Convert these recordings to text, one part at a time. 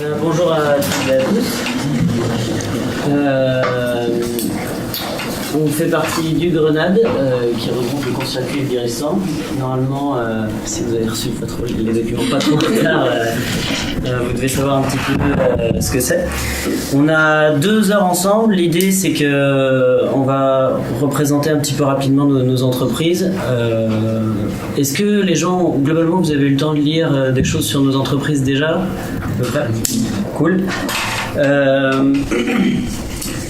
Bonjour à toutes et à tous. On fait partie du Grenade, qui regroupe le court-circuit Biristan. Normalement, si vous avez reçu pas trop, les documents pas trop tard, vous devez savoir un petit peu ce que c'est. On a 2 heures ensemble. L'idée, c'est que on va représenter un petit peu rapidement nos entreprises. Est-ce que les gens, globalement, vous avez eu le temps de lire des choses sur nos entreprises déjà ? Cool.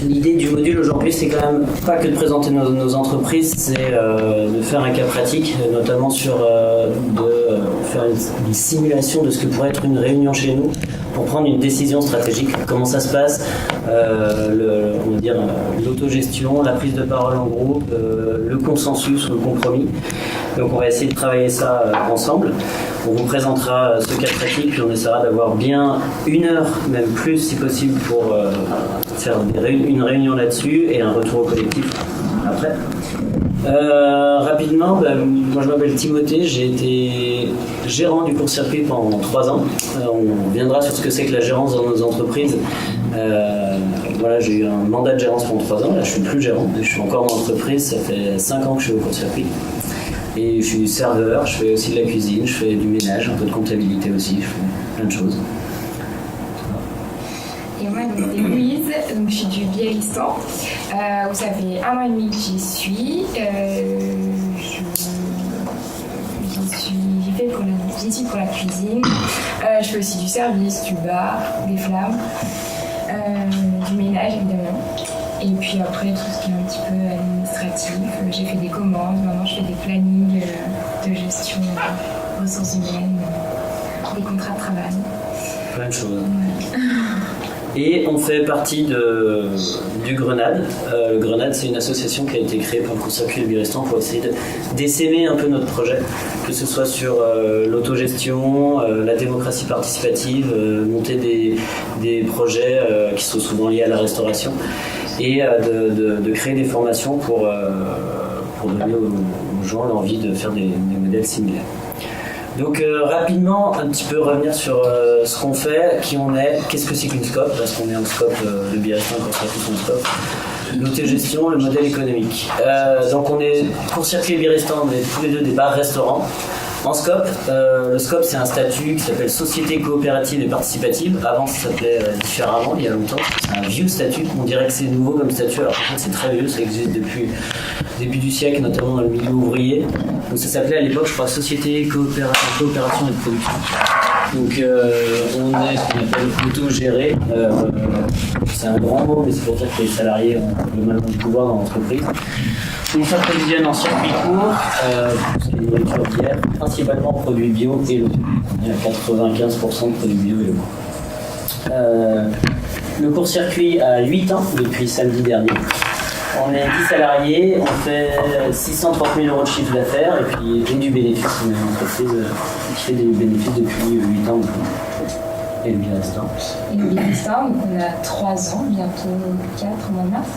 L'idée du module aujourd'hui, c'est quand même pas que de présenter nos entreprises, c'est de faire un cas pratique, notamment sur de faire une simulation de ce que pourrait être une réunion chez nous pour prendre une décision stratégique. Comment ça se passe, on va dire l'autogestion, la prise de parole en groupe, le consensus ou le compromis. Donc on va essayer de travailler ça ensemble. On vous présentera ce cas pratique, puis on essaiera d'avoir bien 1 heure, même plus si possible, pour faire une réunion là-dessus et un retour au collectif après. Rapidement, moi je m'appelle Timothée, j'ai été gérant du court-circuit pendant 3 ans. On viendra sur ce que c'est que la gérance dans nos entreprises. Voilà, j'ai eu un mandat de gérance pendant 3 ans, là je suis plus gérant, je suis encore dans l'entreprise, ça fait 5 ans que je suis au court-circuit. Et je suis serveur, je fais aussi de la cuisine, je fais du ménage, un peu de comptabilité aussi, je fais plein de choses. Et moi, donc, c'est Louise, donc, je suis du Biristan, où ça fait 1 an et demi que j'y suis. J'y suis pour la cuisine. Je fais aussi du service, du bar, des flammes, du ménage évidemment. Et puis après, tout ce qui est un petit peu administratif, j'ai fait des commandes, maintenant je fais des plannings de gestion ressources humaines, des contrats de travail. Plein de choses. Ouais. Et on fait partie du Grenade. Le Grenade, c'est une association qui a été créée par le court-circuit de Biristan pour essayer d'essaimer un peu notre projet, que ce soit sur l'autogestion, la démocratie participative, monter des projets qui sont souvent liés à la restauration, et de créer des formations pour donner aux gens l'envie de faire des modèles similaires. Donc rapidement, un petit peu revenir sur ce qu'on fait, qui on est, qu'est-ce que c'est qu'une scope, parce qu'on est en scope de Biristan quand on fait son scope, l'autogestion, le modèle économique. Donc on est court-circuit Biristan, on est tous les 2 des bars-restaurants. En scope, le scope c'est un statut qui s'appelle Société coopérative et participative. Avant ça s'appelait différemment, il y a longtemps. C'est un vieux statut, on dirait que c'est nouveau comme statut, alors en fait c'est très vieux, ça existe depuis le début du siècle, notamment dans le milieu ouvrier. Donc ça s'appelait à l'époque, je crois, Société coopération et de production. Donc on est ce qu'on appelle autogéré. C'est un grand mot, mais c'est pour dire que les salariés ont globalement le pouvoir dans l'entreprise. On s'approvisionne en circuit court, c'est une nourriture bière, principalement produits bio et locaux. Il y a 95% de produits bio et locaux. Le court-circuit a 8 ans depuis samedi dernier. On est 10 salariés, on fait 630 000 € de chiffre d'affaires et du bénéfice. On est une entreprise qui fait des bénéfices depuis 8 ans. Et le Biristan. Et le Biristan, donc on a 3 ans, bientôt 4 au mois de mars.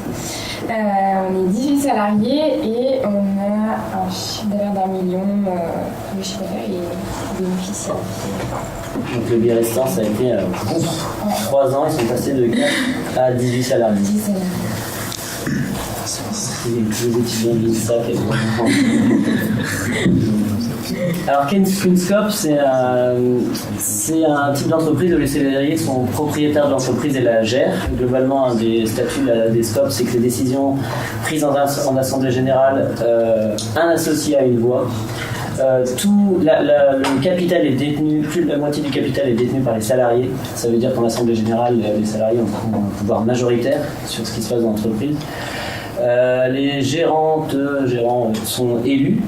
On est 18 salariés et on a un chiffre d'affaires d'1 million de chiffre d'affaires et bénéficiaires. Donc le Biristan, ça a été 3 ans, ils sont passés de 4 à 18 salariés. 10 salariés. C'est les étudiants de l'INSA qui Alors Kinscope, c'est un type d'entreprise où les salariés sont propriétaires de l'entreprise et la gèrent. Globalement, un des statuts des scopes, c'est que les décisions prises en assemblée générale, un associé a une voix. Le capital est détenu, plus de la moitié du capital est détenu par les salariés. Ça veut dire qu'en assemblée générale, les salariés ont un pouvoir majoritaire sur ce qui se passe dans l'entreprise. Les gérants sont élus.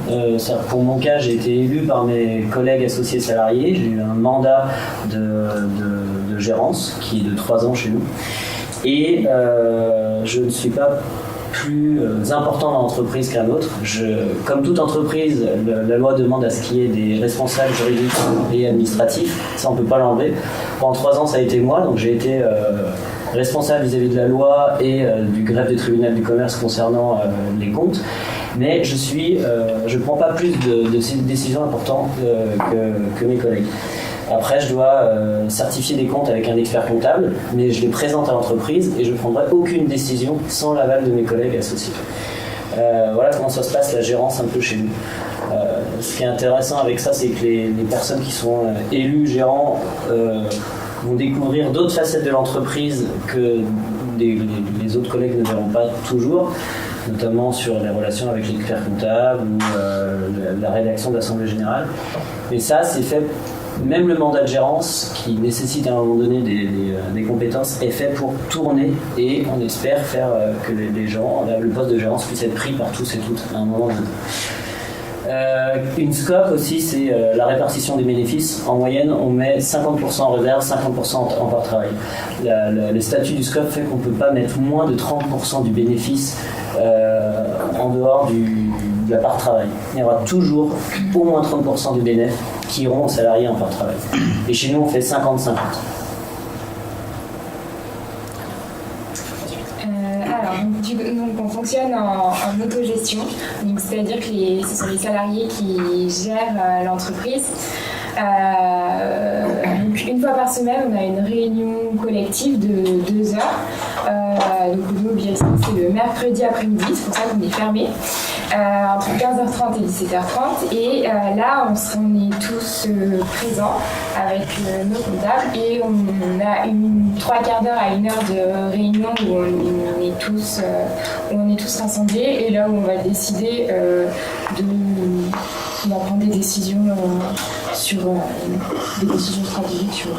Pour mon cas, j'ai été élu par mes collègues associés salariés. J'ai eu un mandat de gérance qui est de 3 ans chez nous. Et je ne suis pas plus important dans l'entreprise qu'un autre. Comme toute entreprise, la loi demande à ce qu'il y ait des responsables juridiques et administratifs. Ça, on ne peut pas l'enlever. Pendant 3 ans, ça a été moi. Donc j'ai été responsable vis-à-vis de la loi et du greffe du tribunal du commerce concernant les comptes, mais je prends pas plus de décisions importantes que mes collègues. Après, je dois certifier des comptes avec un expert comptable, mais je les présente à l'entreprise et je ne prendrai aucune décision sans l'aval de mes collègues associés. Voilà comment ça se passe, la gérance un peu chez nous. Ce qui est intéressant avec ça, c'est que les personnes qui sont élus gérants vont découvrir d'autres facettes de l'entreprise que les autres collègues ne verront pas toujours, notamment sur les relations avec l'expert comptable ou la rédaction de l'Assemblée générale. Mais ça, c'est fait, même le mandat de gérance, qui nécessite à un moment donné des compétences, est fait pour tourner et on espère faire que les gens, le poste de gérance puisse être pris par tous et toutes à un moment donné. Une SCOP aussi, c'est la répartition des bénéfices. En moyenne, on met 50% en réserve, 50% en part travail. Le statut du SCOP fait qu'on ne peut pas mettre moins de 30% du bénéfice en dehors de la part travail. Il y aura toujours au moins 30% du bénéfice qui iront aux salariés en part travail. Et chez nous, on fait 50-50. Donc on fonctionne en autogestion, donc c'est-à-dire que ce sont les salariés qui gèrent l'entreprise. Donc une fois par semaine, on a une réunion collective de 2 heures. Donc nous, c'est le mercredi après-midi, c'est pour ça qu'on est fermé. Entre 15h30 et 17h30 et là on est tous présents avec nos comptables et on a 3/4 d'heure à 1 heure de réunion où on est tous rassemblés et là où on va décider on va prendre des décisions sur des décisions stratégiques sur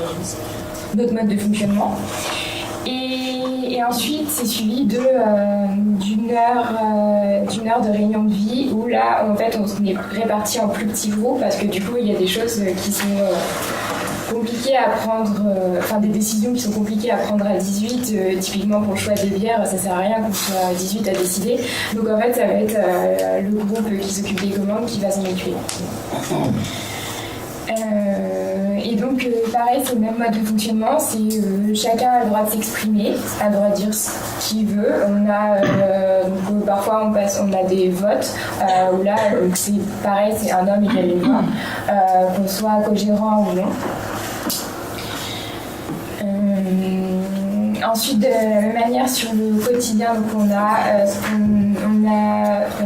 notre mode de fonctionnement. Et ensuite, c'est suivi d'une heure de réunion de vie où là, en fait, on est répartis en plus petits groupes parce que du coup, il y a des choses qui sont compliquées à prendre, des décisions qui sont compliquées à prendre à 18. Typiquement, pour le choix des bières, ça sert à rien qu'on soit à 18 à décider. Donc en fait, ça va être le groupe qui s'occupe des commandes qui va s'en occuper. Et donc, pareil, c'est le même mode de fonctionnement, c'est chacun a le droit de s'exprimer, a le droit de dire ce qu'il veut. On a, parfois, on a des votes, où là, c'est pareil, c'est un homme égale une voix, qu'on soit co-gérant ou non. Ensuite, de la même manière, sur le quotidien, donc on a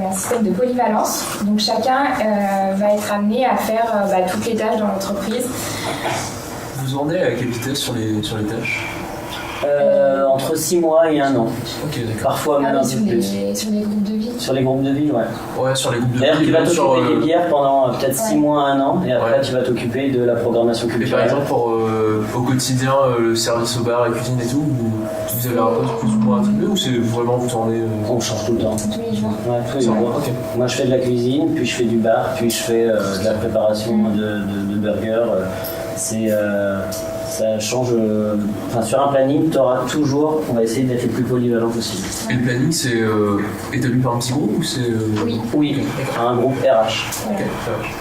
un système de polyvalence. Donc chacun va être amené à faire toutes les tâches dans l'entreprise. Vous en êtes à quelle vitesse sur les tâches ? Entre 6 mois et 1 an. Ok, d'accord. Parfois même un peu plus. Sur les groupes de vie. Sur les groupes de vie, ouais. Ouais, sur les groupes de vie. D'ailleurs, tu vas t'occuper des bières pendant peut-être 6 mois, 1 an, et après tu vas t'occuper de la programmation culturelle. Et par exemple, au quotidien, le service au bar, la cuisine et tout, vous avez un poste plus ou moins attribué ou c'est vraiment vous tournez On change tout le temps. Tous les jours. Ouais, tous les jours. Okay. Moi, je fais de la cuisine, puis je fais du bar, puis je fais de la préparation de burgers. Ça change. Sur un planning, tu auras toujours. On va essayer d'être le plus polyvalent possible. Et le planning, c'est établi par un petit groupe ou c'est. Oui, un groupe RH Okay.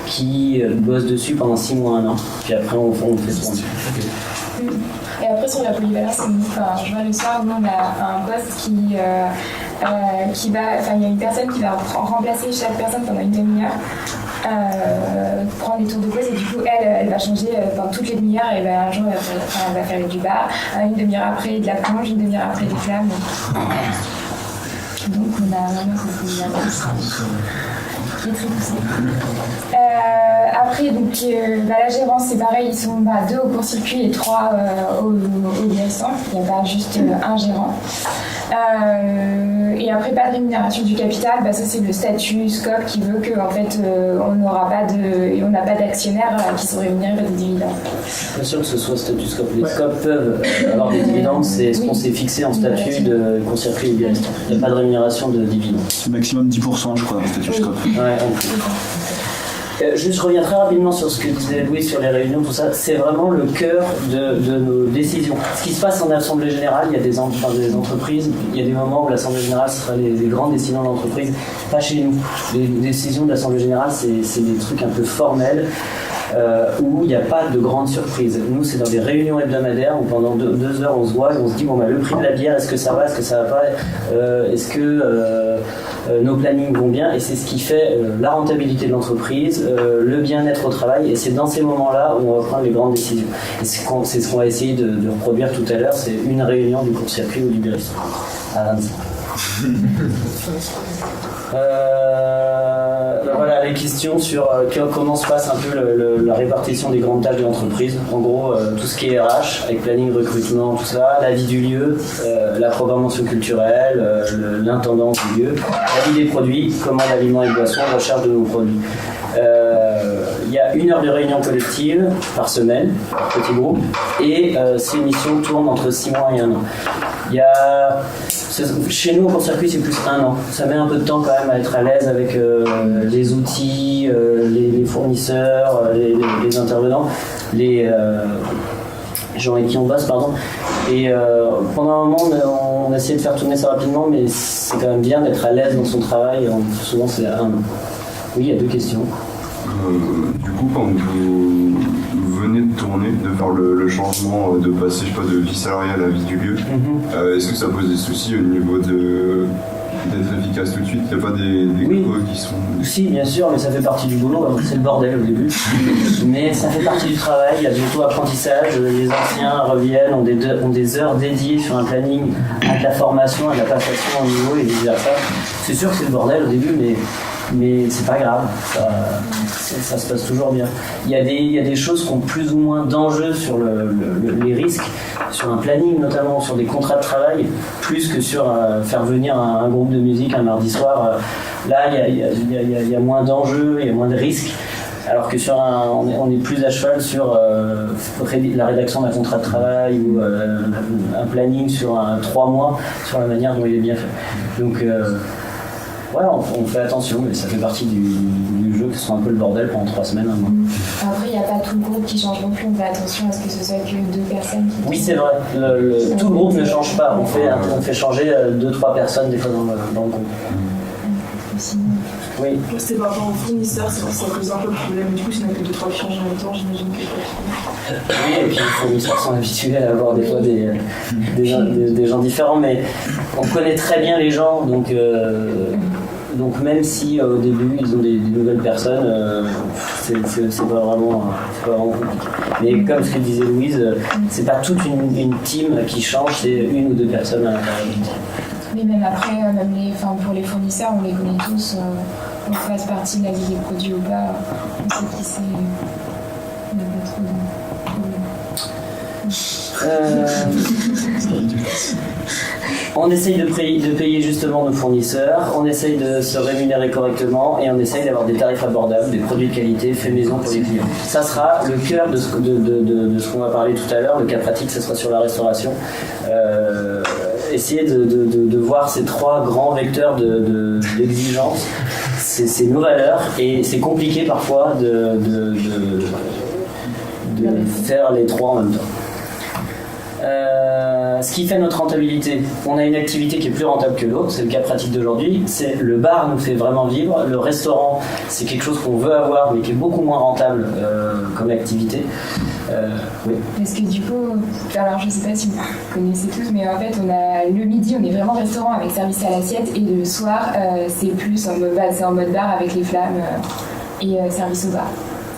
qui bosse dessus pendant 6 mois, 1 an. Puis après, on fait tourner. Okay. Et après, sur la polyvalence, je vois le soir, nous, on a un poste qui va. Il y a une personne qui va remplacer chaque personne pendant une demi-heure. Prendre des tours de pause et du coup elle va changer toutes les demi-heures et un jour elle va faire du bar, une demi-heure après de la plonge, une demi-heure après des flammes. Donc on a vraiment cette polyvalence qui est très poussée. Après donc la gérance c'est pareil, ils sont 2 au court-circuit et 3 au DSA, il n'y a pas juste un gérant. Et après pas de rémunération du capital, ça c'est le statut SCOP qui veut que en fait on n'a pas d'actionnaires qui sont rémunérés par des dividendes. Bien sûr que ce soit statut SCOP. Les SCOP peuvent avoir des dividendes, c'est ce qu'on s'est fixé en statut de court-circuit et DSA. Il n'y a pas de rémunération de dividendes. C'est maximum 10% je crois, le statut SCOP. Ouais, je reviens très rapidement sur ce que disait Louis sur les réunions, tout ça. C'est vraiment le cœur de nos décisions. Ce qui se passe en assemblée générale, il y a des entreprises, il y a des moments où l'assemblée générale sera les grandes décisions de l'entreprise. Pas chez nous. Les décisions de l'assemblée générale, c'est des trucs un peu formels. où il n'y a pas de grande surprise. Nous, c'est dans des réunions hebdomadaires où pendant 2 heures, on se voit et on se dit bon, bah, le prix de la bière, est-ce que ça va, est-ce que ça va pas, est-ce que nos plannings vont bien, et c'est ce qui fait la rentabilité de l'entreprise, le bien-être au travail, et c'est dans ces moments-là où on va prendre les grandes décisions. Et c'est ce qu'on va essayer de reproduire tout à l'heure, c'est une réunion du court-circuit ou du Biriston à Annecy. Voilà les questions sur comment se passe un peu la répartition des grandes tâches de l'entreprise. En gros, tout ce qui est RH, avec planning, recrutement, tout ça, la vie du lieu, la programmation culturelle, l'intendance du lieu, la vie des produits, commande d'aliments et boissons, recherche de nouveaux produits. Il y a 1 heure de réunion collective par semaine, par petit groupe, et ces missions tournent entre 6 mois et 1 an. Chez nous, au court-circuit, c'est plus 1 an. Ça met un peu de temps quand même à être à l'aise avec les outils, les fournisseurs, les intervenants, les gens avec qui on bosse, pardon. Et pendant un moment, on a essayé de faire tourner ça rapidement, mais c'est quand même bien d'être à l'aise dans son travail. Souvent, c'est 1 an. Oui, il y a 2 questions. Du coup, quand vous venez de tourner, de faire le changement, de passer, je sais pas, de vie salariale à vie du lieu, est-ce que ça pose des soucis au niveau d'être efficace tout de suite? Il n'y a pas des oui. creux qui sont... Si, bien sûr, mais ça fait partie du boulot. C'est le bordel au début. Mais ça fait partie du travail. Il y a du auto-apprentissage. Les anciens reviennent, ont des heures dédiées sur un planning à la formation, à la passation au niveau et vice-versa. C'est sûr que c'est le bordel au début, mais c'est pas grave, ça se passe toujours bien. Il y a des choses qui ont plus ou moins d'enjeux sur les risques, sur un planning notamment, sur des contrats de travail, plus que sur faire venir un groupe de musique un mardi soir. Là, il y a moins d'enjeux, il y a moins de risques. Alors que on est plus à cheval sur la rédaction d'un contrat de travail ou un planning sur 3 mois, sur la manière dont il est bien fait. Donc, ouais, on fait attention, mais ça fait partie du jeu que ce soit un peu le bordel pendant 3 semaines, 1 mois. Après, il n'y a pas tout le groupe qui change non plus. On fait attention à ce que ce soit que 2 personnes qui... Oui, c'est vrai. Tout le groupe ne change pas. On fait changer 2-3 personnes des fois dans le groupe. Oui. C'était par rapport aux fournisseurs, c'est vrai que ça pose un peu le problème. Du coup, s'il n'y en a que 2-3 qui changent en même temps, j'imagine que Oui, et puis les fournisseurs sont habitués à avoir des fois des gens différents, mais on connaît très bien les gens, donc même si au début ils ont des nouvelles personnes, c'est pas vraiment compliqué. Mais comme ce que disait Louise, c'est pas toute une team qui change, c'est 1 ou 2 personnes à l'intérieur d'une team. Mais même après, pour les fournisseurs, on les connaît tous, qu'on fasse partie de la vie des produits ou pas, on sait qui c'est, il n'y a pas trop de problème. On essaye de payer justement nos fournisseurs, on essaye de se rémunérer correctement et on essaye d'avoir des tarifs abordables, des produits de qualité faits maison pour les clients. Ça sera le cœur de ce qu'on va parler tout à l'heure. Le cas pratique, ce sera sur la restauration. Essayer de voir ces 3 grands vecteurs d'exigence, c'est nos valeurs, et c'est compliqué parfois de faire les 3 en même temps. Ce qui fait notre rentabilité, on a une activité qui est plus rentable que l'autre, c'est le cas pratique d'aujourd'hui. Le bar nous fait vraiment vivre, le restaurant c'est quelque chose qu'on veut avoir mais qui est beaucoup moins rentable comme activité. Oui. Parce que du coup, alors je sais pas si vous connaissez tous, mais en fait le midi on est vraiment restaurant avec service à l'assiette, et le soir c'est plus en mode bar avec les flammes et service au bar.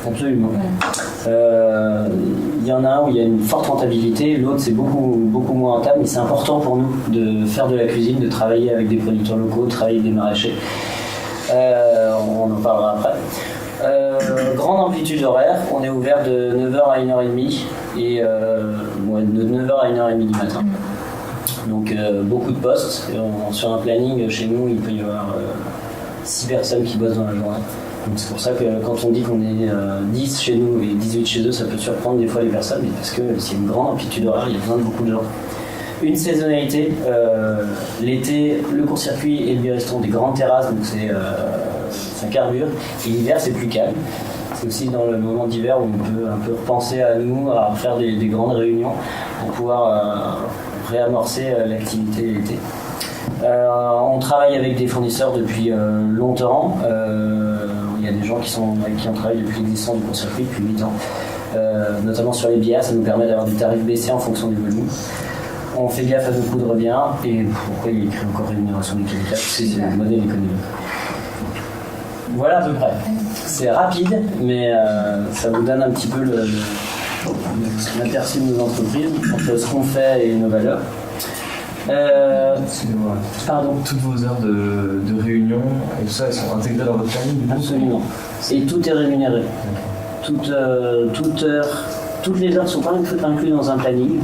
Absolument. Voilà. Il y en a un où il y a une forte rentabilité, l'autre c'est beaucoup moins rentable, mais c'est important pour nous de faire de la cuisine, de travailler avec des producteurs locaux, de travailler avec des maraîchers. On en parlera après. Grande amplitude horaire, on est ouvert de 9h à 1h30 et de 9h à 1h30 du matin. Donc beaucoup de postes. Sur un planning, chez nous, il peut y avoir 6 personnes qui bossent dans la journée. Donc c'est pour ça que quand on dit qu'on est 10 chez nous et 18 chez eux, ça peut surprendre des fois les personnes, mais parce que c'est une grande amplitude horaire, il y a besoin de beaucoup de gens. Une saisonnalité, l'été, le court-circuit et le Biriston ont des grandes terrasses, donc ça carbure, et l'hiver c'est plus calme. C'est aussi dans le moment d'hiver où on peut un peu repenser à nous, à faire des grandes réunions pour pouvoir réamorcer l'activité l'été. On travaille avec des fournisseurs depuis longtemps. Il y a des gens avec qui on travaille depuis l'existence du court-circuit, depuis 8 ans. Notamment sur les billets, ça nous permet d'avoir des tarifs baissés en fonction du volume. On fait gaffe à nos coûts de revient, et pourquoi il y a écrit encore rémunération du capital, c'est le modèle économique. Voilà à peu près. C'est rapide, mais ça vous donne un petit peu l'aperçu de nos entreprises, entre ce qu'on fait et nos valeurs. Excusez-moi. Pardon. Toutes vos heures de réunion et tout ça, elles sont intégrées dans votre planning du coup? Absolument. Et tout est rémunéré. Toute heure, toutes les heures ne sont pas incluses dans un planning,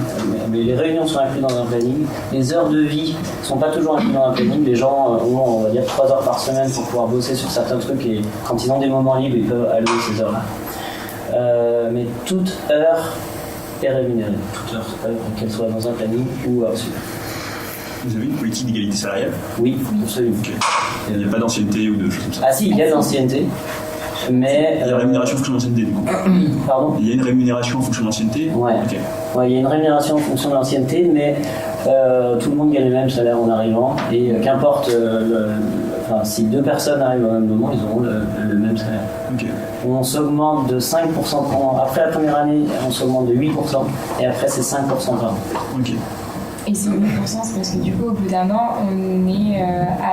mais les réunions sont incluses dans un planning. Les heures de vie ne sont pas toujours incluses dans un planning. Les gens ont, on va dire, 3 heures par semaine pour pouvoir bosser sur certains trucs, et quand ils ont des moments libres, ils peuvent allouer ces heures-là. Mais toute heure est rémunérée. Toute heure, qu'elle soit dans un planning ou hors-dessus. Vous avez une politique d'égalité salariale? Oui, absolument. Okay. Il n'y a pas d'ancienneté ou de choses comme ça? Ah si, il y a de l'ancienneté. Mais, il y a une rémunération en fonction de l'ancienneté, du coup. Pardon? Il y a une rémunération en fonction de l'ancienneté? Ouais. Okay. Ouais, il y a une rémunération en fonction de l'ancienneté, mais tout le monde gagne le même salaire en arrivant. Et qu'importe, si 2 personnes arrivent au même moment, ils auront le même salaire. Okay. On s'augmente de 5%. Après la première année, on s'augmente de 8%. Et après, c'est 5% par an. Okay. Et c'est 8%, c'est parce que du coup, au bout d'un an, on est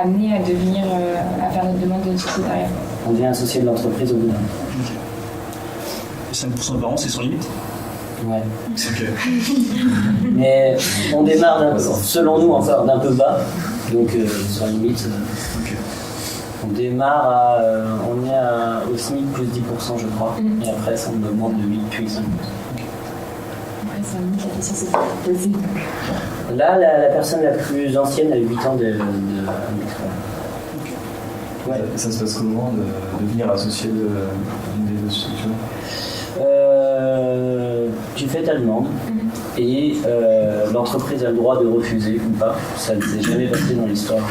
amené à devenir, à faire notre demande de sociétariat. On devient associé de l'entreprise au bout d'un an. Okay. 5% par an, c'est sans limite? Ouais. C'est okay. Mais on démarre, selon nous, encore d'un peu bas. Donc, sans limite. Okay. On démarre on est au SMIC plus 10%, je crois. Et après, ça on augmente de 8 puis 5%. Après, sans limite, la question c'est de poser. Là, la personne la plus ancienne a 8 ans de Ouais. Ça se passe comment de devenir associé d'une des deux structures? Tu fais ta demande et l'entreprise a le droit de refuser ou pas. Ça ne s'est jamais passé dans l'histoire.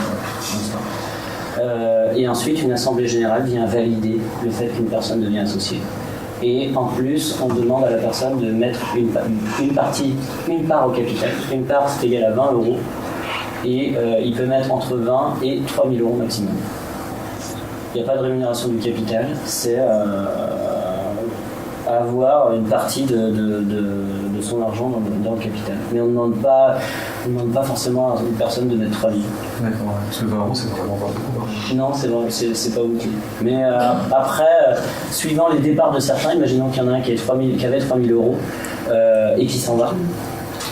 Et ensuite, une assemblée générale vient valider le fait qu'une personne devient associée. Et en plus, on demande à la personne de mettre une part au capital. Une part, c'est égal à 20 €. Et il peut mettre entre 20 et 3 000 € maximum. Il n'y a pas de rémunération du capital, c'est avoir une partie de son argent dans le capital. Mais on ne demande pas forcément à une personne de mettre 3 000 €. D'accord, parce que 20 € c'est vraiment pas beaucoup. Non, c'est vrai, c'est pas beaucoup. Mais après, suivant les départs de certains, imaginons qu'il y en a un qui avait 3 000 € et qui s'en va.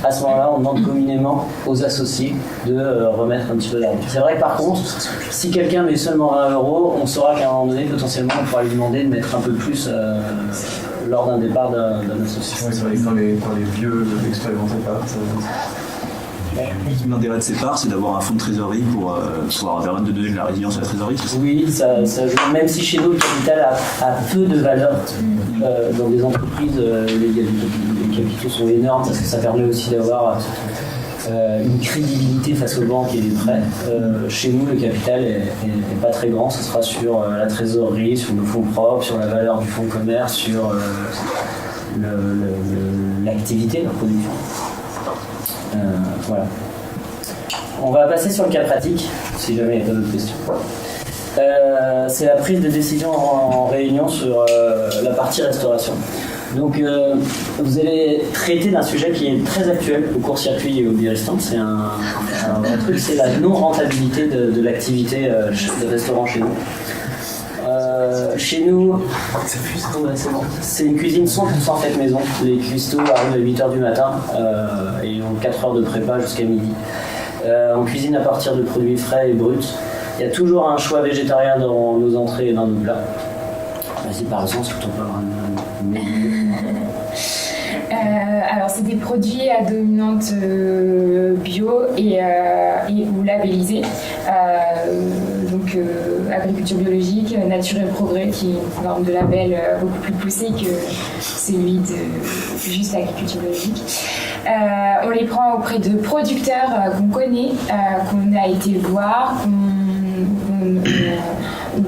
À ce moment-là, on demande communément aux associés de remettre un petit peu d'argent. C'est vrai que par contre, si quelqu'un met seulement 20 €, on saura qu'à un moment donné, potentiellement, on pourra lui demander de mettre un peu plus lors d'un départ d'un associé. Oui, c'est vrai que quand les vieux expérimentés partent, l'intérêt de ces parts, c'est d'avoir un fonds de trésorerie pour pouvoir permettre de donner de la résilience à la trésorerie, c'est ça? Oui, ça joue. Même si chez nous, le capital a peu de valeur, dans des entreprises, les capitaux sont énormes parce que ça permet aussi d'avoir une crédibilité face aux banques et les prêts. Chez nous, le capital est pas très grand. Ce sera sur la trésorerie, sur nos fonds propres, sur la valeur du fonds de commerce, sur l'activité, la production. Voilà. On va passer sur le cas pratique, si jamais il n'y a pas d'autres questions. C'est la prise de décision en réunion sur la partie restauration. Donc, vous allez traiter d'un sujet qui est très actuel au court-circuit et au Biristan. C'est un vrai truc, c'est la non-rentabilité de l'activité de restaurant chez nous. Chez nous, c'est une cuisine 100% faite maison. Les cuistots arrivent à 8h du matin et ont 4 heures de prépa jusqu'à midi. On cuisine à partir de produits frais et bruts. Il y a toujours un choix végétarien dans nos entrées et dans nos plats. Vas-y, par exemple, si on peut avoir un menu. Alors, c'est des produits à dominante bio et ou labellisés. Donc, agriculture biologique, Nature et Progrès, qui est une forme de label beaucoup plus poussée que celui de juste agriculture biologique. On les prend auprès de producteurs qu'on connaît, qu'on a été voir,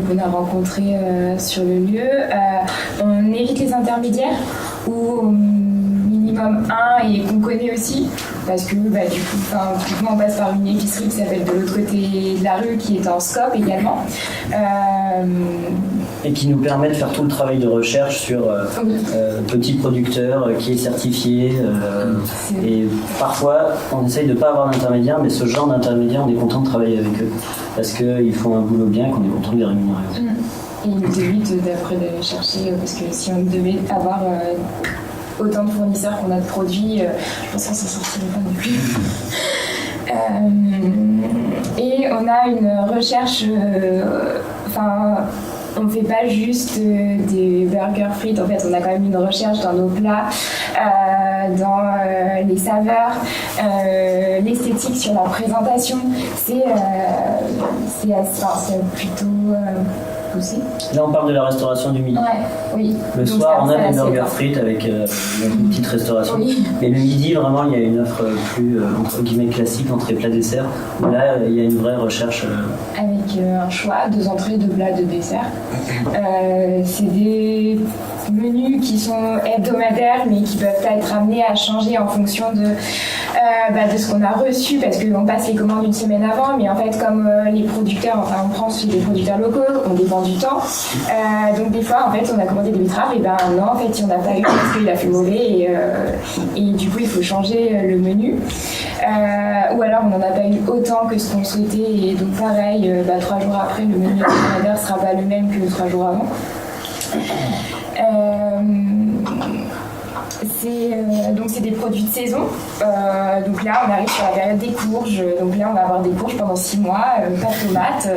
qu'on a rencontrés sur le lieu. On évite les intermédiaires ou minimum un et qu'on connaît aussi. parce que du coup, typiquement, on passe par une épicerie qui s'appelle de l'autre côté de la rue, qui est en scope également. Et qui nous permet de faire tout le travail de recherche sur petits producteurs qui est certifié. Et parfois, on essaye de ne pas avoir d'intermédiaire, mais ce genre d'intermédiaire, on est content de travailler avec eux. Parce qu'ils font un boulot bien, qu'on est content de les rémunérer. Et il nous évite d'après d'aller chercher, parce que si on devait avoir autant de fournisseurs qu'on a de produits, je pense qu'on s'en sortirait pas non plus. Et on a une recherche, on ne fait pas juste des burgers frites, en fait on a quand même une recherche dans nos plats, dans les saveurs, l'esthétique sur la présentation, c'est plutôt poussé. Là on parle de la restauration du midi. Ouais, oui. Le Donc, soir on a c'est des burgers assez frites avec une petite restauration. Oui. Et le midi vraiment il y a une offre plus entre guillemets classique, entrée plat dessert. Là il y a une vraie recherche. Avec un choix, 2 entrées, 2 plats, 2 desserts. C'est des menus qui sont hebdomadaires mais qui peuvent être amenés à changer en fonction de ce qu'on a reçu, parce qu'on passe les commandes une semaine avant, mais en fait comme les producteurs, on prend chez des producteurs locaux, on dépend du temps, donc des fois en fait on a commandé des betteraves et non en fait il n'y en a pas eu parce qu'il a fait mauvais et du coup il faut changer le menu, ou alors on n'en a pas eu autant que ce qu'on souhaitait et donc pareil 3 jours après le menu hebdomadaire ne sera pas le même que 3 jours avant. Donc c'est des produits de saison. Donc là on arrive sur la période des courges. Donc là on va avoir des courges pendant 6 mois, pas de tomates.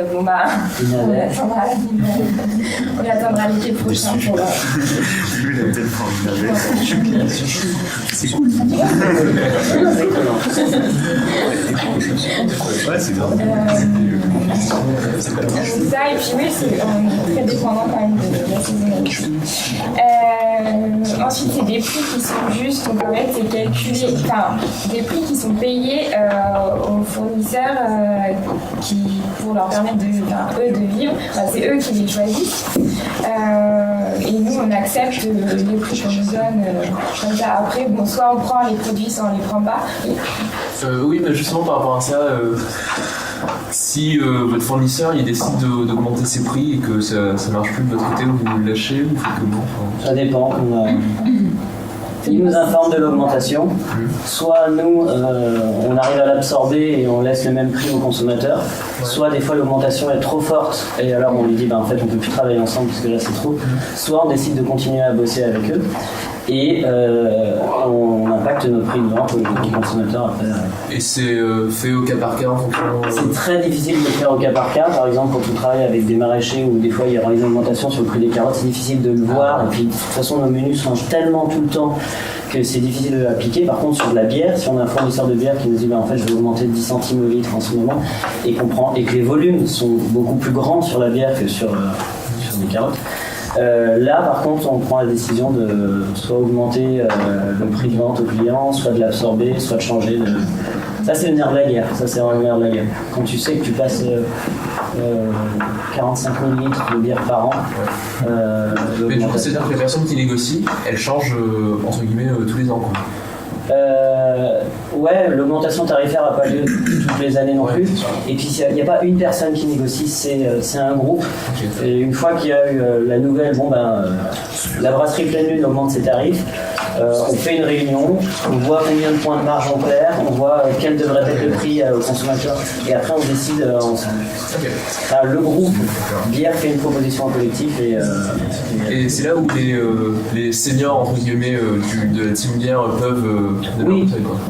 On attendra l'été prochain pour C'est cool. Ouais, c'est grave. Ça et puis oui, on est très dépendant quand même de la saisonnalité. Ensuite c'est des prix qui sont justes, donc en fait c'est calculé, des prix qui sont payés aux fournisseurs pour leur permettre eux de vivre, c'est eux qui les choisissent, et nous on accepte les prix qu'on nous donne comme ça. Après soit on prend les produits, soit on les prend pas. Oui, mais justement par rapport à ça, si votre fournisseur il décide d'augmenter ses prix et que ça marche plus de votre côté, vous le lâchez ou vous faites comment? Ça dépend. Il nous informe de l'augmentation. Soit nous, on arrive à l'absorber et on laisse le même prix aux consommateurs. Soit des fois l'augmentation est trop forte et alors on lui dit en fait on ne peut plus travailler ensemble parce que là c'est trop. Soit on décide de continuer à bosser avec eux et on impacte nos prix de vente aux consommateurs après. Et c'est fait au cas par cas en fonction. C'est très difficile de le faire au cas par cas. Par exemple, quand on travaille avec des maraîchers où des fois il y aura une augmentation sur le prix des carottes, c'est difficile de le voir. Et puis de toute façon, nos menus changent tellement tout le temps que c'est difficile de l'appliquer. Par contre, sur de la bière, si on a un fournisseur de bière qui nous dit en fait je vais augmenter de 10 centimes au litre en ce moment et que les volumes sont beaucoup plus grands sur la bière que sur les carottes. Là, par contre, on prend la décision de soit augmenter le prix de vente au client, soit de l'absorber, soit de changer de... Ça, c'est le nerf de la guerre. Ça, c'est vraiment le nerf de la guerre. Quand tu sais que tu passes 45 000 litres de bière par an... Mais du coup, c'est-à-dire que les personnes qui négocient, elles changent, entre guillemets, tous les ans, quoi. Ouais, l'augmentation tarifaire n'a pas lieu toutes les années non plus. Et puis il n'y a pas une personne qui négocie, c'est un groupe. Et une fois qu'il y a eu la nouvelle, la brasserie Pleine Lune augmente ses tarifs. On fait une réunion, on voit combien de points de marge on perd, on voit quel devrait être le prix au consommateur, et après on décide ensemble. Le groupe bière fait une proposition en collectif et c'est là où les seniors entre guillemets de la team bière peuvent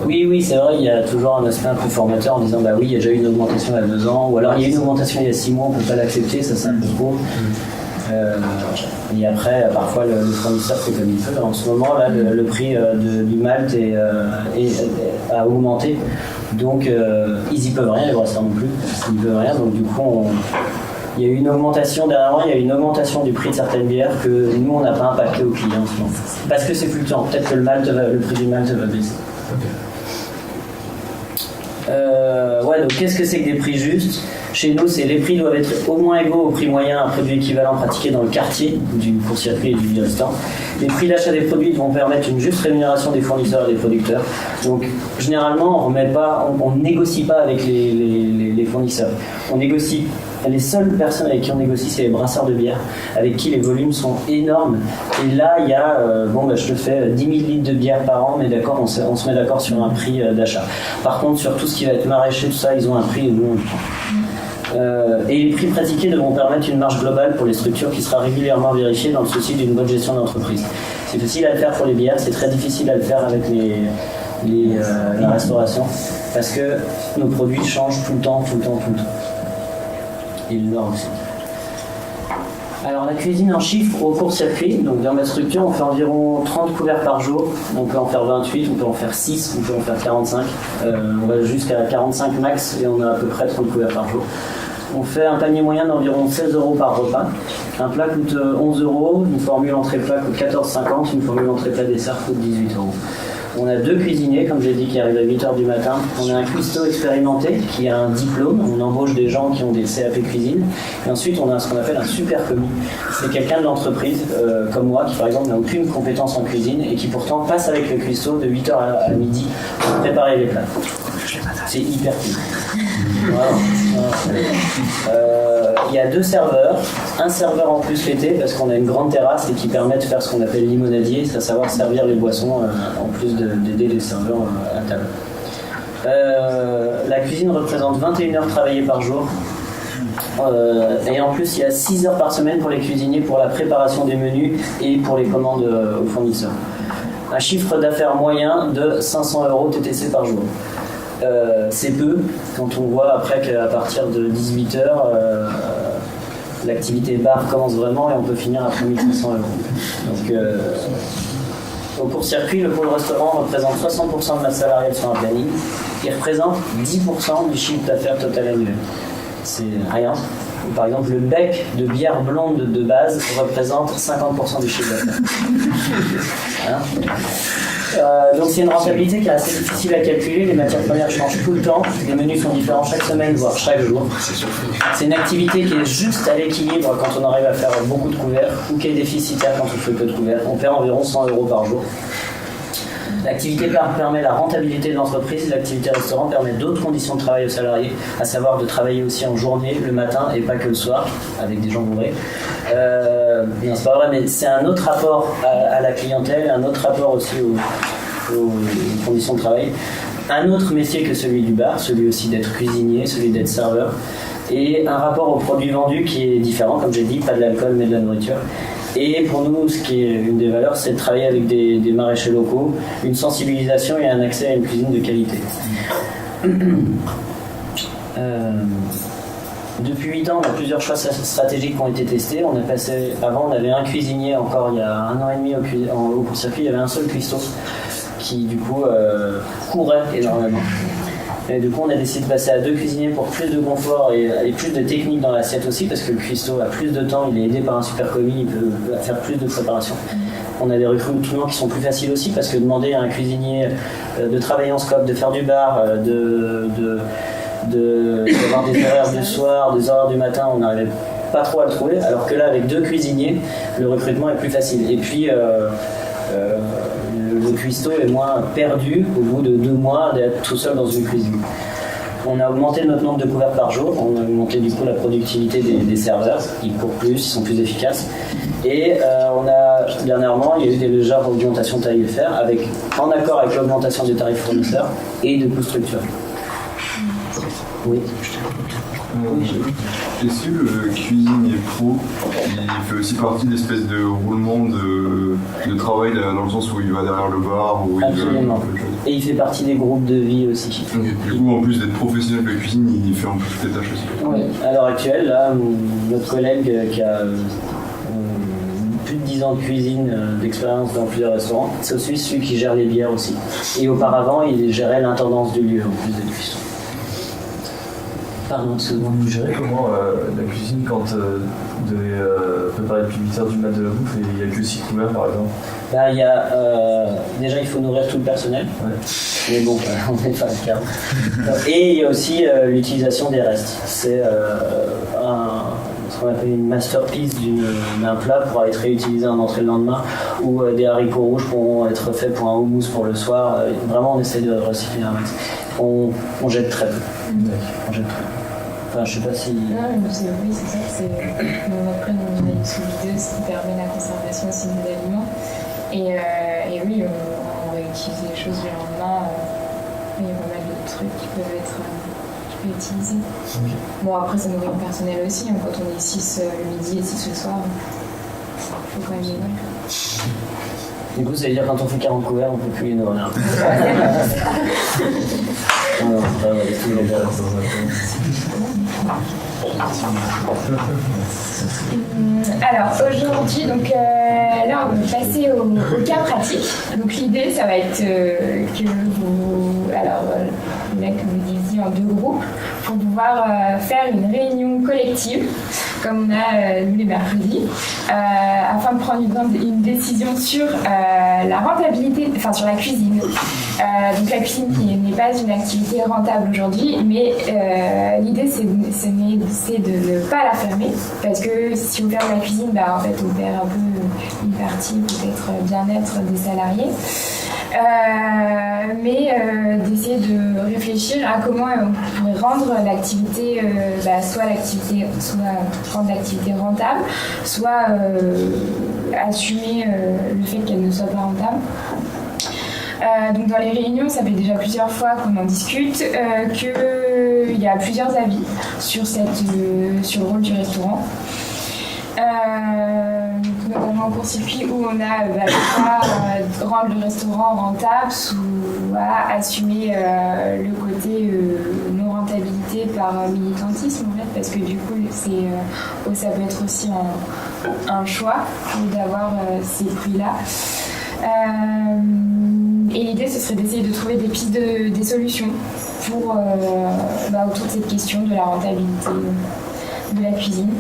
oui, c'est vrai, il y a toujours un aspect un peu formateur en disant oui, il y a déjà eu une augmentation il y a 2 ans, ou alors il y a eu une augmentation il y a 6 mois, on ne peut pas l'accepter, ça c'est un peu trop. Et après, parfois le fournisseur fait comme il peut. En ce moment, là, le prix du malt a augmenté. Donc, ils y peuvent rien, les brasseurs non plus. Ils n'y peuvent rien. Donc, du coup, il y a eu une augmentation. Dernièrement, il y a eu une augmentation du prix de certaines bières que nous, on n'a pas impacté aux clients en ce moment. Parce que c'est fluctuant. Peut-être que le prix du malt va baisser. Donc, qu'est-ce que c'est que des prix justes ? Chez nous, les prix doivent être au moins égaux au prix moyen, un produit équivalent pratiqué dans le quartier du court-circuit et du restaurant. Les prix d'achat des produits vont permettre une juste rémunération des fournisseurs et des producteurs. Donc, généralement, on négocie pas avec les fournisseurs. On négocie. Les seules personnes avec qui on négocie, c'est les brasseurs de bière, avec qui les volumes sont énormes. Et là, il y a, je te fais 10 000 litres de bière par an, mais d'accord, on se met d'accord sur un prix d'achat. Par contre, sur tout ce qui va être maraîcher, tout ça, ils ont un prix et nous, on le prend. Et les prix pratiqués devront permettre une marge globale pour les structures qui sera régulièrement vérifiée dans le souci d'une bonne gestion d'entreprise. C'est facile à le faire pour les bières, c'est très difficile à le faire avec la restauration, parce que nos produits changent tout le temps. Et le nord aussi. Alors la cuisine en chiffres au court-circuit, donc dans ma structure on fait environ 30 couverts par jour, on peut en faire 28, on peut en faire 6, on peut en faire 45, on va jusqu'à 45 max et on a à peu près 30 couverts par jour. On fait un panier moyen d'environ 16 € par repas. Un plat coûte 11 €, une formule entrée plat coûte 14,50, une formule entrée plat dessert coûte 18 €. On a 2 cuisiniers, comme j'ai dit, qui arrivent à 8h du matin. On a un cuistot expérimenté qui a un diplôme. On embauche des gens qui ont des CAP cuisine. Et ensuite, on a ce qu'on appelle un super commis. C'est quelqu'un de l'entreprise, comme moi, qui par exemple n'a aucune compétence en cuisine et qui pourtant passe avec le cuistot de 8h à midi pour préparer les plats. C'est hyper cool. Il y a 2 serveurs, un serveur en plus l'été parce qu'on a une grande terrasse et qui permet de faire ce qu'on appelle limonadier, c'est à savoir servir les boissons en plus d'aider les serveurs à table. La cuisine représente 21 heures travaillées par jour. Et en plus il y a 6 heures par semaine pour les cuisiniers pour la préparation des menus et pour les commandes aux fournisseurs. Un chiffre d'affaires moyen de 500 € TTC par jour. C'est peu quand on voit après qu'à partir de 18h l'activité bar commence vraiment et on peut finir à 3500 €. Donc au court-circuit, le pôle restaurant représente 60% de masse salariale sur un planning. Il représente 10% du chiffre d'affaires total annuel. C'est rien. Par exemple, le bec de bière blonde de base représente 50% du chiffre d'affaires. Donc c'est une rentabilité qui est assez difficile à calculer, les matières premières changent tout le temps, les menus sont différents chaque semaine, voire chaque jour. C'est une activité qui est juste à l'équilibre quand on arrive à faire beaucoup de couverts, ou qui est déficitaire quand on fait peu de couverts. On perd environ 100 € par jour. L'activité bar permet la rentabilité de l'entreprise, l'activité restaurant permet d'autres conditions de travail aux salariés, à savoir de travailler aussi en journée, le matin et pas que le soir, avec des gens bourrés. Non, c'est pas vrai, mais c'est un autre rapport à la clientèle, un autre rapport aussi aux conditions de travail. Un autre métier que celui du bar, celui aussi d'être cuisinier, celui d'être serveur, et un rapport aux produits vendus qui est différent, comme j'ai dit, pas de l'alcool mais de la nourriture. Et pour nous, ce qui est une des valeurs, c'est de travailler avec des maraîchers locaux, une sensibilisation et un accès à une cuisine de qualité. Depuis 8 ans, on a plusieurs choix stratégiques qui ont été testés. Avant, on avait un cuisinier, encore il y a 1 an et demi au court-circuit, il y avait un seul cuistot qui, du coup, courait énormément. Et du coup, on a décidé de passer à 2 cuisiniers pour plus de confort et plus de technique dans l'assiette aussi, parce que le cuistot a plus de temps, il est aidé par un super commis, il peut faire plus de préparation. On a des recrutements qui sont plus faciles aussi, parce que demander à un cuisinier de travailler en scope, de faire du bar, d'avoir des horaires du soir, des horaires du matin, on n'arrivait pas trop à le trouver, alors que là, avec 2 cuisiniers, le recrutement est plus facile. Et puis, le cuistot est moins perdu au bout de 2 mois d'être tout seul dans une cuisine. On a augmenté notre nombre de couverts par jour, on a augmenté du coup la productivité des serveurs, ils courent plus, ils sont plus efficaces. Et dernièrement, il y a eu des légères augmentations de tarifaires en accord avec l'augmentation des tarifs fournisseurs et de coûts structurels. Oui. Est-ce que le cuisinier pro, il fait aussi partie de l'espèce de roulement de travail dans le sens où il va derrière le bar ou Absolument. Et il fait partie des groupes de vie aussi. Okay. Du coup, en plus d'être professionnel de cuisine, il fait un peu toutes les tâches aussi. Oui. À l'heure actuelle, là, notre collègue qui a plus de 10 ans de cuisine, d'expérience dans plusieurs restaurants, c'est aussi celui qui gère les bières aussi. Et auparavant, il gérait l'intendance du lieu en plus de cuisson. Pardon, Vous gérez comment la cuisine quand vous devez préparer depuis 8h du mat de la bouffe et il n'y a que 6 couverts par exemple? Bah, il y a, déjà, il faut nourrir tout le personnel. Ouais. Mais bon, on n'est pas le cas. Et il y a aussi l'utilisation des restes. C'est ce qu'on appelle une masterpiece d'un plat pourra être réutilisé en entrée le lendemain, ou des haricots rouges pourront être faits pour un houmous pour le soir. Vraiment, on essaie de recycler un max. On jette très peu. On jette très peu. Enfin, je sais pas si... Non, mais oui, c'est ça. Après, on a une sous-videuse qui permet la conservation aussi des aliments. Et oui, on réutilise les choses le lendemain. Il y a pas mal de trucs qui peuvent être utilisés. Okay. Bon, après, ça nourrit le personnel aussi. Hein, quand on est 6 le midi et 6 le soir, il faut quand même les nourrir. Du coup, ça veut dire quand on fait 40 couverts, on peut plus les nourrir. Non, ça va, tout le monde. Alors aujourd'hui, donc là on va passer au cas pratique. Donc l'idée ça va être que vous, là que vous divisiez en 2 groupes pour pouvoir faire une réunion collective comme on a nous les mercredis afin de prendre une décision sur la rentabilité, enfin sur la cuisine. Donc la cuisine qui n'est pas une activité rentable aujourd'hui, mais l'idée c'est de ne pas la fermer parce que si on ferme la cuisine, bah, en fait on perd un peu une partie peut-être bien-être des salariés. Mais d'essayer de réfléchir à comment on pourrait rendre l'activité, soit rendre l'activité rentable, soit assumer le fait qu'elle ne soit pas rentable. Donc dans les réunions, ça fait déjà plusieurs fois qu'on en discute, qu'il y a plusieurs avis sur le rôle du restaurant. Notamment en court-circuit où on a rendre le restaurant rentable, soit assumer le côté non-rentabilité par militantisme en fait, parce que du coup ça peut être aussi un choix d'avoir ces prix-là. Et l'idée ce serait d'essayer de trouver des pistes, des solutions pour, autour de cette question de la rentabilité de la cuisine.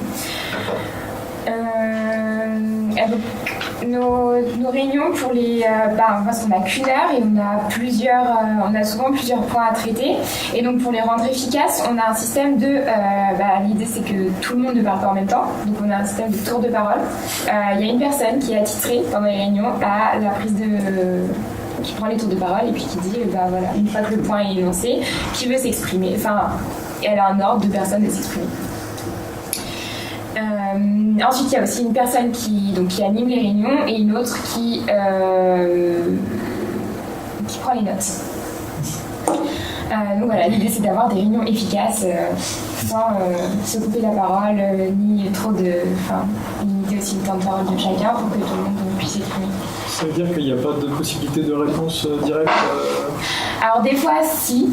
Nos réunions pour les parce qu'on n'a qu'1 heure et on a souvent plusieurs points à traiter, et donc pour les rendre efficaces on a un système de l'idée c'est que tout le monde ne parle pas en même temps, donc on a un système de tour de parole. Il y a une personne qui est attitrée pendant les réunions à la prise qui prend les tours de parole et puis qui dit une fois que le point est énoncé, qui veut s'exprimer, elle a un ordre de personnes de s'exprimer. Ensuite, il y a aussi une personne qui anime les réunions et une autre qui prend les notes. Donc voilà, l'idée c'est d'avoir des réunions efficaces sans se couper la parole, ni trop limiter aussi le temps de parole de chacun pour que tout le monde puisse s'exprimer. Ça veut dire qu'il n'y a pas de possibilité de réponse directe Alors des fois, si,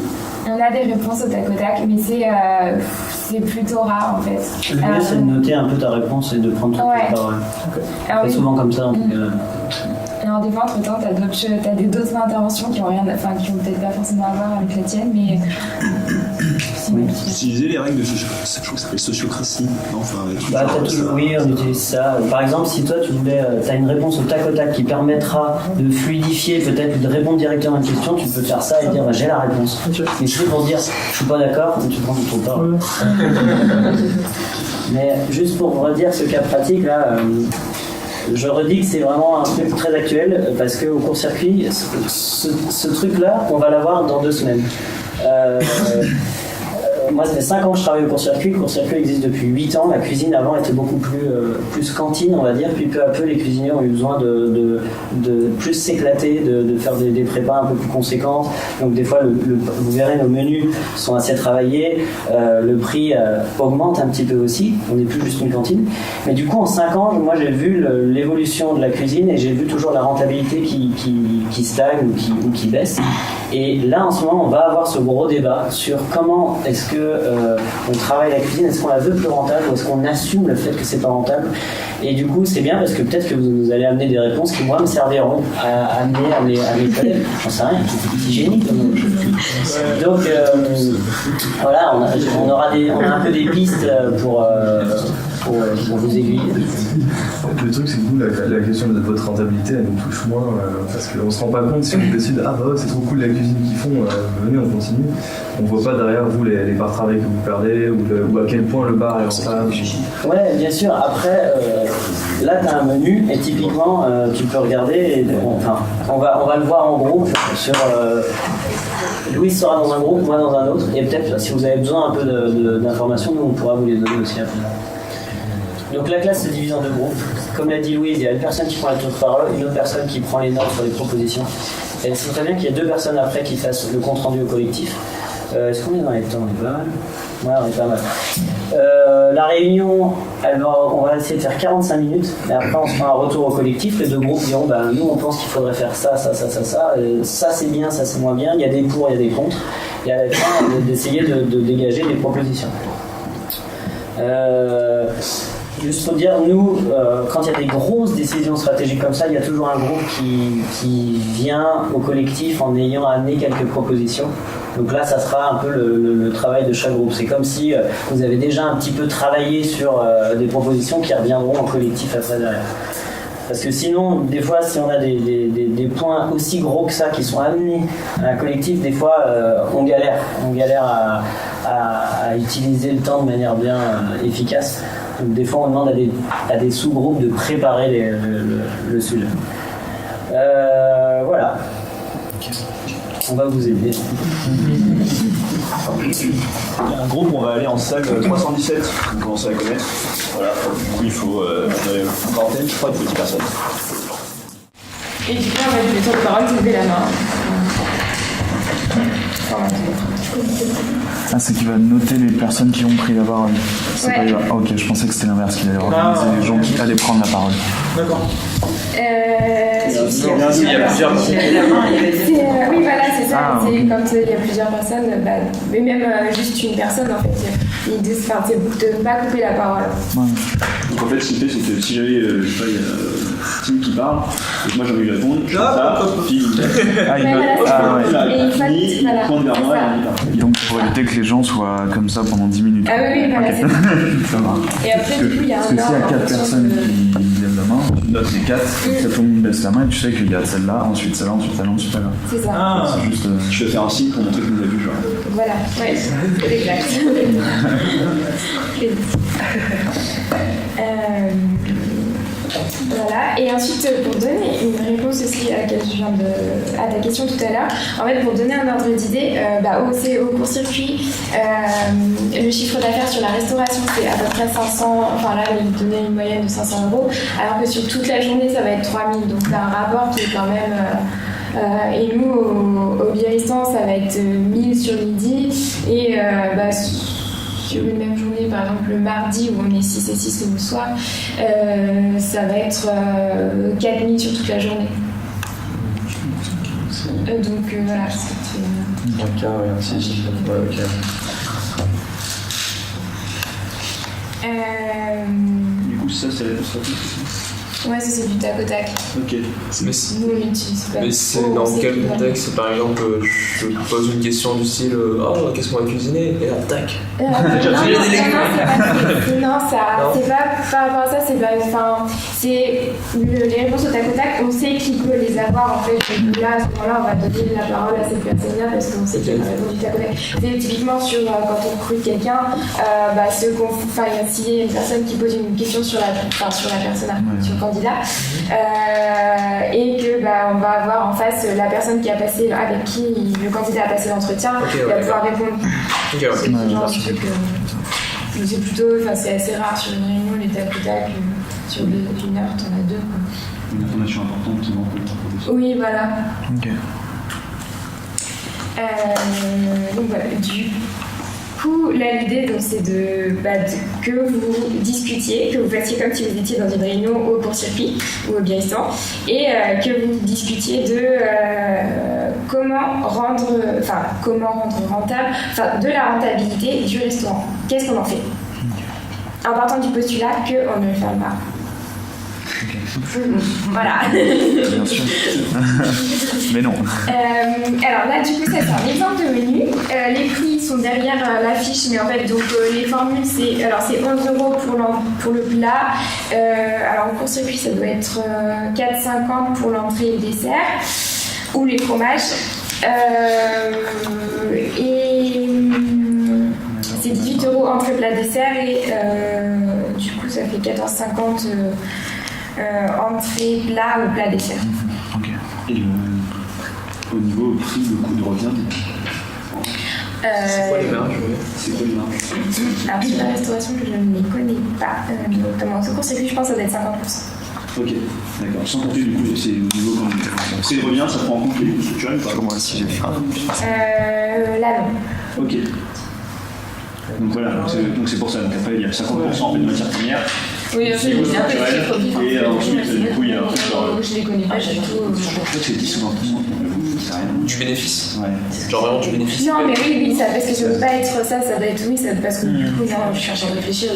on a des réponses au tac au tac, mais c'est plutôt rare en fait. Le mieux c'est de noter un peu ta réponse et de prendre toutes les paroles. Okay. Souvent comme ça. Alors des fois entre temps t'as d'autres interventions qui ont peut-être pas forcément à voir avec la tienne, mais utiliser les règles de je crois que ça s'appelle sociocratie. Oui, on utilise ça. Par exemple, si toi t'as une réponse au tac qui permettra de fluidifier peut-être ou de répondre directement à une question, tu peux faire ça et dire j'ai la réponse. Mais si c'est pour dire je suis pas d'accord, tu prends ton temps. Mais juste pour redire ce cas pratique là. Je redis que c'est vraiment un truc très actuel parce qu'au court-circuit, ce truc-là, on va l'avoir dans 2 semaines. Moi, ça fait 5 ans que je travaille au court-circuit. Le court-circuit existe depuis 8 ans. La cuisine avant était beaucoup plus cantine, on va dire. Puis peu à peu, les cuisiniers ont eu besoin de plus s'éclater, de faire des prépas un peu plus conséquentes. Donc des fois, vous verrez, nos menus sont assez travaillés. Le prix augmente un petit peu aussi. On n'est plus juste une cantine. Mais du coup, en 5 ans, moi, j'ai vu l'évolution de la cuisine et j'ai vu toujours la rentabilité qui stagne ou qui baisse. Et là, en ce moment, on va avoir ce gros débat sur comment est-ce que on travaille la cuisine, est-ce qu'on la veut plus rentable ou est-ce qu'on assume le fait que c'est pas rentable? Et du coup, c'est bien parce que peut-être que vous allez amener des réponses qui, moi, me serviront à amener à mes collègues. J'en sais rien, c'est génique. Donc, voilà, on a un peu des pistes pour vous aiguiller. Le truc, c'est que nous, la question de votre rentabilité, elle nous touche moins parce qu'on se rend pas compte si on décide c'est trop cool la cuisine qu'ils font, venez, on continue. On voit pas derrière vous les parts de travail que vous perdez ou à quel point le bar est rentable. Ouais, bien sûr. Après, là, tu as un menu et typiquement, tu peux regarder. On va le voir en groupe sur. Louis sera dans un groupe, moi dans un autre, et peut-être si vous avez besoin un peu d'informations, nous on pourra vous les donner aussi après. Donc la classe se divise en deux groupes. Comme l'a dit Louise, il y a une personne qui prend la tour de parole, une autre personne qui prend les notes sur les propositions. Et c'est très bien qu'il y ait deux personnes après qui fassent le compte rendu au collectif. Est-ce qu'on est dans les temps? On est pas mal. Ouais, on est pas mal. La réunion, on va essayer de faire 45 minutes, et après on se fera un retour au collectif. Les deux groupes diront nous on pense qu'il faudrait faire ça. Ça c'est bien, ça c'est moins bien. Il y a des pour, il y a des contre. Et à la fin, d'essayer de dégager des propositions. Juste pour dire, nous, quand il y a des grosses décisions stratégiques comme ça, il y a toujours un groupe qui vient au collectif en ayant amené quelques propositions. Donc là, ça sera un peu le travail de chaque groupe. C'est comme si vous avez déjà un petit peu travaillé sur des propositions qui reviendront au collectif après derrière. Parce que sinon, des fois, si on a des points aussi gros que ça qui sont amenés à un collectif, des fois, on galère. On galère à utiliser le temps de manière bien efficace. Donc des fois, on demande à des sous-groupes de préparer le sujet. Voilà. On va vous aider. Il y a un groupe, on va aller en salle 317, vous commencez à connaître. Voilà, du coup il faut une quarantaine, je crois, de petites personnes. Et du coup, on va donner le tour de parole, lever la main. Ah, c'est qu'il va noter les personnes qui ont pris la parole. C'est pas grave. Ok, je pensais que c'était l'inverse, qu'il allait organiser les gens qui allaient prendre la parole. D'accord. Il y a plusieurs personnes. Oui, voilà, c'est ça. C'est quand il y a plusieurs personnes, mais même juste une personne, en fait, l'idée c'est de ne pas couper la parole. Ouais. Donc en fait, ce qu'il fait, c'est que si j'avais, je sais pas, il y a Tim qui parle, et que moi j'ai envie de répondre, je fais ça, puis il pointe vers moi et il part. Donc pour éviter que les gens soient comme ça pendant 10 minutes. Ah oui, voilà, c'est ça. Et après, du coup, il y a un parce que s'il y a 4 personnes qui lèvent la main, tu notes les 4, ça tout le monde baisse la main et tu sais qu'il y a celle-là, ensuite celle-là, ensuite celle-là, ensuite celle-là. C'est ça. C'est juste, je vais faire un signe pour montrer que vous l'avez vu, genre. Voilà, ouais, exact. Voilà, et ensuite pour donner une réponse aussi à ta question tout à l'heure, en fait pour donner un ordre d'idée, au court-circuit, le chiffre d'affaires sur la restauration c'est à peu près 500, enfin là il donnait une moyenne de 500 €, alors que sur toute la journée ça va être 3000, donc c'est un rapport qui est quand même... et nous au Biristan ça va être 1000 sur midi et sur une même journée, par exemple le mardi où on est 6 et 6 le soir, ça va être 4000 sur toute la journée. Donc voilà, c'est Un quart et un 6. Ouais, ok. Du coup, ça, c'est la stratégie. Ouais, ça c'est du tac au tac. Ok. Nous on l'utilise pas. Mais c'est dans quel contexte? Par exemple, je pose une question du style qu'est-ce qu'on va cuisiner? Et là, tac. Non, c'est pas par rapport à ça, c'est pas. Enfin, c'est les réponses au tac au tac, on sait qui peut les avoir en fait. Donc là, à ce moment-là, on va donner la parole à cette personne-là parce qu'on sait qu'elle va répondre du tac au tac. C'est typiquement sur quand on recrute quelqu'un, s'il y a une personne qui pose une question sur la personne, sur le candidat, et que on va avoir en face la personne qui a passé, avec qui le candidat a passé l'entretien, il va pouvoir répondre. C'est ce genre de truc. C'est plutôt, c'est assez rare sur une réunion, les tac au tac. Sur une heure, t'en as deux. Une information importante, souvent, pour le professeur. Oui, voilà. Ok. Donc voilà, coup, là, l'idée, donc, c'est que vous discutiez, que vous fassiez comme si vous étiez dans une réunion au court-circuit ou au Biristan, et que vous discutiez de comment rendre rentable, de la rentabilité du restaurant. Qu'est-ce qu'on en fait? En partant du postulat qu'on ne le ferme pas. Voilà. Bien sûr. Mais non. Alors là, du coup, ça c'est un exemple de menu. Les prix sont derrière l'affiche, mais en fait, donc les formules, c'est 11 € pour le plat. Alors au court-circuit, ça doit être 4,50 pour l'entrée et le dessert, ou les fromages. Et c'est 18 € entrée, plat, dessert, et du coup, ça fait 14,50 entrée, plat ou plat, dessert. Ok. Et au niveau prix, le coût de revient, C'est quoi les marges? c'est quoi les marges? Alors sur la restauration, je ne les connais pas, notamment au court-circuit, je pense que ça doit être 50%. Ok, d'accord. Sans compter du coup, c'est au niveau quand c'est le revient, ça prend en compte les coûts structurels ou pas? Moi aussi j'ai fait. Là non. Ok. Donc voilà, donc c'est pour ça. Donc après, il y a 50% en fait de matière première. Oui, c'est un peu de et ensuite, du coup, il y a un truc sur. Je les connais pas du tout. Je crois que c'est 10 ou 20%. C'est rien. Du bénéfice? Ouais. Genre vraiment du bénéfice? Non, mais oui, ça, parce que ça ne peut pas être ça doit être oui, ça, parce que du coup, non, je suis en train de réfléchir,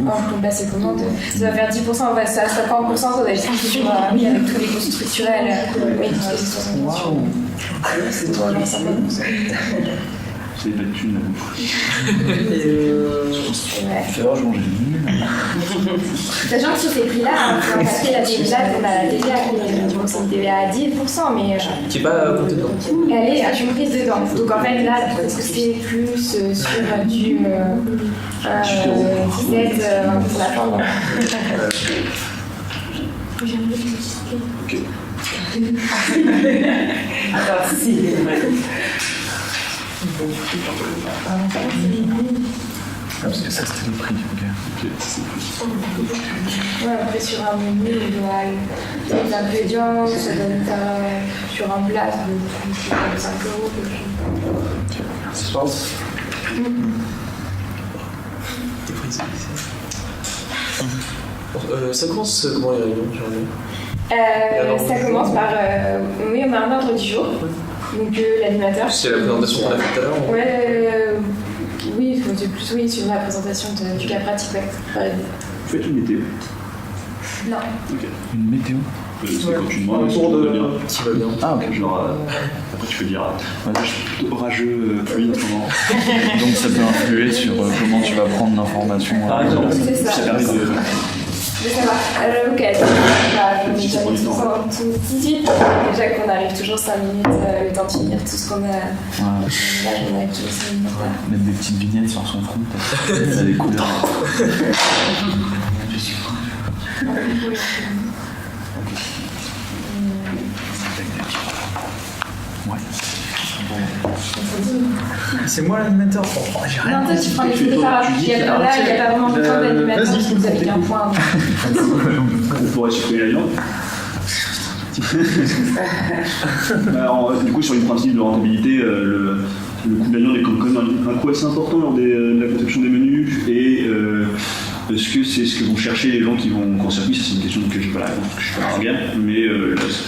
on passe les commandes, ça va faire 10%, ça va 50%, ça va être sur, oui, avec tous les coûts structurels, oui, parce que c'est 60%. C'est toi, genre 50%. C'est pas de thunes. Ouais. Fais voir, je mange Sachant que sur ces prix-là, on a passé la TVA, on a la TVA, c'est une TVA à 10%, mais Qui est pas compté dedans? elle est comprise dedans. Donc en fait, là, parce que c'est plus sur du 17 pour la fin. Ok. parce que ça c'était le prix. Ok. Ouais, après sur un menu, on doit les ingrédients, ça donne sur un plat, ça doit être 5 €. Je pense. Ça commence comment les réunions? Ça commence par... oui, on a un ordre du jour. Donc l'animateur... C'est la présentation qu'on a fait tout à l'heure? Ouais, oui, c'est plus sur la présentation du cas pratique, ouais. Vous faites une météo? Non. Ok. Une météo? C'est quand tu demandes si tout va bien. Qui va bien. Ah ok. Genre, après tu peux dire orageux, pluie, comment. Donc ça peut influer sur comment tu vas prendre l'information. Par exemple, C'est ça. ça permet de. Ça va. Ok, on est déjà tout de suite. Déjà qu'on arrive toujours 5 minutes, le temps de finir tout ce qu'on a. Là, on arrive toujours 5 minutes. Mettre des petites vignettes sur son front, ça a des couleurs. Je suis ouais. C'est moi l'animateur. J'ai rien. Non, toi tu prends les photos par là, il n'y a pas vraiment de temps d'animateur, vous avez qu'un point. On pourrait supprimer la viande. Alors, du coup, sur une principe de rentabilité, le coût de la viande est quand même un coût assez important lors de la conception des menus. Et est-ce que c'est ce que vont chercher les gens qui vont en circuit? C'est une question que je n'ai pas la réponse, parce que je suis pas un organe. Mais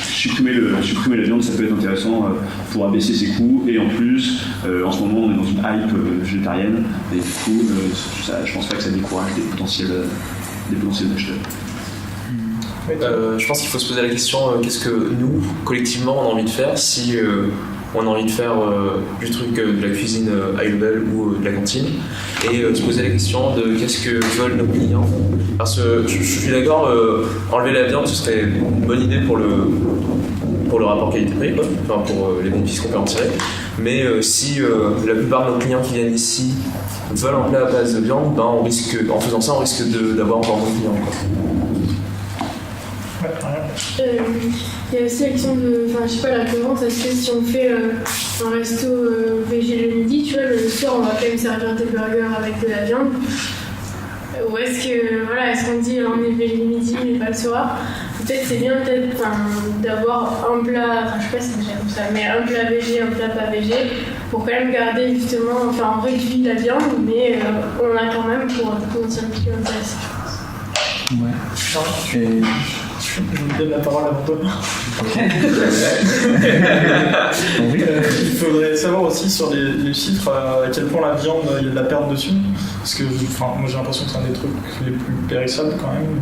supprimer la viande, ça peut être intéressant pour abaisser ses coûts. Et en plus, en ce moment, on est dans une hype végétarienne. Et du coup, je pense pas que ça décourage des potentiels acheteurs. Je pense qu'il faut se poser la question qu'est-ce que nous, collectivement, on a envie de faire si on a envie de faire du truc de la cuisine high level ou de la cantine, et se poser la question de qu'est-ce que veulent nos clients. Parce que je suis d'accord, enlever la viande, ce serait une bonne idée pour le rapport qualité-prix, quoi. Enfin pour les bénéfices qu'on peut en tirer. Mais si la plupart de nos clients qui viennent ici veulent un plat à base de viande, ben on risque, en faisant ça, on risque d'avoir encore moins de clients, quoi. Il y a aussi la question de, enfin je sais pas, la cohérence, est-ce que si on fait un resto végé le midi, tu vois, le soir on va quand même servir des burgers avec de la viande, ou est-ce que, voilà, est-ce qu'on dit on est végé le midi mais pas le soir? Peut-être c'est bien d'avoir un plat, enfin je sais pas si c'est déjà comme ça, mais un plat végé, un plat pas végé, pour quand même garder justement, enfin on réduit la viande, mais on a quand même pour un potentiel plus intéressant. Ouais. Et... Je vous donne la parole avant toi. Il faudrait savoir aussi sur les chiffres à quel point la viande, il y a de la perte dessus. Parce que moi j'ai l'impression que c'est un des trucs les plus périssables quand même.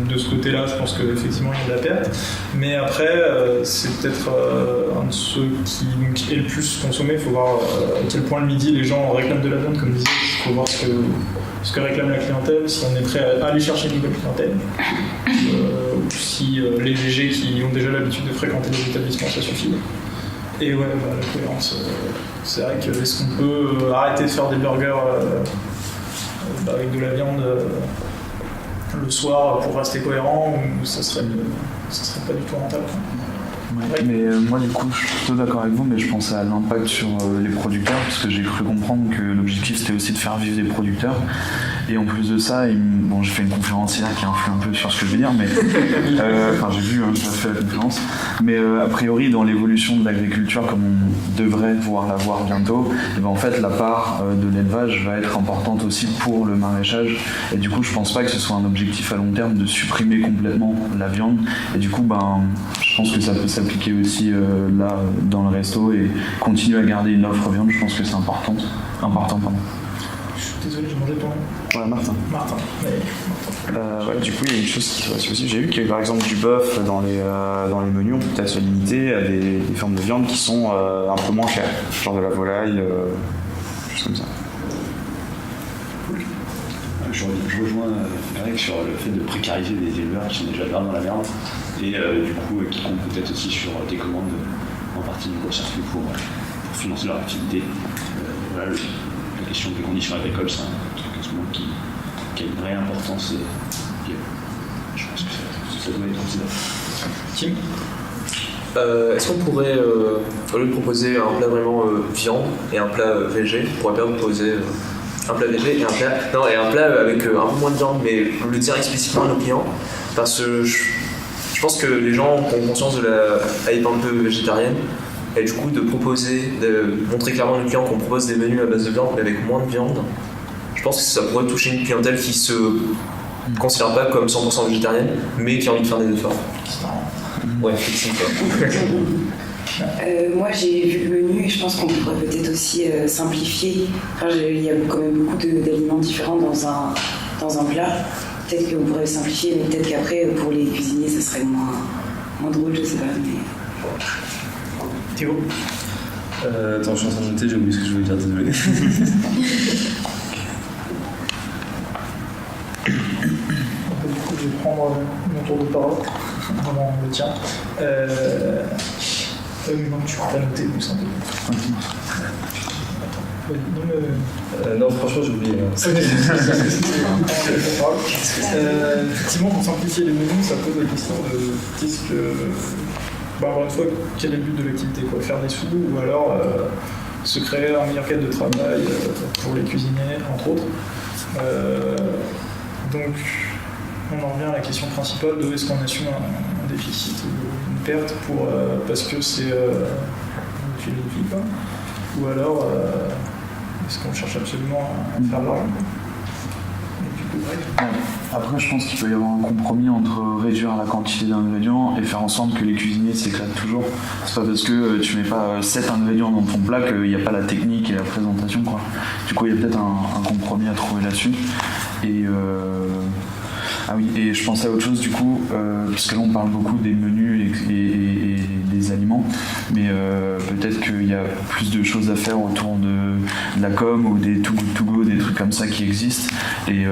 De ce côté-là, je pense qu'effectivement il y a de la perte. Mais après, c'est peut-être un de ceux qui est le plus consommé. Il faut voir à quel point le midi les gens réclament de la viande, comme disait. Il faut voir ce que réclame la clientèle, si on est prêt à aller chercher une nouvelle clientèle. Ou si les VG qui ont déjà l'habitude de fréquenter les établissements, ça suffit. Et ouais, la cohérence, c'est vrai que est-ce qu'on peut arrêter de faire des burgers avec de la viande le soir pour rester cohérent, ou ça serait pas du tout rentable. Ouais, mais moi du coup je suis plutôt d'accord avec vous, mais je pensais à l'impact sur les producteurs, parce que j'ai cru comprendre que l'objectif c'était aussi de faire vivre des producteurs, et en plus de ça, bon, j'ai fait une conférence hier qui influe un peu sur ce que je vais dire, mais enfin j'ai vu, j'ai fait la conférence, mais a priori dans l'évolution de l'agriculture comme on devrait pouvoir la voir bientôt, et ben en fait la part de l'élevage va être importante aussi pour le maraîchage, et du coup je pense pas que ce soit un objectif à long terme de supprimer complètement la viande, et du coup ben je pense que ça peut s'appliquer aussi là dans le resto et continuer à garder une offre viande, je pense que c'est important. Je suis désolé, j'ai mangé ton nom. Voilà, Martin. Martin. Du coup, il y a une chose qui serait possible. J'ai vu qu'il y avait par exemple du bœuf dans les menus, on peut peut-être se limiter à des formes de viande qui sont un peu moins chères, genre de la volaille, choses comme ça. Je rejoins Greg sur le fait de précariser des éleveurs qui sont déjà dans la merde et du coup qui comptent peut-être aussi sur des commandes en partie du court-circuit pour financer leur activité. Voilà, la question des conditions agricoles, c'est un truc en ce moment qui a une vraie importance et je pense que ça doit être considéré. Tim ? Est-ce qu'on pourrait, au lieu de proposer un plat vraiment viande et un plat végé, on pourrait bien proposer un plat végé et un plat avec un peu moins de viande, mais le dire explicitement à nos clients, parce que je pense que les gens ont conscience de la hype un peu végétarienne, et du coup de montrer clairement à nos clients qu'on propose des menus à base de viande mais avec moins de viande, je pense que ça pourrait toucher une clientèle qui se considère pas comme 100% végétarienne, mais qui a envie de faire des efforts. Ouais, effectivement. Moi j'ai vu le menu et je pense qu'on pourrait peut-être aussi simplifier. Enfin, il y a quand même beaucoup d'aliments différents dans un plat. Peut-être qu'on pourrait simplifier, mais peut-être qu'après pour les cuisiniers ça serait moins drôle, je sais pas. Mais... Théo. Attends, je suis en train de noter, j'ai oublié ce que je voulais dire, désolé. Du coup, je vais prendre mon tour de parole avant le tien. Non, tu peux pas noter, donc c'est un peu. Non, franchement, j'ai oublié. Effectivement, pour simplifier les menus, ça pose la question de qu'est-ce que. Encore une fois, quel est le but de l'activité, quoi? Faire des sous ou alors se créer un meilleur cadre de travail pour les cuisiniers, entre autres. Donc, on en revient à la question principale de est-ce qu'on assume un déficit ou une perte parce que c'est une philosophie, quoi, ou alors est-ce qu'on cherche absolument à faire de l'argent? Après, je pense qu'il peut y avoir un compromis entre réduire la quantité d'ingrédients et faire en sorte que les cuisiniers s'éclatent toujours. C'est pas parce que tu mets pas 7 ingrédients dans ton plat qu'il n'y a pas la technique et la présentation, quoi. Du coup, il y a peut-être un compromis à trouver là-dessus. Et ah oui, et je pensais à autre chose du coup, parce que là on parle beaucoup des menus et des aliments, mais peut-être qu'il y a plus de choses à faire autour de la com ou des too good to go, des trucs comme ça qui existent. Et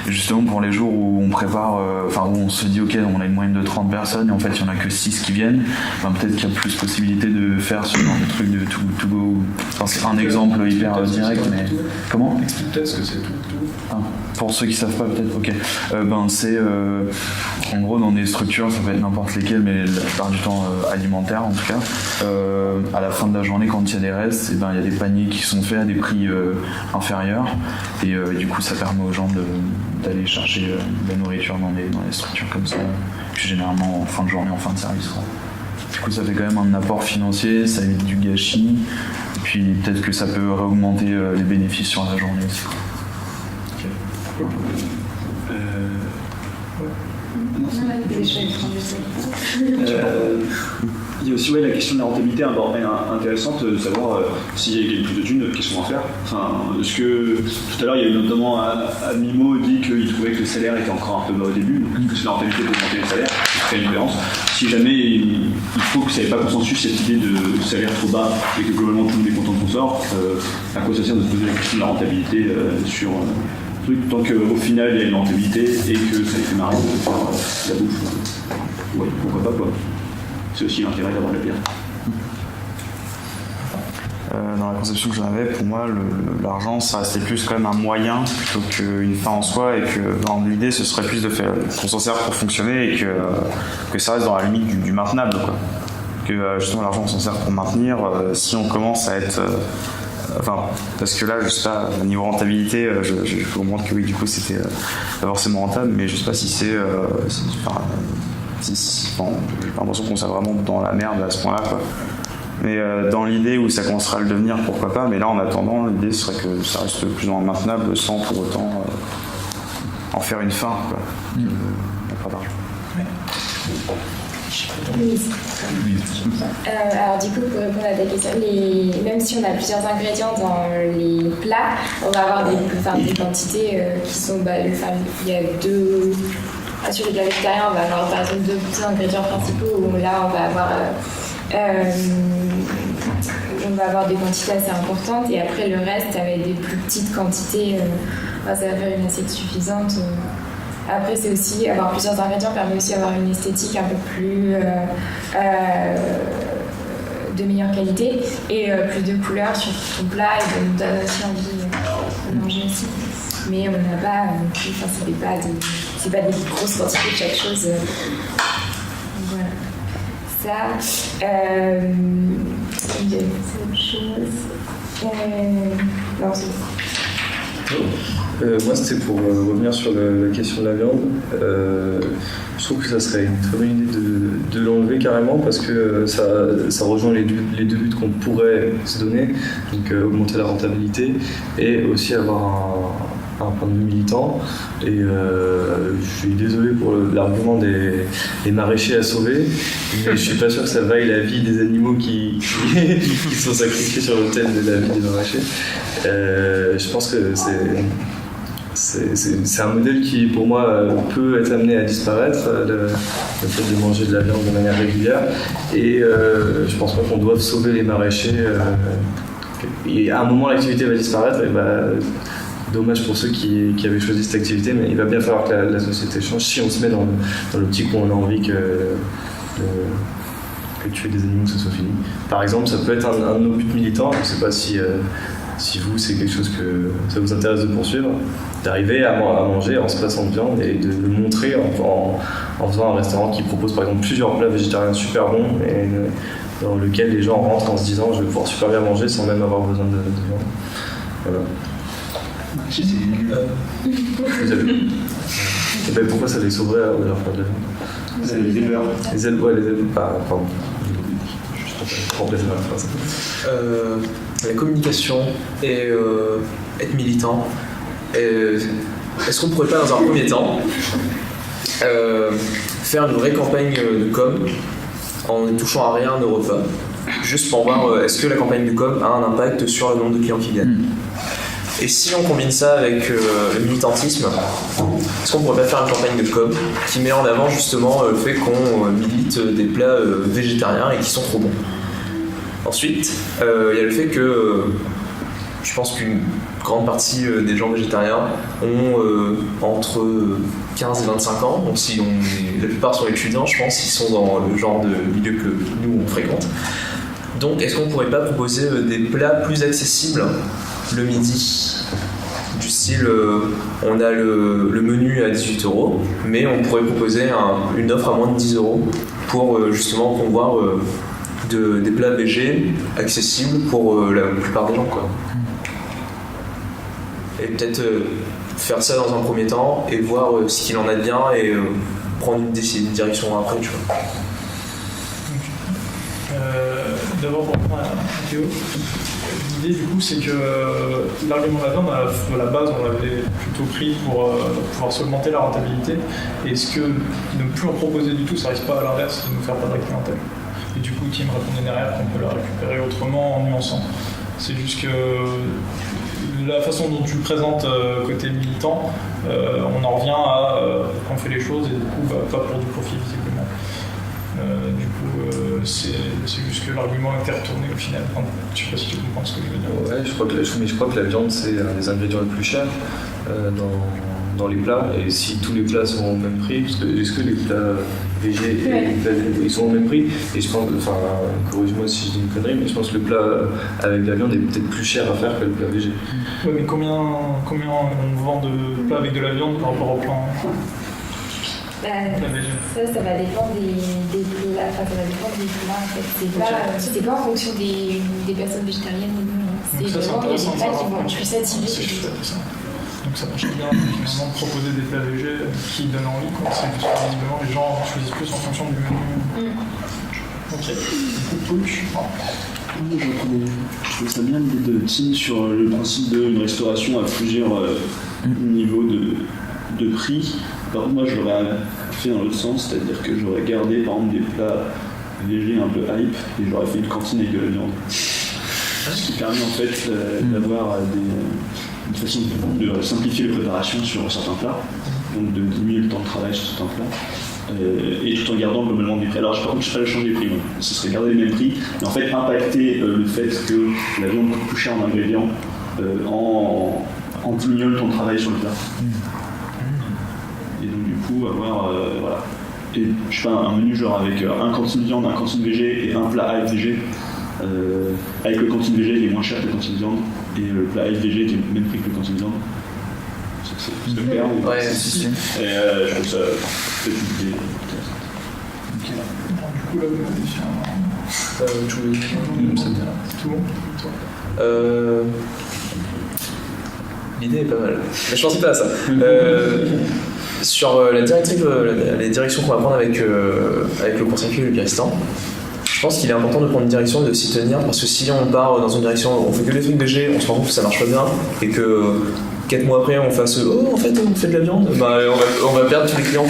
justement pour les jours où on prépare, où on se dit ok, on a une moyenne de 30 personnes et en fait il n'y en a que 6 qui viennent, peut-être qu'il y a plus possibilité de faire ce genre de trucs de too good to go. C'est un exemple hyper direct, mais comment? Explique peut-être ce que c'est tout. Pour ceux qui savent pas peut-être, ok. C'est en gros dans des structures, ça peut être n'importe lesquelles, mais la plupart du temps alimentaire en tout cas. À la fin de la journée, quand il y a des restes, il y a des paniers qui sont faits à des prix inférieurs, et du coup ça permet aux gens d'aller chercher de la nourriture dans les structures comme ça, puis généralement en fin de journée, en fin de service, quoi. Du coup ça fait quand même un apport financier, ça évite du gâchis, et puis peut-être que ça peut réaugmenter les bénéfices sur la journée aussi. Il y a aussi la question de la rentabilité intéressante, de savoir s'il y a plus de thunes, qu'est-ce qu'on va faire. Est-ce que tout à l'heure, il y a notamment Mimo dit qu'il trouvait que le salaire était encore un peu bas au début, donc est-ce que c'est la rentabilité pour augmenter les salaires, c'est très une cohérence. Si jamais il faut que ça n'ait pas consensus cette idée de salaire trop bas et que globalement tout le monde est content de son sort, à quoi ça sert de se poser la question de la rentabilité sur truc tant qu'au final il y a une rentabilité et que ça fait marrer de faire la bouffe. Ouais, pourquoi pas quoi. C'est aussi l'intérêt d'avoir de la bière. Dans la conception que j'en avais, pour moi, l'argent, ça restait plus quand même un moyen plutôt qu'une fin en soi, et que dans l'idée, ce serait plus de faire qu'on s'en sert pour fonctionner et que ça reste dans la limite du maintenable, quoi. Que justement l'argent, on s'en sert pour maintenir. Si on commence à être parce que là, je sais pas, au niveau rentabilité, je peux comprendre que oui, du coup, c'était pas forcément rentable, mais je sais pas si c'est j'ai l'impression qu'on s'est vraiment dans la merde à ce point-là, quoi. Mais dans l'idée où ça commencera à le devenir, pourquoi pas. Mais là, en attendant, l'idée serait que ça reste plus ou moins maintenable sans pour autant en faire une fin, quoi. Pas d'argent. Alors du coup, pour répondre à ta question, même si on a plusieurs ingrédients dans les plats, on va avoir des quantités qui sont... il y a deux... Sur les plats végétariens, on va avoir par exemple deux ingrédients principaux où là, on va avoir des quantités assez importantes, et après le reste, avec des plus petites quantités, ça va faire une assiette suffisante. Après, c'est aussi avoir plusieurs ingrédients permet aussi d'avoir une esthétique un peu plus de meilleure qualité et plus de couleurs sur ton plat, et ça nous donne aussi envie de manger aussi. Mais on n'a pas non plus, c'est pas des grosses quantités de chaque chose. Voilà. Ça, c'est autre chose. Non, c'est moi, c'était pour revenir sur la question de la viande. Je trouve que ça serait une très bonne idée de l'enlever carrément, parce que ça rejoint les deux buts qu'on pourrait se donner, donc augmenter la rentabilité et aussi avoir un point de vue militant. Et je suis désolé pour l'argument des maraîchers à sauver, mais je suis pas sûr que ça vaille la vie des animaux qui sont sacrifiés sur l'autel de la vie des maraîchers. Je pense que c'est un modèle qui, pour moi, peut être amené à disparaître, le fait de manger de la viande de manière régulière. Et je pense pas qu'on doive sauver les maraîchers. Et à un moment, l'activité va disparaître. Et dommage pour ceux qui avaient choisi cette activité, mais il va bien falloir que la société change si on se met dans l'optique où on a envie que tuer des animaux, ce soit fini. Par exemple, ça peut être un de nos buts militants. Je ne sais pas si vous, c'est quelque chose que ça vous intéresse de poursuivre, d'arriver à manger en se passant de viande et de le montrer en faisant un restaurant qui propose par exemple plusieurs plats végétariens super bons et dans lequel les gens rentrent en se disant je vais pouvoir super bien manger sans même avoir besoin de viande. Voilà. Vous avez... Et pourquoi ça les sauverait à leur faire de la viande? C'est les éleveurs. Les éleveurs, pardon. Juste pour remplacer ma phrase. La communication et être militant. Est-ce qu'on pourrait pas, dans un premier temps, faire une vraie campagne de com en ne touchant à rien à nos repas, juste pour voir est-ce que la campagne de com a un impact sur le nombre de clients qui viennent. Et si on combine ça avec le militantisme, est-ce qu'on pourrait pas faire une campagne de com qui met en avant justement le fait qu'on milite des plats végétariens et qui sont trop bons. Ensuite, il y a le fait que je pense qu'une grande partie des gens végétariens ont entre 15 et 25 ans, donc la plupart sont étudiants, je pense, ils sont dans le genre de milieu que nous on fréquente. Donc est-ce qu'on pourrait pas proposer des plats plus accessibles le midi, du style on a le menu à 18 €, mais on pourrait proposer une offre à moins de 10 € pour justement promouvoir des plats végés accessibles pour la plupart des gens, quoi. Et peut-être faire ça dans un premier temps et voir ce qu'il en a de bien et prendre une direction après, tu vois. D'abord pour répondre à Théo, l'idée du coup c'est que l'argument de la viande, à la base on l'avait plutôt pris pour pouvoir s'augmenter la rentabilité. Et est-ce que ne plus en proposer du tout, ça risque pas à l'inverse de nous faire perdre la clientèle? Et du coup Tim répondait derrière qu'on peut la récupérer autrement en nuançant. C'est juste que la façon dont tu le présentes côté militant, on en revient à qu'on fait les choses et du coup pas pour du profit visiblement. C'est juste que l'argument a été retourné au final. Enfin, je sais pas si tu comprends ce que je veux dire. Ouais, je crois que la viande c'est un des ingrédients les plus chers dans les plats, et si tous les plats sont au même prix, parce que est-ce que les plats végé et les plats ils sont au même prix, et je pense, enfin corrige-moi si je dis une connerie, mais je pense que le plat avec de la viande est peut-être plus cher à faire que le plat végé. Ouais, mais combien on vend de plats avec de la viande par rapport au plan? Ça va dépendre des plats. Enfin, ça va dépendre des plats en fait. C'est pas en fonction des personnes végétariennes ou non. C'est vraiment il y a des plats qui vont être plus attirés. Donc ça marche bien finalement de proposer des plats végés qui donnent envie. C'est juste que visiblement les gens choisissent plus en fonction du menu. Ok. Du coup, je trouve ça bien l'idée de Tim sur le principe d'une restauration à plusieurs niveaux de prix. Par contre, moi, je l'aurais fait dans l'autre sens, c'est-à-dire que j'aurais gardé par exemple des plats légers un peu hype et j'aurais fait une cantine avec de la viande. Ce qui permet en fait d'avoir une façon de simplifier les préparations sur certains plats, donc de diminuer le temps de travail sur certains plats. Et tout en gardant globalement des prix. Alors par contre je ne ferais changer les prix, ce serait garder les mêmes prix, mais en fait impacter le fait que la viande coûte plus cher en ingrédients en diminuant le temps de travail sur le plat. Et donc du coup avoir voilà. Et je fais un menu genre avec un cantine viande, un cantine végé et un plat hype végé. Avec le cantine végé qui est moins cher que le cantine viande et le plat hype végé qui est le même prix que le cantine viande. C'est plus de clair. Ouais, si. Et je trouve ça peut-être une idée. Du coup, là, c'est tout bon. L'idée est pas mal. Mais je pensais pas à ça. Sur les directions qu'on va prendre avec le court-circuit et le Biristan, je pense qu'il est important de prendre une direction et de s'y tenir, parce que si on part dans une direction où on fait que des trucs végé, on se rend compte que ça marche pas bien, et que 4 mois après on fasse oh en fait on fait de la viande, bah, on va perdre tous les clients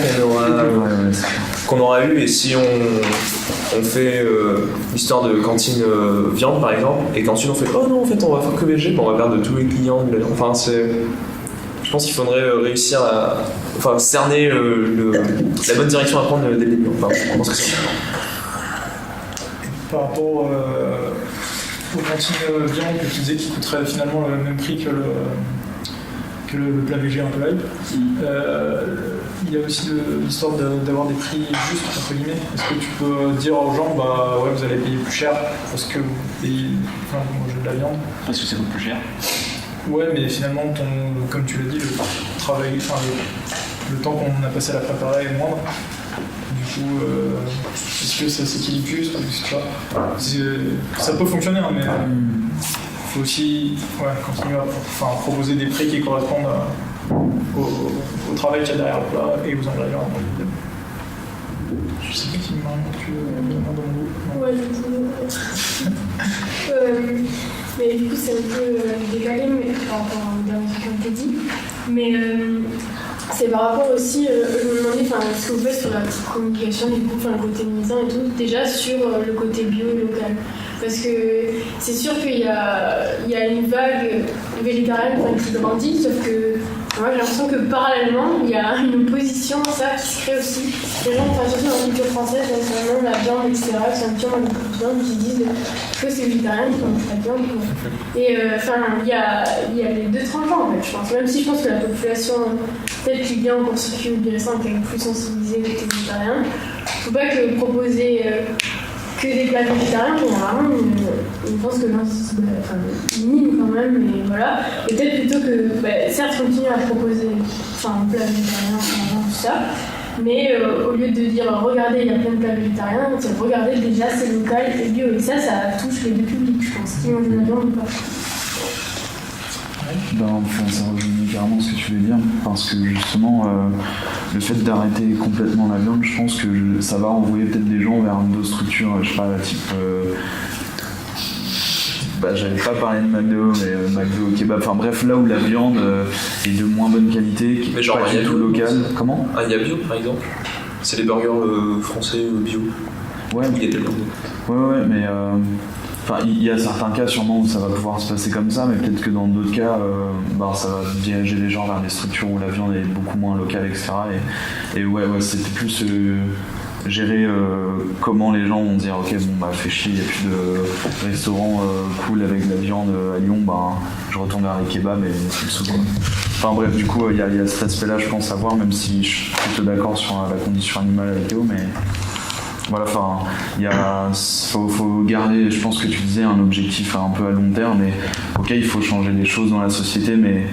qu'on aura eu. Et si on fait l'histoire de cantine viande par exemple, et qu'ensuite on fait oh non en fait on va faire que végé, bah, on va perdre tous les clients de la viande. Enfin je pense qu'il faudrait réussir à cerner la bonne direction à prendre dès le début. Enfin, je pense que c'est par rapport aux cantines viande que tu disais qui coûterait finalement le même prix que le plat végé un peu hype, il y a aussi l'histoire d'avoir des prix justes entre guillemets. Est-ce que tu peux dire aux gens bah ouais vous allez payer plus cher parce que vous mangez de la viande? Parce que ça coûte plus cher. Ouais, mais finalement comme tu l'as dit, le travail, le temps qu'on a passé à la préparer est moindre. Du coup, est-ce que ça s'équilibre plus? Ça peut fonctionner, hein, mais il faut aussi continuer à proposer des prix qui correspondent au travail qu'il y a derrière le plat et aux ingrédients. Je sais pas si Marion, tu veux dans le goût. Ouais, du coup. Mais du coup, c'est un peu décalé par rapport au dernier truc qu'on t'a dit. Mais c'est par rapport aussi, je me demandais ce que vous faites sur la communication, du coup, le côté militant et tout, déjà sur le côté bio et local. Parce que c'est sûr qu'il y a une vague végétarienne qui grandit, sauf que moi j'ai l'impression que parallèlement il y a une opposition à ça qui se crée aussi. Les gens, surtout dans la culture française, notamment la viande, etc., qui sont un petit peu de viande, qui disent que c'est végétarien, qui mangent pas de viande. Et il y a les deux tranchants en fait, je pense. Même si je pense que la population, peut-être qui vient encore circuit ou bien est quand même plus sensibilisée que les végétariens, faut pas que proposer que des plats végétariens, généralement, je pense que minime quand même, mais voilà. Et peut-être plutôt que, certes, continuer à proposer un plat végétarien, tout ça, mais au lieu de dire regardez, il y a plein de plats végétariens, c'est regardez déjà, c'est local et bio. Et ça touche les deux publics, je pense, qui mangent de la viande ou pas. Ça rejoint carrément ce que tu veux dire, parce que justement le fait d'arrêter complètement la viande, je pense que ça va envoyer peut-être des gens vers d'autres structures, je sais pas, type j'avais pas parlé de McDo, mais McDo, kebab, enfin bref, là où la viande est de moins bonne qualité, qui Mais est genre pas du tout locale. Comment ? Un Yabio par exemple. C'est les burgers français bio. Ouais. Où il y a tellement de... Ouais, mais il y a certains cas sûrement où ça va pouvoir se passer comme ça, mais peut-être que dans d'autres cas, ça va diriger les gens vers des structures où la viande est beaucoup moins locale, etc. Et ouais, c'était plus gérer comment les gens vont dire ok fait chier, il n'y a plus de restaurant cool avec de la viande à Lyon, je retourne vers les kebabs et c'est le sous quoi. Enfin bref, du coup il y a cet aspect là je pense à voir, même si je suis plutôt d'accord sur la condition animale avec Théo, mais voilà, faut garder, je pense que tu disais, un objectif un peu à long terme, mais ok il faut changer des choses dans la société, mais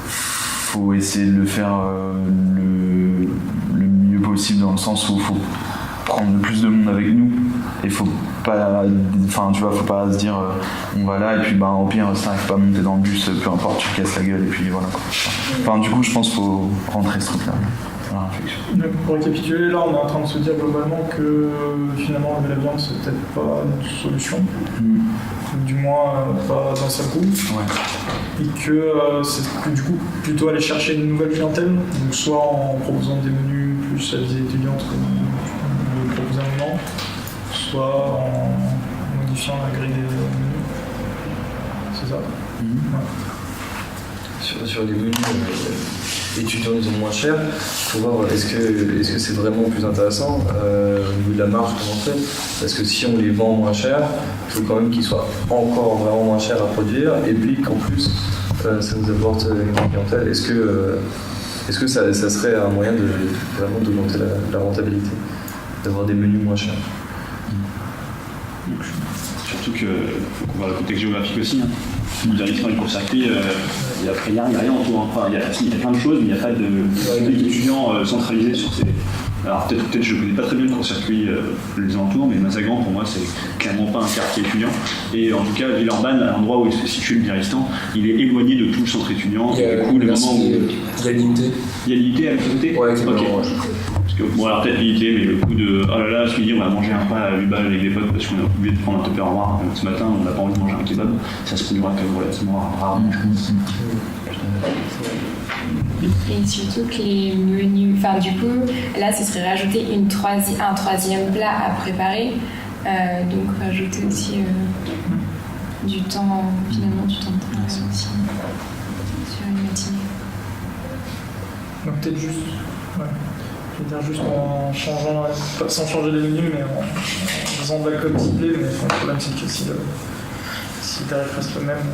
faut essayer de le faire le mieux possible, dans le sens où il faut prendre le plus de monde avec nous, et faut pas se dire on va là et puis au pire si t'arrives pas à monter dans le bus, peu importe, tu te casses la gueule et puis voilà quoi. Du coup je pense qu'il faut rentrer ce truc là. Donc, pour récapituler, là on est en train de se dire globalement que finalement la viande c'est peut-être pas notre solution, du moins pas d'un seul coup, et que c'est du coup plutôt aller chercher une nouvelle clientèle, donc soit en proposant des menus plus à visée étudiante comme le proposait un moment, soit en modifiant la grille des menus. C'est ça. Sur les menus étudiants, ils ont moins cher. Il faut voir est-ce que c'est vraiment plus intéressant au niveau de la marge qu'on en fait. Parce que si on les vend moins cher, il faut quand même qu'ils soient encore vraiment moins chers à produire, et puis qu'en plus ça nous apporte une clientèle. Est-ce que ça serait un moyen de vraiment d'augmenter la rentabilité, d'avoir des menus moins chers? Surtout qu'il faut qu'on voit le contexte géographique aussi. Le directeur du court-circuit, il n'y a rien autour. Enfin, il y a plein de choses, mais il n'y a pas d'étudiants centralisés sur ces. Alors peut-être je ne connais pas très bien le court-circuit les alentours, mais Mazagran pour moi c'est clairement pas un quartier étudiant. Et en tout cas, Villeurbanne, à l'endroit où est situé le Biarristan, il est éloigné de tout le centre étudiant. Il y a du coup, le moment où il y a l'unité. Il y a l'unité à la côté. Ouais, exactement. Okay. Bon, alors peut-être l'unité, mais le coup de oh là là, ce midi on va manger un repas à 8 balles avec des potes parce qu'on a oublié de prendre un Tupperware ce matin, on n'a pas envie de manger un kebab, ça se produira quand même relativement rarement, je pense. Et surtout que les menus, du coup, là ce serait rajouter un troisième plat à préparer, donc rajouter aussi du temps de travail aussi sur une matinée. Donc peut-être juste. Je veux dire juste en changeant, pas sans changer les menus, mais en faisant de la com ciblée, mais le problème c'est que si les tarifs restent le même,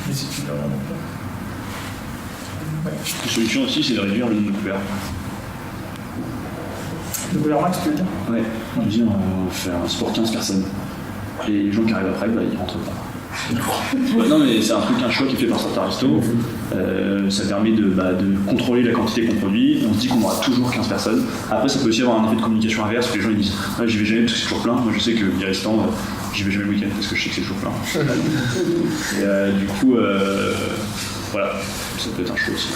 les étudiants n'en ont pas. La solution aussi c'est de réduire le nombre de couverts. Le couverts max, tu veux dire? Ouais, on dit on va faire un sport 15 personnes. Et les gens qui arrivent après, ils rentrent pas. Non mais c'est un choix qui fait par certains restos. Ça permet de contrôler la quantité qu'on produit. On se dit qu'on aura toujours 15 personnes. Après ça peut aussi avoir un effet de communication inverse où les gens ils disent j'y vais jamais parce que c'est toujours plein. Moi je sais que Biarristan j'y vais jamais le week-end parce que je sais que c'est toujours plein. Et du coup voilà, ça peut être un choix aussi.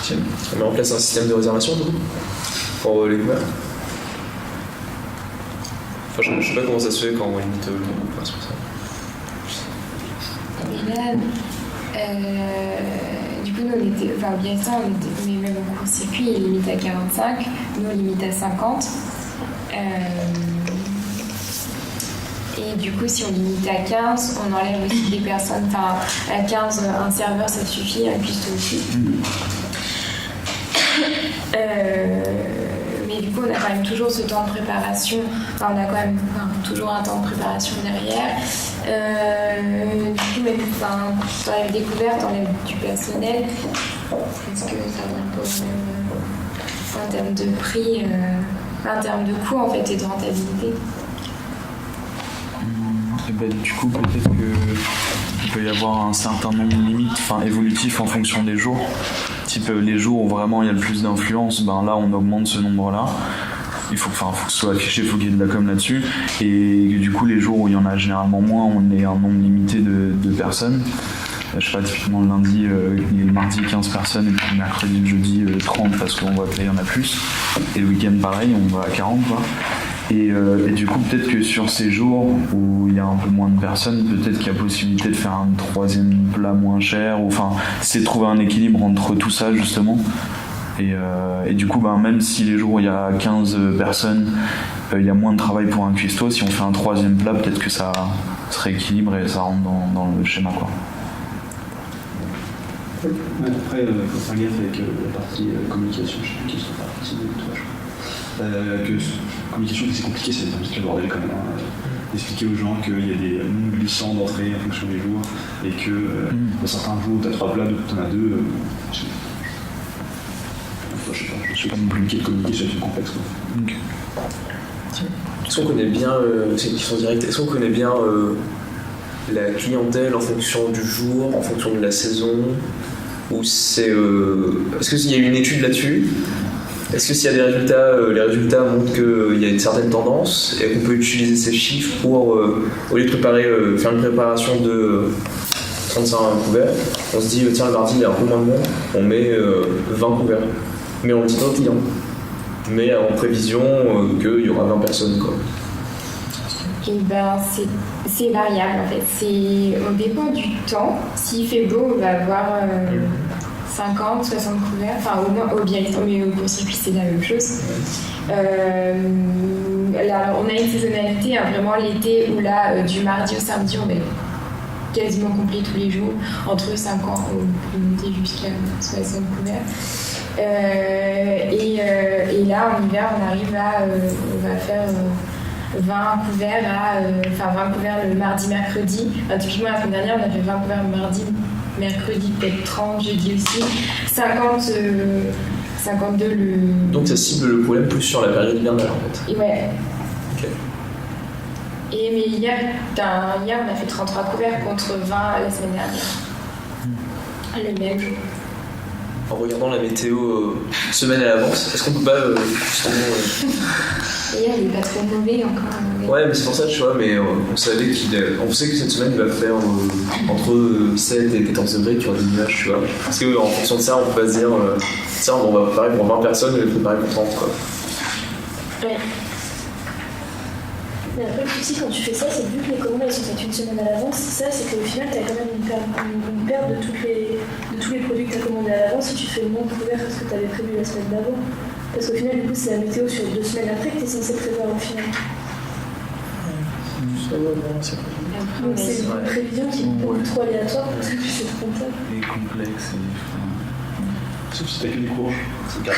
Tiens, on met en place un système de réservation du coup pour les couverts. Enfin, je sais pas comment ça se fait quand on limite le nombre de couverts sur ça. Et là, du coup, nous, on était, Biarristan, mais même au court-circuit, il limite à 45, nous, on limite à 50. Et du coup, si on limite à 15, on enlève aussi des personnes. À 15, un serveur, ça suffit, un cuistot aussi. Mais du coup, on a quand même toujours ce temps de préparation. On a quand même toujours un temps de préparation derrière. Du coup, même t'enlèves des couverts, t'enlèves du personnel. Est-ce que ça revient pas au même en termes de prix, en termes de coût en fait et de rentabilité? Du coup, peut-être qu'il peut y avoir un certain nombre de limites, évolutifs en fonction des jours. Type les jours où vraiment il y a le plus d'influence, là on augmente ce nombre-là. Il faut que ce soit affiché, il faut qu'il y ait de la com là-dessus. Et du coup, les jours où il y en a généralement moins, on est un nombre limité de personnes. Je sais pas, typiquement le lundi et le mardi 15 personnes, et puis le mercredi, le jeudi 30 parce qu'on voit que là il y en a plus. Et le week-end pareil, on va à 40 quoi. Et du coup, peut-être que sur ces jours où il y a un peu moins de personnes, peut-être qu'il y a possibilité de faire un troisième plat moins cher, ou enfin, c'est de trouver un équilibre entre tout ça justement. Et du coup, même si les jours où il y a 15 personnes, il y a moins de travail pour un cuistot, si on fait un troisième plat, peut-être que ça se rééquilibre et ça rentre dans le schéma, quoi. Après, il faut faire gaffe avec la partie communication, je sais plus qui est partie de toi, je crois. Communication, c'est compliqué, c'est un petit peu bordel quand même. D'expliquer aux gens qu'il y a des nombres glissants d'entrée en fonction des jours et que certains jours tu as 3 plats, d'autres tu en as 2. Je sais pas non plus quelle communication est complexe. Okay. Est-ce qu'on connaît bien, c'est une question directe, est-ce qu'on connaît bien la clientèle en fonction du jour, en fonction de la saison, ou c'est est-ce qu'il y a une étude là-dessus? Est-ce que s'il y a des résultats, les résultats montrent qu'il y a une certaine tendance et qu'on peut utiliser ces chiffres pour, au lieu de faire une préparation de 35 couverts, on se dit tiens le mardi il y a un peu moins de monde, on met 20 couverts, mais on le dit pas aux clients, mais en prévision qu'il y aura 20 personnes quoi. Et c'est variable en fait, on dépend du temps. S'il fait beau, on va avoir 50, 60 couverts, enfin au moins au biarritz, mais au court-circuit c'est la même chose. Là, on a une saisonnalité, vraiment l'été où là, du mardi au samedi, on est quasiment complet tous les jours, entre 50, on peut monter jusqu'à 60 couverts. Et là, en hiver, on arrive on va faire 20 couverts le mardi, mercredi. Typiquement, la semaine dernière, on a fait 20 couverts le mardi, mercredi, peut-être 30, jeudi aussi. 52 le... Donc ça cible le problème plus sur la période hivernale en fait. Et ouais. Ok. Mais hier, on a fait 33 couverts contre 20 la semaine dernière. Le même jour. En regardant la météo semaine à l'avance, est-ce qu'on peut pas justement... Hier, il n'est pas trop mauvais encore. Ouais, mais c'est pour ça, tu vois, mais on sait que cette semaine, il va faire entre 7 et 14 degrés, tu vois, des nuages, tu vois. Parce qu'en fonction de ça, on peut pas se dire, tiens, on va préparer pour 20 personnes et préparer pour 30, quoi. Ouais. Mais après, le souci quand tu fais ça, c'est que vu que les commandes elles sont faites une semaine à l'avance, c'est qu'au final, tu as quand même une perte de tous les produits que tu as commandés à l'avance si tu fais moins de couverts que ce que tu avais prévu la semaine d'avant. Parce qu'au final, du coup, c'est la météo sur 2 semaines après que tu es censé prévoir au final. Donc c'est une prévision qui est beaucoup trop aléatoire pour ça que c'est trop et complexe. Sauf si t'as que des courges, c'est carré.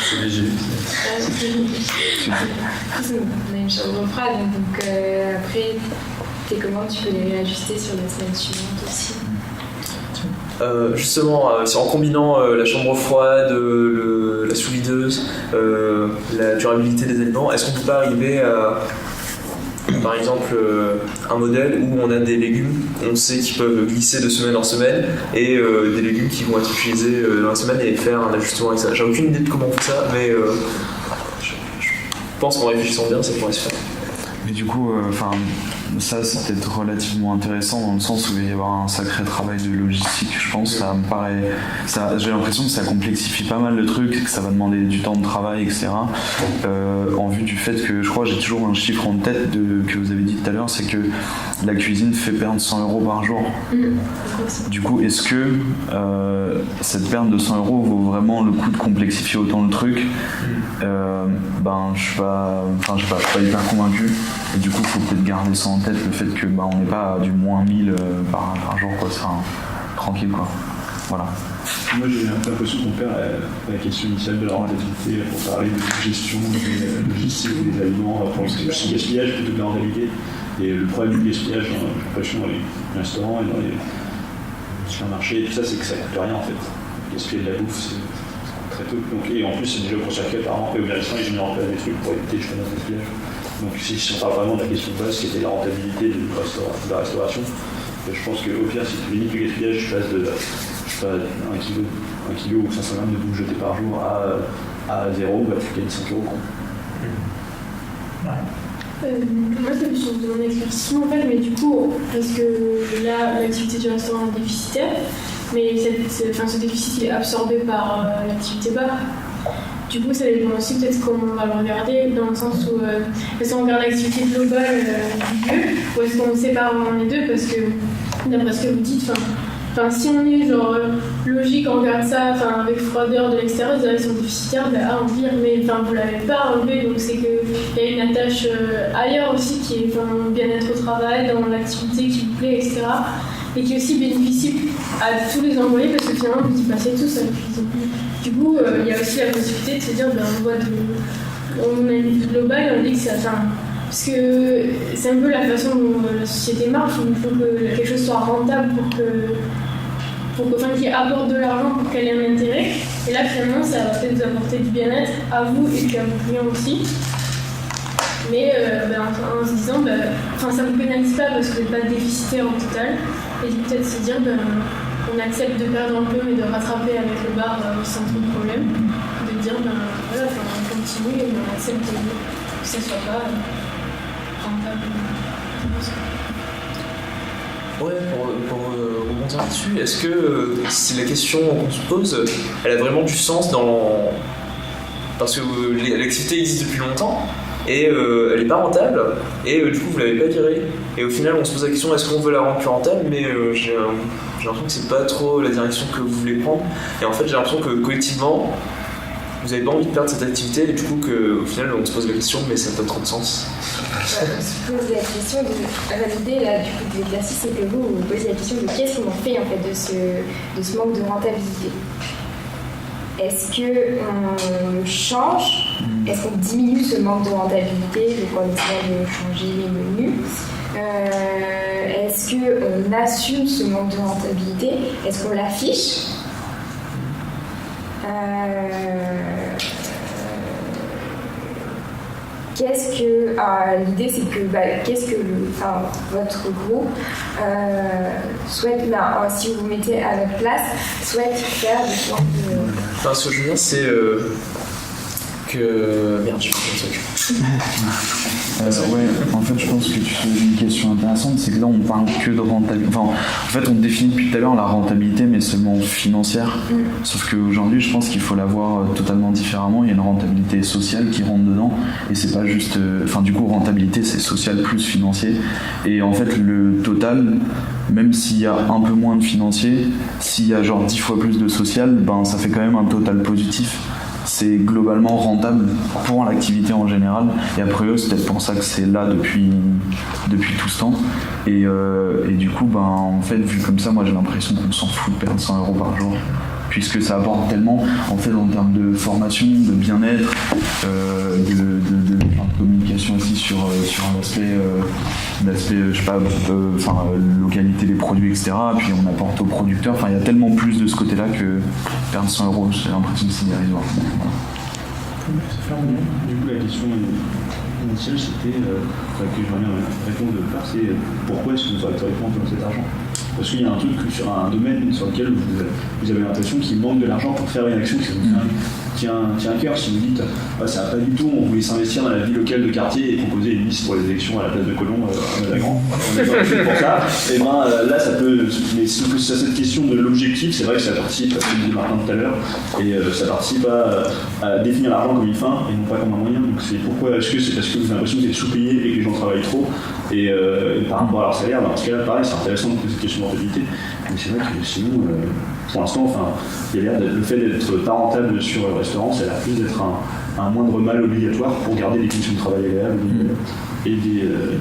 C'est léger. On a une chambre froide, donc après, tes commandes, tu peux les réajuster sur la semaine suivante aussi. Justement, c'est en combinant la chambre froide, la sous-videuse, la durabilité des aliments, est-ce qu'on peut pas arriver à, par exemple, un modèle où on a des légumes, on sait qu'ils peuvent glisser de semaine en semaine, et des légumes qui vont être utilisés dans la semaine et faire un ajustement avec ça. J'ai aucune idée de comment on fait ça, mais je pense qu'en réfléchissant bien, ça pourrait se faire. Mais du coup, ça c'est peut-être relativement intéressant dans le sens où il va y avoir un sacré travail de logistique, je pense. Ça me paraît, j'ai l'impression que ça complexifie pas mal le truc, que ça va demander du temps de travail, etc. En vue du fait que, je crois, j'ai toujours un chiffre en tête que vous avez dit tout à l'heure, c'est que la cuisine fait perdre 100 € par jour. Du coup, est-ce que cette perte de 100 € vaut vraiment le coup de complexifier autant le truc? Je suis pas hyper convaincu. Et du coup, il faut peut-être garder ça en tête, le fait que on n'est pas à du moins 1000 par jour, quoi. C'est tranquille, quoi. Voilà. Moi, j'ai l'impression qu'on perd la question initiale de la rentabilité pour parler de gestion, de logistique des aliments, pour le gaspillage plutôt que de la rentabilité. Et le problème du gaspillage, j'ai l'impression, dans les restaurants et dans les supermarchés, et tout ça, c'est que ça coûte rien en fait. Gaspiller de la bouffe, c'est très peu. Donc, et en plus, c'est déjà pour circuler apparemment. Et au restaurant, ils ont mis en place des trucs pour éviter justement le gaspillage. Donc si on parle vraiment de la question de base, qui était la rentabilité de la restauration, je pense qu'au pire, si tu limites le gaspillage, je passe de 1 kilo ou 500 grammes de bouffe jetée par jour à 0, tu gagnes 5 €. Moi, c'est plus sur mon éclaircissement en fait, mais du coup, parce que là, l'activité du restaurant est déficitaire, mais ce déficit il est absorbé par l'activité bar. Du coup, ça dépend aussi peut-être comment on va le regarder, dans le sens où est-ce qu'on regarde l'activité globale du lieu, ou est-ce qu'on sépare vraiment les deux, parce que d'après ce que vous dites, si on est logique, on regarde ça avec froideur de l'extérieur, ils sont déficitaires, on vire, mais vous l'avez pas enlevé, donc c'est qu'il y a une attache ailleurs aussi qui est bien-être au travail, dans l'activité qui vous plaît, etc. Et qui aussi bénéficie à tous les employés parce que finalement vous y passez tous à la cuisine. Du coup, il y a aussi la possibilité de se dire on a une vue globale et on dit que ça. Parce que c'est un peu la façon dont la société marche, il faut que quelque chose soit rentable qu'il apporte de l'argent pour qu'elle ait un intérêt. Et là, finalement, ça va peut-être vous apporter du bien-être à vous et puis à vos clients aussi. Mais en se disant, ça ne vous pénalise pas parce que vous n'êtes pas déficitaire en total. Et peut-être se dire, on accepte de perdre un peu mais de rattraper avec le bar sans trop de problème. De dire, on continue et on accepte que ça ne soit pas rentable. Ouais, pour rebondir là-dessus, est-ce que si la question qu'on se pose, elle a vraiment du sens parce que l'activité existe depuis longtemps et elle n'est pas rentable et du coup vous l'avez pas virée et au final on se pose la question est-ce qu'on veut la rendre plus rentable, mais j'ai l'impression que c'est pas trop la direction que vous voulez prendre et en fait j'ai l'impression que collectivement vous n'avez pas envie de perdre cette activité et du coup qu'au final on se pose la question mais ça n'a pas trop de sens. Je pose la question l'idée là du coup de l'exercice, c'est que vous posez la question de qu'est-ce qu'on en fait en fait de ce manque de rentabilité. Est-ce qu'on change? Est-ce qu'on diminue ce manque de rentabilité? Donc on essaie de changer les menus. Est-ce qu'on assume ce manque de rentabilité? Est-ce qu'on l'affiche? L'idée c'est que qu'est-ce que votre groupe souhaite, si vous vous mettez à notre place, souhaite faire de sorte de... Ce que je veux dire c'est que... Merde, j'ai fait un truc. En fait, je pense que tu soulèves une question intéressante, c'est que là on parle que de rentabilité. En fait, on définit depuis tout à l'heure la rentabilité, mais seulement financière. Sauf qu'aujourd'hui, je pense qu'il faut la voir totalement différemment. Il y a une rentabilité sociale qui rentre dedans, et c'est pas juste. Du coup, rentabilité, c'est social plus financier. Et en fait, le total, même s'il y a un peu moins de financier, s'il y a 10 fois plus de social, ça fait quand même un total positif. C'est globalement rentable pour l'activité en général et après c'est peut-être pour ça que c'est là depuis tout ce temps et du coup en fait vu comme ça moi j'ai l'impression qu'on s'en fout de perdre 100 € par jour puisque ça apporte tellement en fait en termes de formation, de bien-être, de communication aussi sur l'aspect localité des produits etc. Puis on apporte aux producteurs, il y a tellement plus de ce côté là que perdre 100 €, j'ai l'impression que c'est dérisoire. Du coup la question initiale c'était, que j'aimerais bien répondre de faire, c'est pourquoi est-ce que vous aurez théoriquement besoin de cet argent? Parce qu'il y a un truc sur un domaine sur lequel vous avez l'impression qu'il manque de l'argent pour faire une action qui vous tient à cœur. Si vous dites ça va pas du tout, on voulait s'investir dans la vie locale de quartier et proposer une liste pour les élections à la place de Colomb à Madagan, on n'est pas fait pour ça, et là ça peut. Mais si vous posez cette question de l'objectif, c'est vrai que ça participe à ce que disait Martin tout à l'heure, et ça participe à définir l'argent comme une fin et non pas comme un moyen. Donc c'est pourquoi est-ce que c'est parce que vous avez l'impression que vous êtes sous-payé et que les gens travaillent trop et par rapport à leur salaire, dans ce cas-là pareil c'est intéressant de poser cette question de rentabilité, mais c'est vrai que sinon pour l'instant il y a l'air le fait d'être pas rentable sur le restaurant, ça a l'air plus d'être un moindre mal obligatoire pour garder des conditions de travail agréables et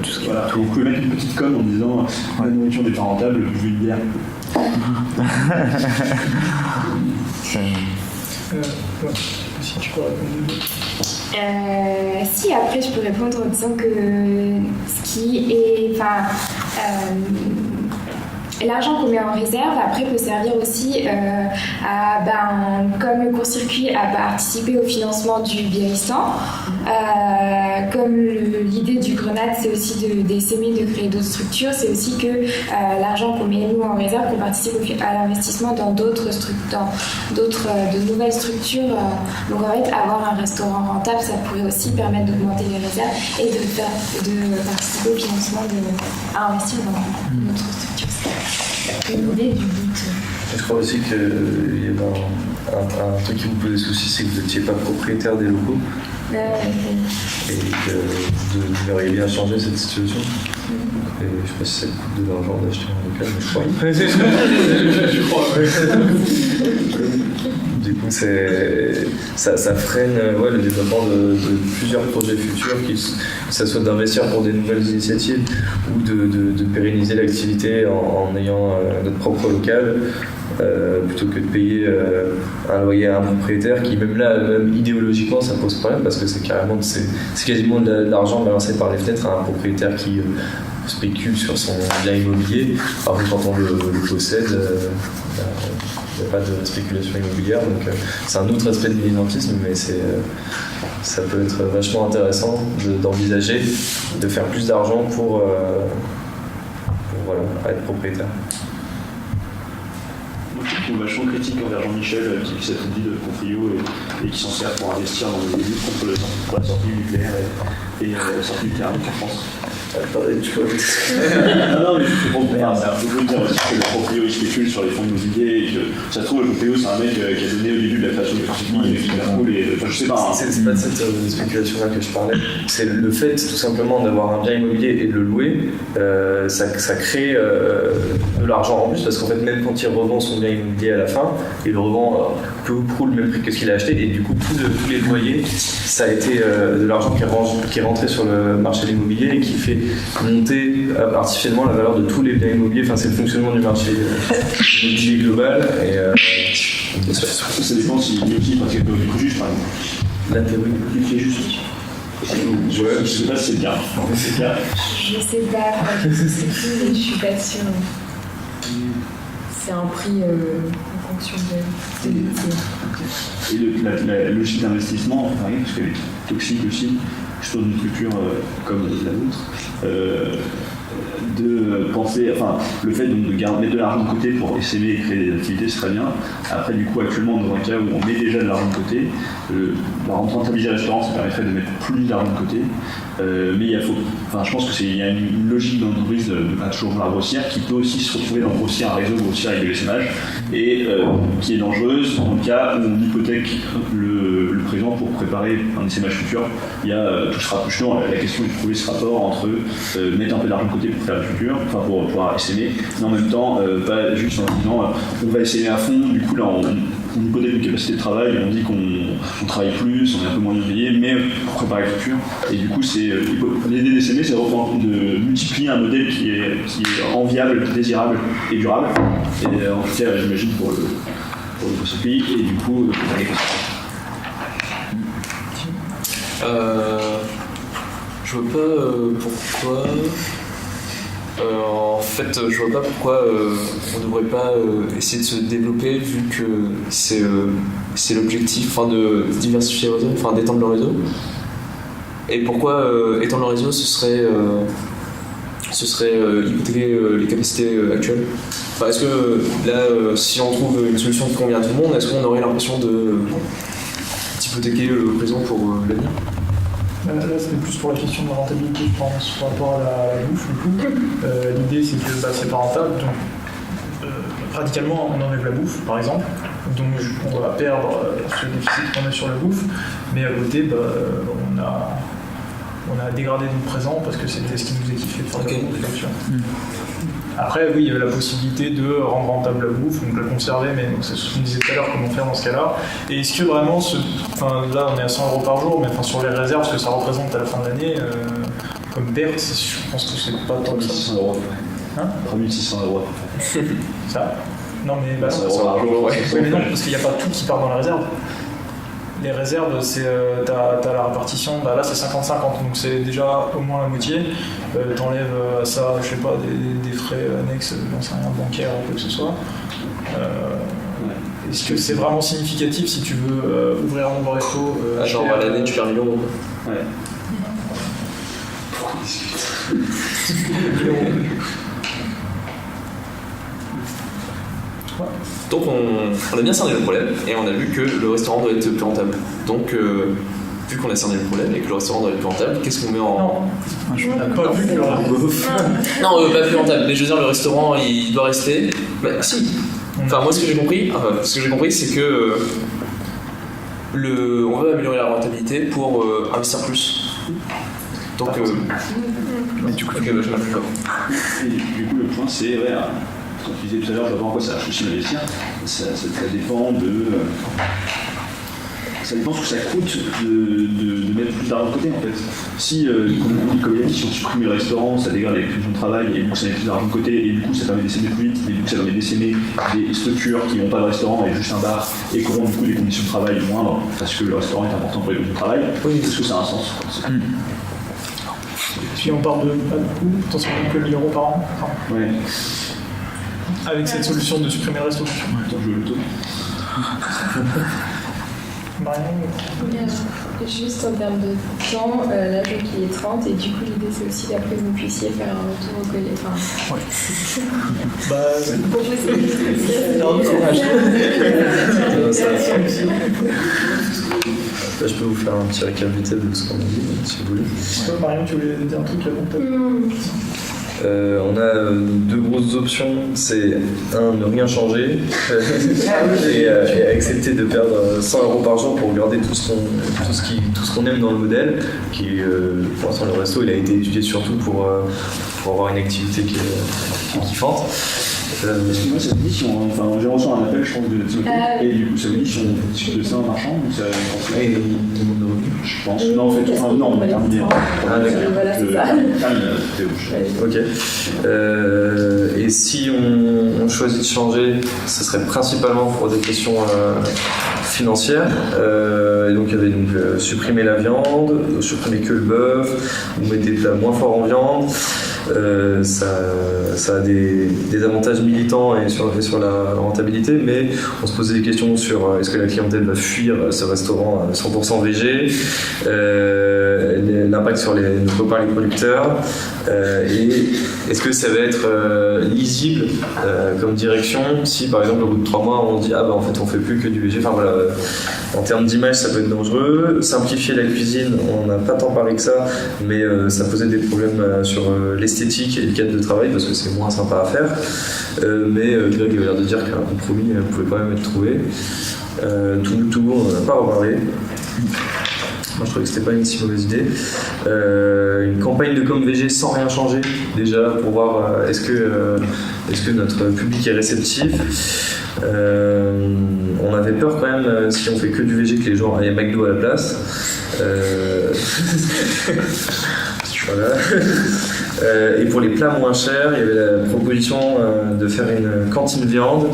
tout ce qui voilà. Vous pouvez mettre une petite com en disant la nourriture n'est pas rentable, buvez une bière. Si tu peux répondre. Si après je peux répondre en disant que ce qui est l'argent qu'on met en réserve après peut servir aussi comme le court-circuit à participer au financement du Biéristan. Comme l'idée du Grenade, c'est aussi d'essaimer de créer d'autres structures, c'est aussi que l'argent qu'on met nous en réserve, qu'on participe à l'investissement dans de nouvelles structures. Donc en fait, avoir un restaurant rentable, ça pourrait aussi permettre d'augmenter les réserves et de participer au financement à investir dans d'autres structures. C'est l'idée du but. Je crois aussi qu'il y avait un truc qui vous posait souci, c'est que vous n'étiez pas propriétaire des locaux et que vous auriez bien changé cette situation. Et je sais pas si ça coûte de l'argent d'acheter un local, mais je crois. Du coup, ça freine le développement de plusieurs projets futurs, que ce soit d'investir pour des nouvelles initiatives ou de pérenniser l'activité en ayant notre propre local. Plutôt que de payer un loyer à un propriétaire qui même là, même idéologiquement, ça pose problème parce que c'est quasiment de l'argent balancé par les fenêtres à un propriétaire qui spécule sur son bien immobilier. Alors que quand on le possède, il n'y a pas de spéculation immobilière, donc c'est un autre aspect de militantisme, mais ça peut être vachement intéressant d'envisager de faire plus d'argent pour être propriétaire. Qui sont vachement critiques envers Jean-Michel qui s'est dit de Confrio et qui s'en sert pour investir dans les luttes contre la sortie nucléaire et la sortie nucléaire en France. Non, mais je comprends bien. Je veux dire aussi que le Confrio il spécule sur les fonds immobiliers et que ça se trouve, le Confrio c'est un mec qui a donné au début de la création de Confrio et qui l'a roulé. Enfin, je sais pas. C'est pas de cette spéculation-là que je parlais. C'est le fait tout simplement d'avoir un bien immobilier et de le louer, ça crée de l'argent en plus parce qu'en fait, même quand il revend son bien immobilier à la fin, il le revend peu ou prou le même prix que ce qu'il a acheté et du coup, tous les loyers, ça a été de l'argent qui est rentré sur le marché de l'immobilier et qui fait monter artificiellement la valeur de tous les biens immobiliers. Enfin, c'est le fonctionnement du marché immobilier global. Et ça dépend si il parce qu'il peut être juste, par exemple. La théorie qui est juste. Je sais pas si c'est bien. C'est bien. Je sais pas, je sais plus, mais je suis pas sûre. C'est un prix en fonction de l'unité. Et la logique d'investissement, parce qu'elle est toxique aussi, je trouve une structure comme la nôtre, de penser, enfin, le fait donc, de mettre de l'argent de côté pour s'aimer et créer des activités, c'est très bien. Après, du coup, actuellement, dans un cas où on met déjà de l'argent de côté, rentabiliser le restaurant, ça permettrait de mettre plus d'argent de côté. Mais je pense qu'il y a une logique dans l'entreprise de pas toujours vouloir grossir, qui peut aussi se retrouver dans grossir un réseau grossir avec de l'essaimage, et qui est dangereuse dans le cas où on hypothèque le présent pour préparer un essaimage futur. Il y a tout ce rapprochement, la question est de trouver ce rapport entre mettre un peu d'argent de côté pour faire le futur, enfin pour pouvoir essaimer, mais en même temps, pas juste en disant on va essaimer à fond, du coup là on hypothèque une capacité de travail, on dit qu'on travaille plus, on est un peu moins bien payé, mais pour préparer le futur. Et du coup, l'idée d'essaimer, c'est de multiplier un modèle qui est enviable, désirable et durable. Et en tout cas, j'imagine pour ce pays, et du coup, les questions. Je vois pas pourquoi. En fait, je vois pas pourquoi on devrait pas essayer de se développer vu que c'est l'objectif, de diversifier le réseau, d'étendre le réseau. Et pourquoi étendre le réseau, ce serait hypothéquer les capacités actuelles. Est-ce que là, si on trouve une solution qui convient à tout le monde, est-ce qu'on aurait l'impression d'hypothéquer le présent pour l'avenir? Là, c'était plus pour la question de la rentabilité, je pense, par rapport à la bouffe, du coup. L'idée, c'est que c'est pas rentable, donc radicalement, on enlève la bouffe, par exemple. Donc, on va perdre ce déficit qu'on a sur la bouffe, mais à côté, on a dégradé notre présent parce que c'était ce qui nous équipait de faire la production. Après, oui, il y avait la possibilité de rendre rentable la bouffe, donc la conserver, mais c'est ce qu'on disait tout à l'heure, comment faire dans ce cas-là. Et est-ce que vraiment, là on est à 100 € par jour, mais sur les réserves, ce que ça représente à la fin de l'année, comme perte, je pense que c'est pas tant que ça. 3600 €. Hein 3600 €. Ça Non, mais bah, 100 € par jour, ouais. Oui, mais non, parce qu'il n'y a pas tout qui part dans la réserve. Les réserves, t'as la répartition, là c'est 50-50, donc c'est déjà au moins la moitié. T'enlèves à ça, je sais pas, des frais annexes, j'en sais rien, bancaires ou quoi que ce soit. Est-ce que c'est vraiment significatif si tu veux ouvrir un nouveau resto genre à l'année tu perds 1 000 €. Ouais. Pourquoi on discute Donc on a bien cerné le problème et on a vu que le restaurant doit être plus rentable. Donc vu qu'on a cerné le problème et que le restaurant doit être plus rentable, qu'est-ce qu'on met en. Non, je suis pas vu que le Non, pas plus rentable, mais je veux dire, le restaurant il doit rester. Bah, si. Enfin, moi, ce que j'ai compris, c'est que on veut améliorer la rentabilité pour investir plus. Donc, mais du coup, je suis d'accord. Et du coup, le point, c'est, comme tu disais tout à l'heure, je vais voir en quoi ça va aussi m'investir. Ça dépend de. Ça dépend de ce que ça coûte de mettre plus d'argent de côté en fait. Si, comme il a dit, si on supprime les restaurants, ça dégrade les conditions de travail et du coup ça met plus d'argent de côté et du coup ça permet d'essaimer plus vite et du coup ça permet d'essaimer des structures qui n'ont pas de restaurant et juste un bar et qui auront du coup des conditions de travail moindres parce que le restaurant est important pour les conditions de travail. Est-ce que ça a un sens? Puis on parle de potentiellement que 1 000 € par an. Ouais. Avec cette solution de supprimer le restaurant. Attends, je veux le taux. Juste en termes de temps, là je vois qu'il est 30 et du coup l'idée c'est aussi d'après que vous puissiez faire un retour au collège. Enfin, Bah, je peux vous faire un petit récapitulatif de ce qu'on a dit, si vous voulez. Marion, tu voulais dire un truc là-bas? On a 2 grosses options, c'est ne rien changer et accepter de perdre 100 € par jour pour garder tout ce qu'on aime dans le modèle, qui pour l'instant le resto il a été étudié surtout pour avoir une activité qui est kiffante. Excuse-moi, ça vous dit si on. J'ai reçu un appel, je pense, de Timothée, et du coup, ça vous dit si on discute de ça en marchand ou ça. Et il demande de revenir. Je pense. Non, en fait, non, on va terminer. Voilà, c'est ça. Ok. Et si on choisit de changer, ce serait principalement pour des questions financières. Et donc, il y avait supprimer la viande, supprimer que le bœuf, ou mettre des plats moins forts en viande. Ça a des avantages militants et sur la rentabilité, mais on se posait des questions sur est-ce que la clientèle va fuir ce restaurant 100% végé, l'impact sur nos copains les producteurs, et est-ce que ça va être lisible comme direction si par exemple au bout de 3 mois on dit en fait on fait plus que du végé. Enfin voilà, en termes d'image ça peut être dangereux. Simplifier la cuisine, on n'a pas tant parlé que ça, mais ça posait des problèmes sur l'esthétique et le cadre de travail parce que c'est moins sympa à faire, mais Greg avait l'air de dire qu'un compromis pouvait quand même être trouvé. Tout on n'en a pas reparlé. Moi, je trouvais que c'était pas une si mauvaise idée. Une campagne de com VG sans rien changer, déjà, pour voir est-ce que notre public est réceptif. On avait peur quand même, si on fait que du VG, que les gens aillent McDo à la place. Voilà. Et pour les plats moins chers, il y avait la proposition de faire une cantine viande,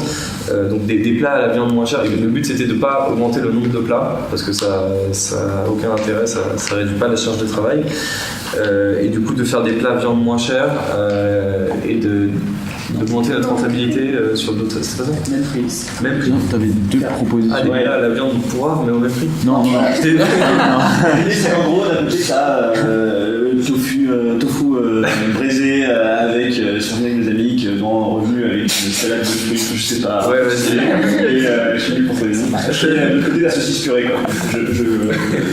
donc des plats à la viande moins chère. Et le but c'était de ne pas augmenter le nombre de plats parce que ça n'a aucun intérêt, ça ne réduit pas la charge de travail. Et du coup de faire des plats viande moins chers et d'augmenter notre rentabilité sur d'autres. C'est pas ça? Même prix. Tu avais 2 propositions. Ah, des plats à la viande pourra, mais au même prix? Non. L'idée c'est en gros d'un côté ça tofu braisé avec sur mes amis qui ont revenu avec une salade de fruits, je sais pas. Ouais, vas-y. Et je sais plus pour faire des noms. Et le côté de la saucisse purée quoi.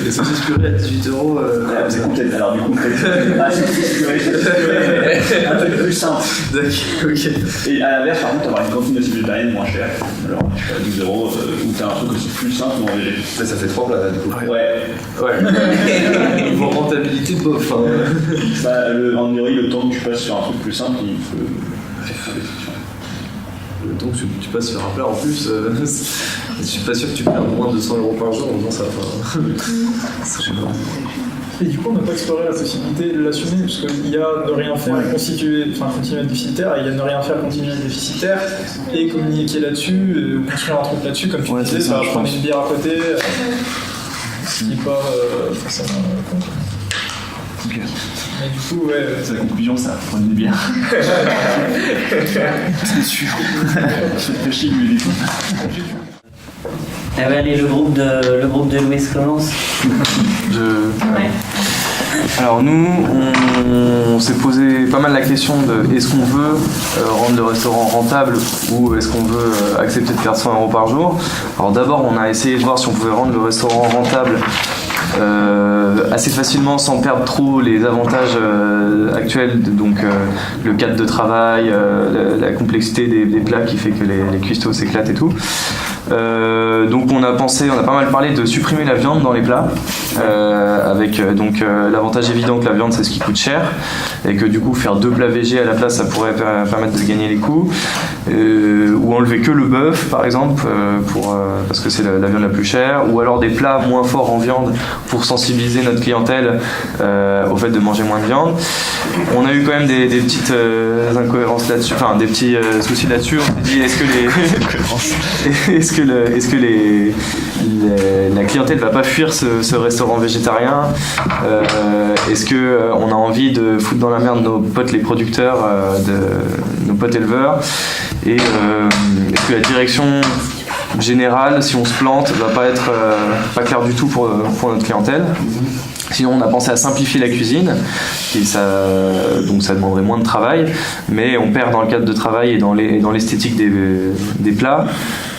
Les saucisses purées à 18 €. C'est peut-être alors du coup saucisse purée, un truc plus simple. D'accord, ok. Et à l'inverse par contre avoir une cantine aussi végétarienne moins chère. Alors je sais pas 12 € où t'as un truc aussi plus simple mais en végé. Ça fait 3 plats du coup. Ouais. Niveau rentabilité bof. En théorie, le temps que tu passes sur un truc plus simple, il faut faire des frictions. Le temps que tu passes sur un plat en plus, je suis pas sûr que tu perds moins de 100 € par jour en faisant ça. Je sais pas. Et du coup, on n'a pas exploré la possibilité de l'assumer, parce qu'il y a ne rien faire, continuer à être déficitaire, et il y a ne rien faire, continuer à être déficitaire, et communiquer là-dessus, construire un truc là-dessus, comme tu disais, ça va prendre une bière à côté, ce qui n'est pas forcément con. Okay. Mais du coup, c'est la conclusion, ça va prendre une bière. C'est sûr. Je te fais chier, lui, des fois. Allez, le groupe de Louis commence. Alors nous, on s'est posé pas mal la question de est-ce qu'on veut rendre le restaurant rentable ou est-ce qu'on veut accepter de perdre 100 € par jour. Alors d'abord, on a essayé de voir si on pouvait rendre le restaurant rentable assez facilement sans perdre trop les avantages actuels, donc le cadre de travail, la complexité des plats qui fait que les cuistots s'éclatent et tout. Donc on a pas mal parlé de supprimer la viande dans les plats, avec l'avantage évident que la viande c'est ce qui coûte cher, et que du coup faire 2 plats végés à la place ça pourrait permettre de gagner les coûts, ou enlever que le bœuf par exemple, parce que c'est la viande la plus chère, ou alors des plats moins forts en viande pour sensibiliser notre clientèle au fait de manger moins de viande. On a eu quand même des petites incohérences là-dessus, enfin des petits soucis là-dessus. On s'est dit est-ce que la clientèle va pas fuir ce restaurant végétarien, est-ce que on a envie de foutre dans la merde nos potes les producteurs, nos potes éleveurs, et est-ce que la direction générale, si on se plante, va pas être pas claire du tout pour notre clientèle. Sinon, on a pensé à simplifier la cuisine, donc ça demanderait moins de travail, mais on perd dans le cadre de travail et dans l'esthétique des plats.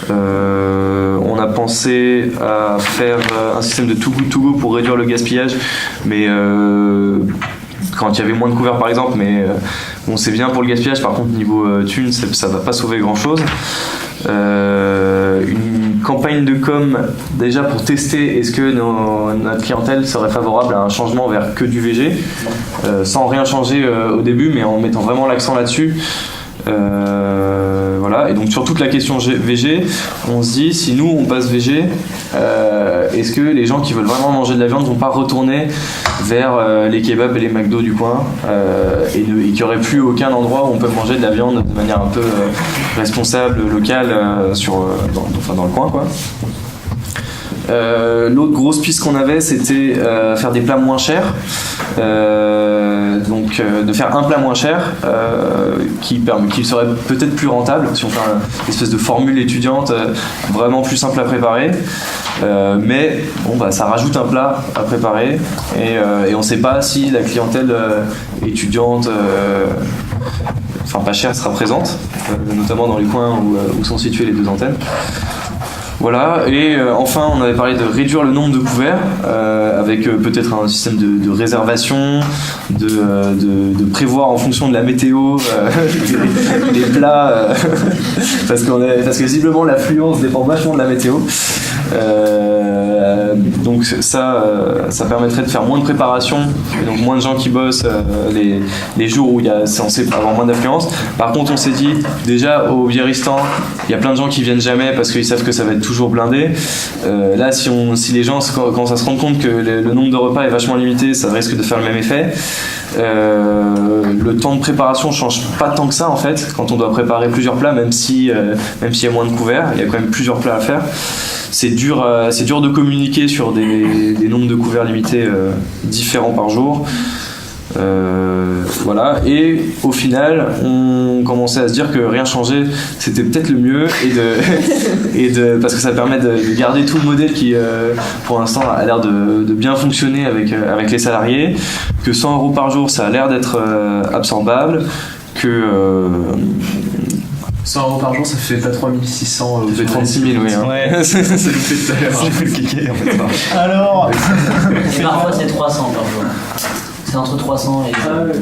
On a pensé à faire un système de too good to go pour réduire le gaspillage, mais quand il y avait moins de couverts par exemple, mais bon, c'est bien pour le gaspillage, par contre niveau thunes, ça va pas sauver grand chose. Une campagne de com déjà pour tester est-ce que notre clientèle serait favorable à un changement vers que du végé, sans rien changer au début, mais en mettant vraiment l'accent là-dessus. Voilà, et donc sur toute la question végé, on se dit si nous on passe végé, est-ce que les gens qui veulent vraiment manger de la viande vont pas retourner vers les kebabs et les McDo du coin, et qu'il n'y aurait plus aucun endroit où on peut manger de la viande de manière un peu responsable, locale, dans le coin quoi. L'autre grosse piste qu'on avait, c'était faire des plats moins chers, de faire un plat moins cher qui serait peut-être plus rentable si on fait une espèce de formule étudiante vraiment plus simple à préparer, mais bon, ça rajoute un plat à préparer, et on ne sait pas si la clientèle étudiante pas chère sera présente, notamment dans les coins où sont situées les 2 antennes. Voilà, et enfin on avait parlé de réduire le nombre de couverts, avec peut-être un système de réservation, de prévoir en fonction de la météo les plats, parce que visiblement l'affluence dépend vachement de la météo. Donc ça permettrait de faire moins de préparation, et donc moins de gens qui bossent les jours où il y a censé avoir moins d'affluence. Par contre on s'est dit déjà au Biéristan il y a plein de gens qui viennent jamais parce qu'ils savent que ça va être toujours blindé. Là si les gens commencent à se rendre compte que le nombre de repas est vachement limité, ça risque de faire le même effet. Le temps de préparation change pas tant que ça en fait quand on doit préparer plusieurs plats, même s'il y a moins de couverts, il y a quand même plusieurs plats à faire. C'est dur de communiquer sur des nombres de couverts limités différents par jour. Voilà, et au final on commençait à se dire que rien changer c'était peut-être le mieux, parce que ça permet de garder tout le modèle qui pour l'instant a l'air de bien fonctionner avec les salariés, que 100 € par jour ça a l'air d'être absorbable, que 100 € par jour, ça fait pas 3600 ça fait 36 000, oui. Hein. Ouais, ça nous fait tout à l'heure. J'ai fait le kéké en fait. Alors et parfois c'est 300 par jour. C'est entre 300 et...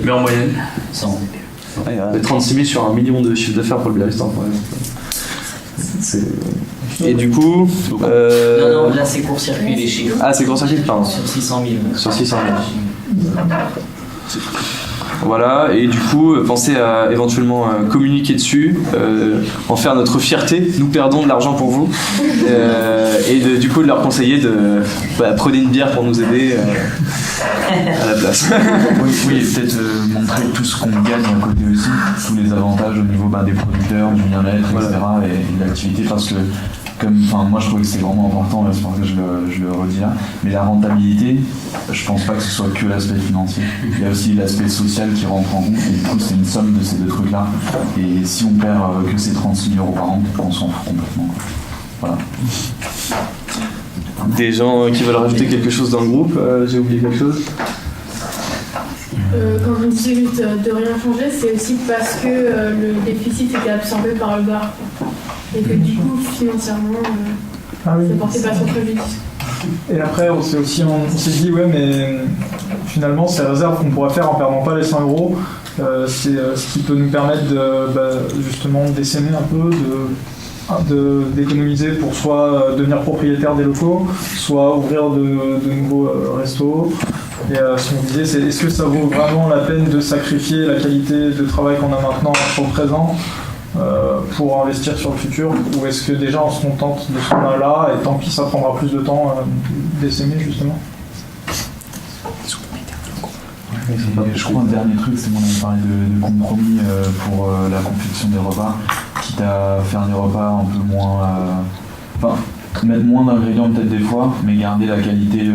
Mais en moyenne 100. 36 000 sur 1 million de chiffre d'affaires pour le Biéristan. Et du coup... Non, là c'est court-circuit les chiffres. Ah, c'est court-circuit, pardon. Sur 600 000. Sur 600 000. Voilà, et du coup, pensez à éventuellement communiquer dessus, en faire notre fierté. Nous perdons de l'argent pour vous, et du coup de leur conseiller de prenez une bière pour nous aider à la place. Oui, et peut-être montrer tout ce qu'on gagne à côté aussi, tous les avantages au niveau des producteurs, du bien-être, etc. et de l'activité, parce que moi je trouvais que c'était vraiment important, c'est pour ça que je le redis là, mais la rentabilité, je pense pas que ce soit que l'aspect financier, il y a aussi l'aspect social qui rentre en compte, et du coup c'est une somme de ces 2 trucs là, et si on perd que ces 36 000 € par an, on s'en fout complètement. Voilà. Des gens qui veulent rajouter quelque chose dans le groupe, j'ai oublié quelque chose. Quand je disais juste de rien changer, c'est aussi parce que le déficit était absorbé par le bar. Et que du coup, financièrement, ça portait pas son préjudice. Et après, on s'est dit, ouais, mais finalement, ces réserves qu'on pourrait faire en perdant pas les 100 €, c'est ce qui peut nous permettre justement d'essaimer un peu, d'économiser pour soit devenir propriétaire des locaux, soit ouvrir de nouveaux restos. Et ce qu'on disait, c'est est-ce que ça vaut vraiment la peine de sacrifier la qualité de travail qu'on a maintenant sur le présent pour investir sur le futur, ou est-ce que déjà on se contente de ce qu'on a là et tant pis ça prendra plus de temps d'essaimer justement. Je crois que le dernier truc, c'est qu'on avait parlé de compromis pour la confection des repas, quitte à faire des repas un peu moins... mettre moins d'ingrédients peut-être des fois, mais garder la qualité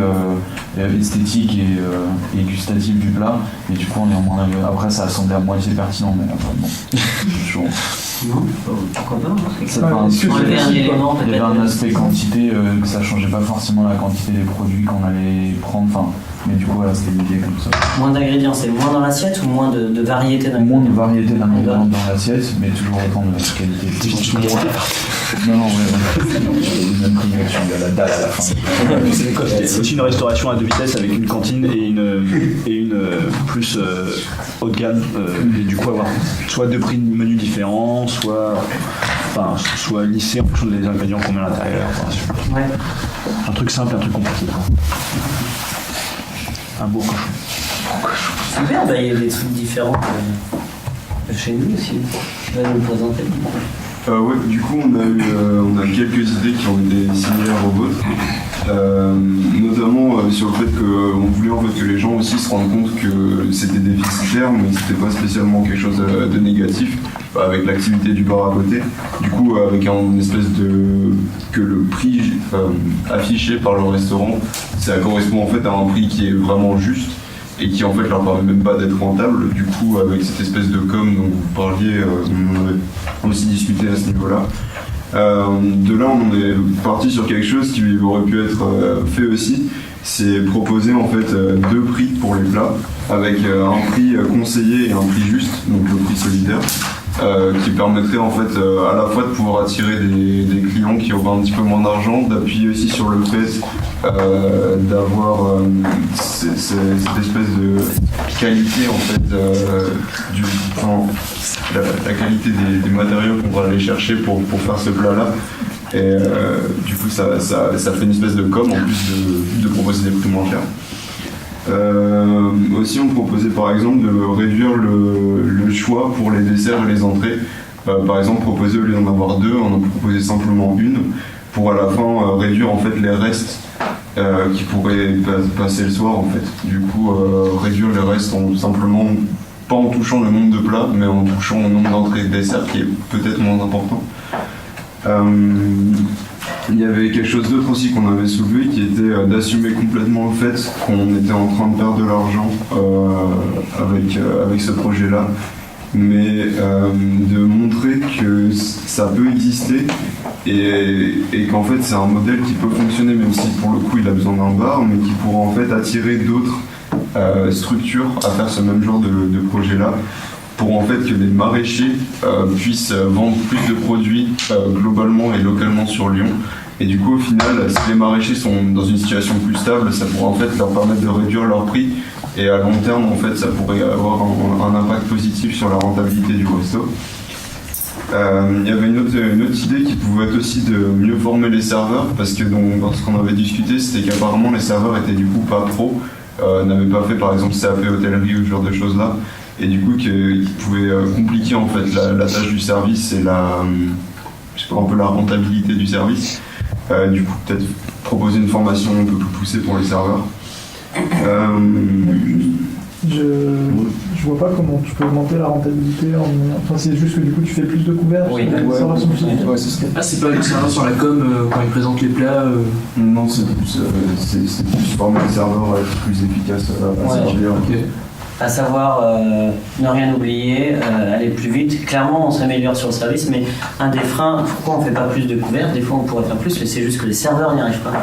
esthétique et gustative du plat. Et du coup, on est en moins d'ingrédients. Après, ça a semblé à moitié pertinent, mais après, bon. Toujours... Non, pourquoi pas. Il y avait un aspect quantité, que ça changeait pas forcément la quantité des produits qu'on allait prendre. Mais du coup, voilà, c'était l'idée comme ça. Moins d'ingrédients, c'est moins dans l'assiette ou moins de variété d'ingrédients? Moins de variété d'ingrédients dans l'assiette, mais toujours autant de qualité. Non, même connexion, il y a la dalle à la fin. C'est aussi une restauration à 2 vitesses avec une cantine et une plus haut de gamme. Et du coup, avoir soit 2 prix de menus différents, soit lissés en fonction des ingrédients qu'on met à l'intérieur. Ouais. Un truc simple, un truc compliqué. Un beau cochon. Super, il y a des trucs différents chez nous aussi. Tu vas nous le présenter. Ouais, du coup on a quelques idées qui ont été similaires aux vôtres, notamment sur le fait qu'on voulait en fait que les gens aussi se rendent compte que c'était déficitaire, mais c'était pas spécialement quelque chose de négatif, avec l'activité du bar à côté. Du coup, avec une espèce que le prix affiché par le restaurant, ça correspond en fait à un prix qui est vraiment juste et qui en fait leur permet même pas d'être rentable. Du coup, avec cette espèce de com dont vous parliez, on a aussi discuté à ce niveau-là. De là, on est parti sur quelque chose qui aurait pu être fait aussi, c'est proposer en fait 2 prix pour les plats, avec un prix conseillé et un prix juste, donc le prix solidaire, qui permettrait en fait à la fois de pouvoir attirer des clients qui auraient un petit peu moins d'argent, d'appuyer aussi sur le fait d'avoir cette espèce de qualité en fait la qualité des matériaux qu'on va aller chercher pour faire ce plat là, et du coup ça fait une espèce de com en plus de proposer des prix moins chers. Aussi on proposait par exemple de réduire le choix pour les desserts et les entrées. Par exemple proposer, au lieu d'en avoir 2, on en proposait simplement une, pour à la fin réduire en fait les restes qui pourraient passer le soir en fait. Du coup réduire les restes simplement, pas en touchant le nombre de plats, mais en touchant le nombre d'entrées et de desserts qui est peut-être moins important. Il y avait quelque chose d'autre aussi qu'on avait soulevé, qui était d'assumer complètement le fait qu'on était en train de perdre de l'argent avec ce projet-là, mais de montrer que ça peut exister et qu'en fait c'est un modèle qui peut fonctionner, même si pour le coup il a besoin d'un bar, mais qui pourra en fait attirer d'autres structures à faire ce même genre de projet-là, pour en fait que les maraîchers puissent vendre plus de produits globalement et localement sur Lyon. Et du coup au final, si les maraîchers sont dans une situation plus stable, ça pourra en fait leur permettre de réduire leur prix, et à long terme en fait ça pourrait avoir un impact positif sur la rentabilité du resto. Il y avait une autre idée qui pouvait être aussi de mieux former les serveurs, parce que dans ce qu'on avait discuté, c'était qu'apparemment les serveurs étaient du coup pas pros, n'avaient pas fait par exemple CAP hôtellerie ou ce genre de choses là, et du coup qui pouvait compliquer en fait la tâche du service et un peu la rentabilité du service. Du coup peut-être proposer une formation un peu plus poussée pour les serveurs. Je vois pas comment tu peux augmenter la rentabilité enfin c'est juste que du coup tu fais plus de couverts. Oui, c'est pas l'expérience sur la com quand ils présentent les plats. Non, c'est plus former les serveurs à être plus efficace à servir. Okay. À savoir ne rien oublier, aller plus vite. Clairement, on s'améliore sur le service, mais un des freins, pourquoi on ne fait pas plus de couverts? Des fois, on pourrait faire plus, mais c'est juste que les serveurs n'y arrivent pas.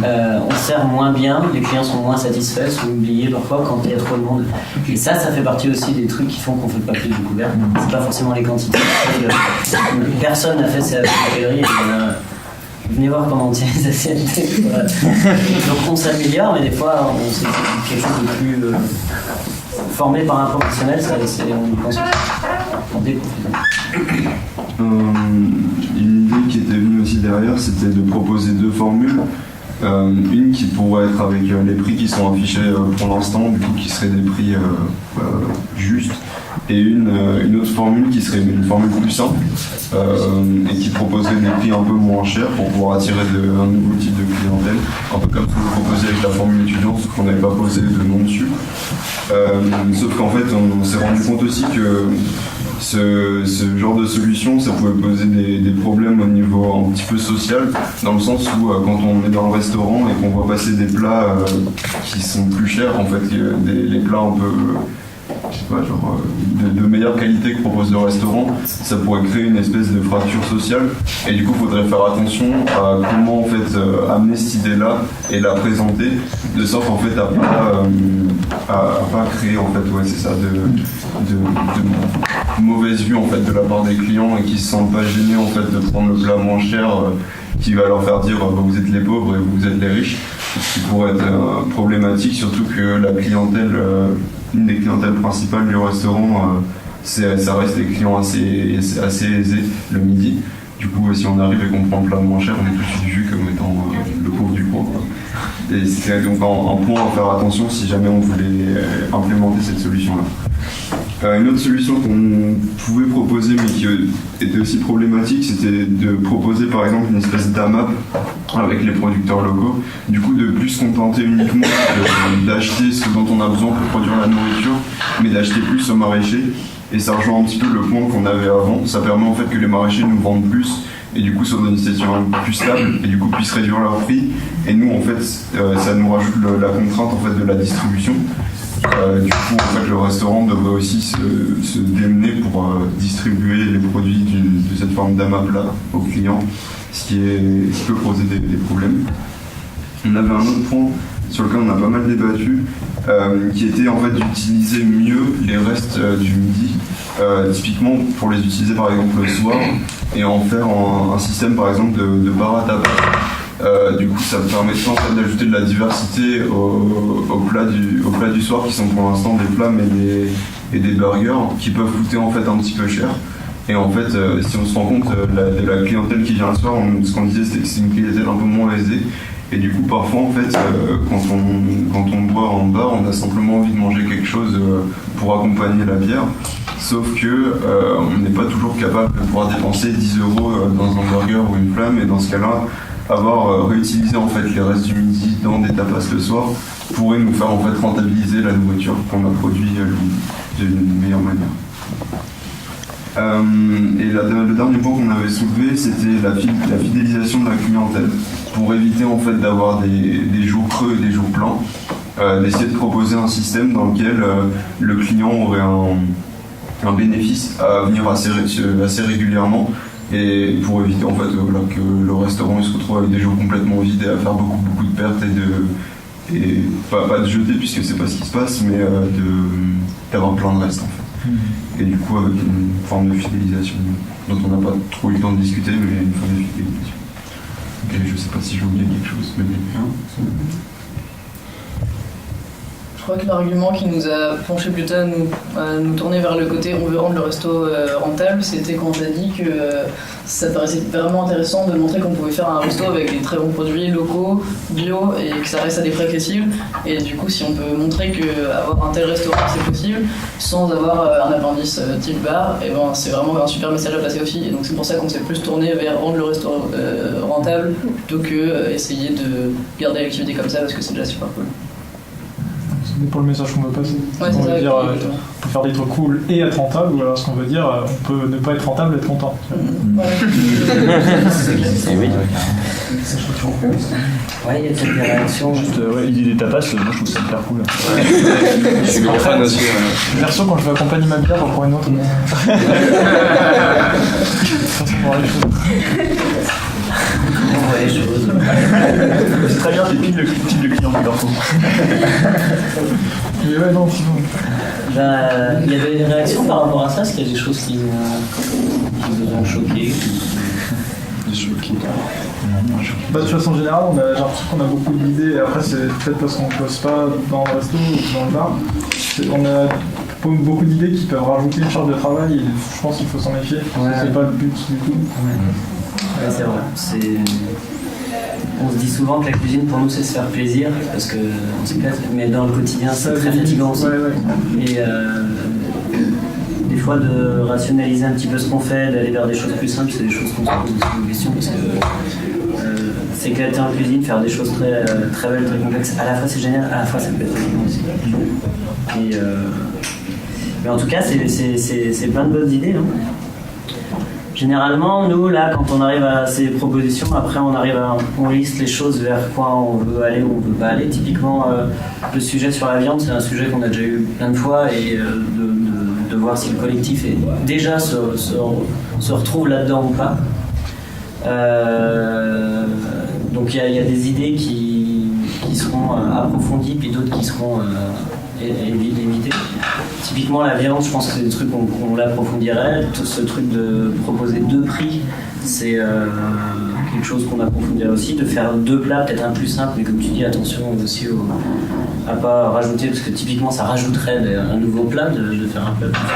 On sert moins bien, les clients sont moins satisfaits, sont oubliés parfois quand il y a trop de monde. Et ça fait partie aussi des trucs qui font qu'on ne fait pas plus de couverts. C'est pas forcément les quantités. Personne n'a fait sa hôtellerie. venez voir comment on tient les assiettes. Voilà. Donc on s'améliore, mais des fois, c'est quelque chose de plus formé par un professionnel, on pense on découvre. Une idée qui était venue aussi derrière, c'était de proposer 2 formules. Une qui pourrait être avec les prix qui sont affichés pour l'instant, du coup qui seraient des prix justes, et une autre formule qui serait une formule plus simple et qui proposerait des prix un peu moins chers pour pouvoir attirer un nouveau type de clientèle, un peu comme ce que vous proposez avec la formule étudiante, sauf qu'on n'avait pas posé de nom dessus. Sauf qu'en fait on s'est rendu compte aussi que ce genre de solution, ça pouvait poser des problèmes au niveau un petit peu social, dans le sens où quand on est dans le restaurant et qu'on voit passer des plats qui sont plus chers, en fait, les plats un peu, je sais pas, genre de meilleure qualité que propose le restaurant, ça pourrait créer une espèce de fracture sociale. Et du coup, il faudrait faire attention à comment en fait amener cette idée-là et la présenter, de sorte en fait à pas créer en fait, ouais, c'est ça, de mauvaise vue en fait de la part des clients et qui se sentent pas gênés en fait de prendre le plat moins cher qui va leur faire dire vous êtes les pauvres et vous êtes les riches, ce qui pourrait être problématique, surtout que la clientèle, une des clientèles principales du restaurant, ça reste des clients assez aisés le midi. Du coup, si on arrive et qu'on prend le plat moins cher, on est tout de suite vu comme étant le pauvre du coin. Et c'est donc un point à faire attention si jamais on voulait implémenter cette solution-là. Une autre solution qu'on pouvait proposer mais qui était aussi problématique, c'était de proposer par exemple une espèce d'AMAP avec les producteurs locaux. Du coup, de plus se contenter uniquement d'acheter ce dont on a besoin pour produire la nourriture, mais d'acheter plus aux maraîchers. Et ça rejoint un petit peu le point qu'on avait avant. Ça permet en fait que les maraîchers nous vendent plus et du coup sur une situation plus stable et du coup puissent réduire leur prix. Et nous en fait, ça nous rajoute la contrainte en fait de la distribution. Du coup, en fait, le restaurant devrait aussi se démener pour distribuer les produits de cette forme d'AMAP-là aux clients, ce qui peut poser des problèmes. On avait un autre point sur lequel on a pas mal débattu, qui était en fait d'utiliser mieux les restes du midi, typiquement pour les utiliser par exemple le soir, et en faire un système par exemple de bar à tabac. Du coup, ça permettrait en fait d'ajouter de la diversité au plat du soir, qui sont pour l'instant des plats et des burgers qui peuvent coûter en fait un petit peu cher. Et en fait, si on se rend compte de la clientèle qui vient le soir, ce qu'on disait, c'était que c'est une clientèle un peu moins aisée. Et du coup, parfois, en fait, quand on boit en bar, on a simplement envie de manger quelque chose pour accompagner la bière. Sauf que on n'est pas toujours capable de pouvoir dépenser 10 € dans un burger ou une flamme. Et dans ce cas-là, avoir réutilisé en fait les restes du midi dans des tapas le soir pourrait nous faire en fait rentabiliser la nourriture qu'on a produit d'une meilleure manière. Et le dernier point qu'on avait soulevé, c'était la fidélisation de la clientèle, pour éviter en fait d'avoir des jours creux et des jours pleins, d'essayer de proposer un système dans lequel le client aurait un bénéfice à venir assez régulièrement, et pour éviter en fait que le restaurant se retrouve avec des jours complètement vides et à faire beaucoup de pertes et pas de jeter puisque c'est pas ce qui se passe, mais d'avoir plein de restes en fait. Et du coup avec une forme de fidélisation dont on n'a pas trop eu le temps de discuter, mais une forme de fidélisation. Et je sais pas si j'ai oublié quelque chose, mais Je crois que l'argument qui nous a penché plutôt à nous tourner vers le côté on veut rendre le resto rentable, c'était quand on a dit que ça paraissait vraiment intéressant de montrer qu'on pouvait faire un resto avec des très bons produits locaux, bio, et que ça reste à des prix accessibles. Et du coup, si on peut montrer qu'avoir un tel restaurant c'est possible sans avoir un appendice type bar, et ben c'est vraiment un super message à passer aussi. Et donc c'est pour ça qu'on s'est plus tourné vers rendre le resto rentable plutôt que essayer de garder l'activité comme ça parce que c'est déjà super cool. C'est pour le message qu'on veut passer. Ouais, on veut dire, on peut faire des trucs cool et être rentable, ou alors ce qu'on veut dire, on peut ne pas être rentable et être content. Ouais, il y a peut-être des réactions. Juste, l'idée des tapas, moi je trouve ça hyper cool. Je suis grand fan aussi. Perso, quand je vais accompagner ma bière, j'en prends une autre. C'est très bien, c'est pile le type de client que leur faut. Mais ouais, non, sinon. Il y avait des réactions par rapport à ça, est-ce qu'il y a des choses qui vous ont choqué? De façon générale, j'ai l'impression qu'on a beaucoup d'idées, et après c'est peut-être parce qu'on ne bosse pas dans le resto ou dans le bar. On a beaucoup d'idées qui peuvent rajouter une charge de travail, et je pense qu'il faut s'en méfier, parce que c'est pas le but du tout. Ouais, c'est vrai. On se dit souvent que la cuisine pour nous c'est se faire plaisir, parce qu'on s'éclate, mais dans le quotidien c'est très fatigant aussi. Et des fois de rationaliser un petit peu ce qu'on fait, d'aller vers des choses plus simples, c'est des choses qu'on se pose aussi des questions, parce que s'éclater en cuisine, faire des choses très, très belles, très complexes, à la fois c'est génial, à la fois ça peut être fatigant aussi. Mais en tout cas c'est plein de bonnes idées. Généralement, nous, là, quand on arrive à ces propositions, après, on liste les choses vers quoi on veut aller ou on ne veut pas aller. Typiquement, le sujet sur la viande, c'est un sujet qu'on a déjà eu plein de fois, et de voir si le collectif déjà se retrouve là-dedans ou pas. Donc, il y a des idées qui seront approfondies, puis d'autres qui seront évitées. Typiquement la viande, je pense que c'est des trucs qu'on l'approfondirait. Tout ce truc de proposer 2 prix, c'est quelque chose qu'on approfondirait aussi. De faire 2 plats, peut-être un plus simple, mais comme tu dis, attention aussi à pas rajouter, parce que typiquement ça rajouterait un nouveau plat de faire un plat plus simple.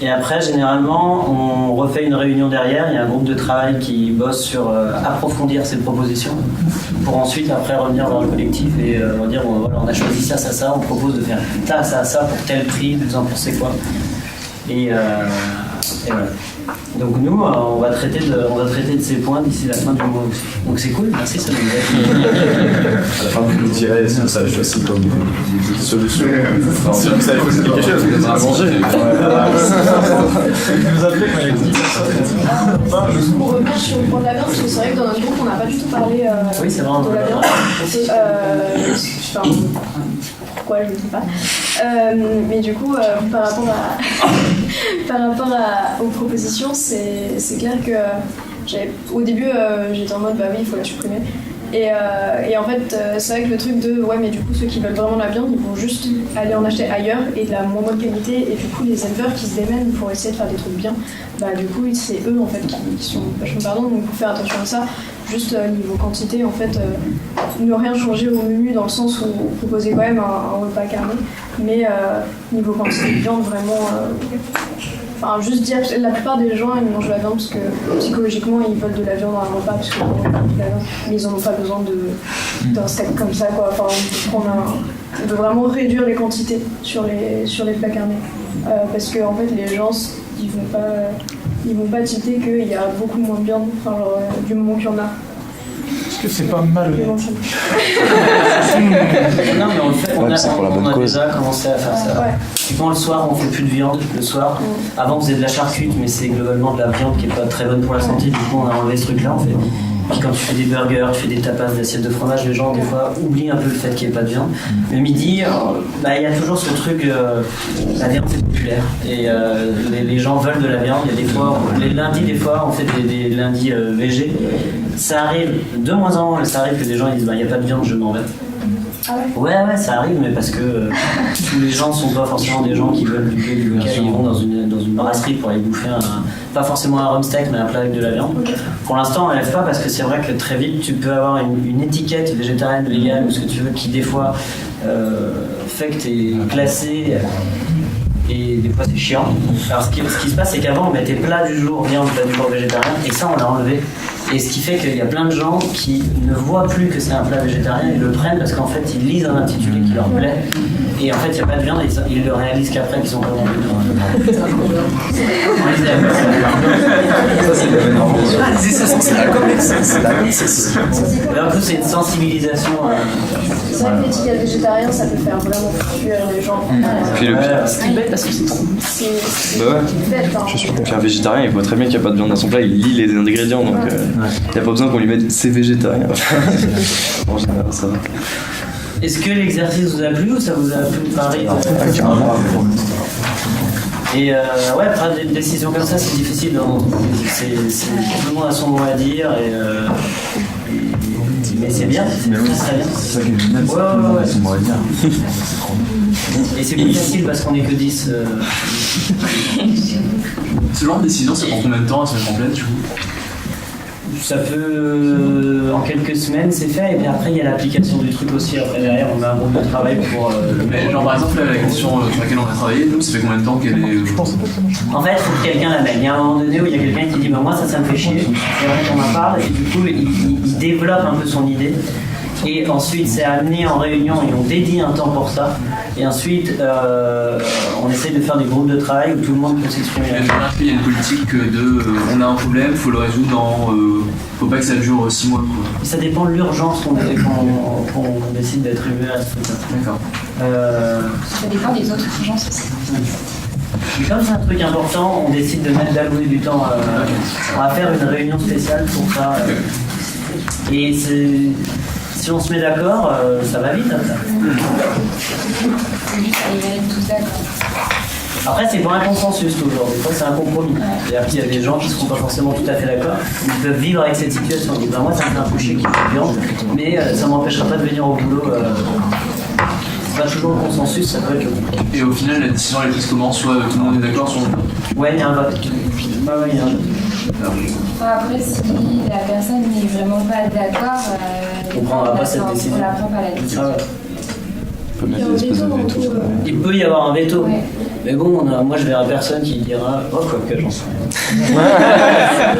Et après, généralement, on refait une réunion derrière, il y a un groupe de travail qui bosse sur approfondir ces propositions, pour ensuite, après, revenir vers le collectif et on va dire, voilà, on a choisi ça, on propose de faire ça pour tel prix, vous en pensez quoi ? Et voilà. Donc nous, on va traiter de ces points d'ici la fin du mois aussi. Donc c'est cool, merci, ça nous aide. À la fin, vous nous direz est-ce que ça a choisi comme solution. Si vous savez poser quelque chose, vous allez manger. Vous appelez quand il y a dit Juste pour revenir sur le point de la viande, parce que c'est vrai que dans notre groupe, on n'a pas du tout parlé de la viande. Pourquoi, je ne sais pas. Mais du coup, par rapport aux propositions, c'est clair que au début, j'étais en mode bah oui, il faut la supprimer. Et en fait, c'est vrai que le truc de ouais, mais du coup, ceux qui veulent vraiment la viande, ils vont juste aller en acheter ailleurs et de la moins bonne qualité. Et du coup, les éleveurs qui se démènent pour essayer de faire des trucs bien, bah du coup, c'est eux en fait qui sont vachement perdants. Donc, il faut faire attention à ça. Juste niveau quantité, en fait, ne rien changer au menu dans le sens où proposer quand même un repas carné, mais niveau quantité de viande, vraiment. Enfin, juste dire que la plupart des gens ils mangent de la viande parce que psychologiquement ils veulent de la viande dans un repas parce qu'ils mangent de la viande, mais ils n'en ont pas besoin d'un steak comme ça, quoi. Enfin, on veut vraiment réduire les quantités sur les plats carnés parce que en fait les gens ils vont pas tilter qu'il y a beaucoup moins de viande, enfin, genre, du moment qu'il y en a. Est-ce que c'est pas mal Non, mais on le fait, on a déjà commencé à faire ça. Typiquement le soir, on fait plus de viande le soir. Avant on faisait de la charcute, mais c'est globalement de la viande qui est pas très bonne pour la santé. Du coup on a enlevé ce truc-là en fait. Puis quand tu fais des burgers, tu fais des tapas, des assiettes de fromage, les gens des fois oublient un peu le fait qu'il n'y ait pas de viande. Le midi, il y a toujours ce truc, la viande c'est populaire et les gens veulent de la viande. Il y a des fois, les lundis des fois, on fait des lundis végé. Ça arrive de moins en moins, ça arrive que des gens ils disent il n'y a pas de viande, je m'en vais. Ah ouais? Ouais, ça arrive, mais parce que tous les gens sont pas forcément des gens qui veulent du local, ils vont dans une brasserie pour aller bouffer pas forcément un rhum steak, mais un plat avec de la viande. Pour l'instant, on n'enlève pas parce que c'est vrai que très vite, tu peux avoir une étiquette végétarienne, végane, ou ce que tu veux, qui des fois fait que tu es classé. Et des fois c'est chiant. Alors ce qui se passe, c'est qu'avant on mettait plat du jour, viande, plat du jour végétarien, et ça on l'a enlevé. Et ce qui fait qu'il y a plein de gens qui ne voient plus que c'est un plat végétarien, ils le prennent parce qu'en fait ils lisent un intitulé qui leur plaît. Et en fait il n'y a pas de viande, et ils le réalisent qu'après qu'ils sont pas vendus. Ça c'est l'événement. C'est la connexion. En plus c'est une sensibilisation. C'est vrai que l'étiquette végétarien, ça peut faire vraiment fuir les gens. Puis le pire, c'est bête parce que c'est trop. C'est bête. Je suis un végétarien, il voit très bien qu'il n'y a pas de viande à son plat, il lit les ingrédients, donc il n'y a pas besoin qu'on lui mette c'est végétarien. En général, ça va. Est-ce que l'exercice vous a plu ou ça vous a plu de Paris Et prendre des décisions comme ça, c'est difficile dans l'entreprise. Tout le monde a son mot à dire et Mais c'est bien, c'est très bien. C'est ça qui est génial, c'est que tout le monde a son mot à dire. C'est trop bien. Et c'est plus facile parce qu'on est que 10. Ce genre de décision, ça prend combien de temps à se mettre en place du coup? Ça peut, en quelques semaines, c'est fait, et puis après, il y a l'application du truc aussi. Après, derrière, on a un groupe de travail pour. Mais genre, par exemple, la question sur laquelle on a travaillé, nous, ça fait combien de temps qu'elle est. En fait, il faut que quelqu'un l'amène. Il y a un moment donné où il y a quelqu'un qui dit bah, moi, ça me fait chier. Et en fait, on en parle, et du coup, il développe un peu son idée. Et ensuite, c'est amené en réunion et on dédie un temps pour ça. Et ensuite, on essaie de faire des groupes de travail où tout le monde peut s'exprimer. Il y a une politique de on a un problème, il faut le résoudre dans. Faut pas que ça dure 6 mois. Quoi. Ça dépend de l'urgence qu'on décide d'attribuer à ce truc-là. D'accord. Ça dépend des autres urgences aussi. Mais comme c'est un truc important, on décide d'allouer du temps. On va faire une réunion spéciale pour ça. Et si on se met d'accord, ça va vite. C'est juste arriver à être tous d'accord. Après, c'est pas un consensus toujours, des fois c'est un compromis. C'est-à-dire qu'il y a des gens qui ne seront pas forcément tout à fait d'accord, ils peuvent vivre avec cette situation. Ils disent bah, moi ça me fait un peu chier qui est viande, mais ça m'empêchera pas de venir au boulot. C'est pas toujours le consensus, ça peut être le compromis. Et au final, la décision elle est prise comment? Soit tout le monde est d'accord, soit on. Ouais, il y a un vote. Ouais, il y a un vote. Après, si la personne n'est vraiment pas d'accord, on ne prendra pas cette décision. On la prend pas la décision. Ah ouais. Il y a un veto dans tout. Il peut y avoir un veto. Ouais. Mais bon, moi je verrai personne qui dira oh quoi que j'en sais rien.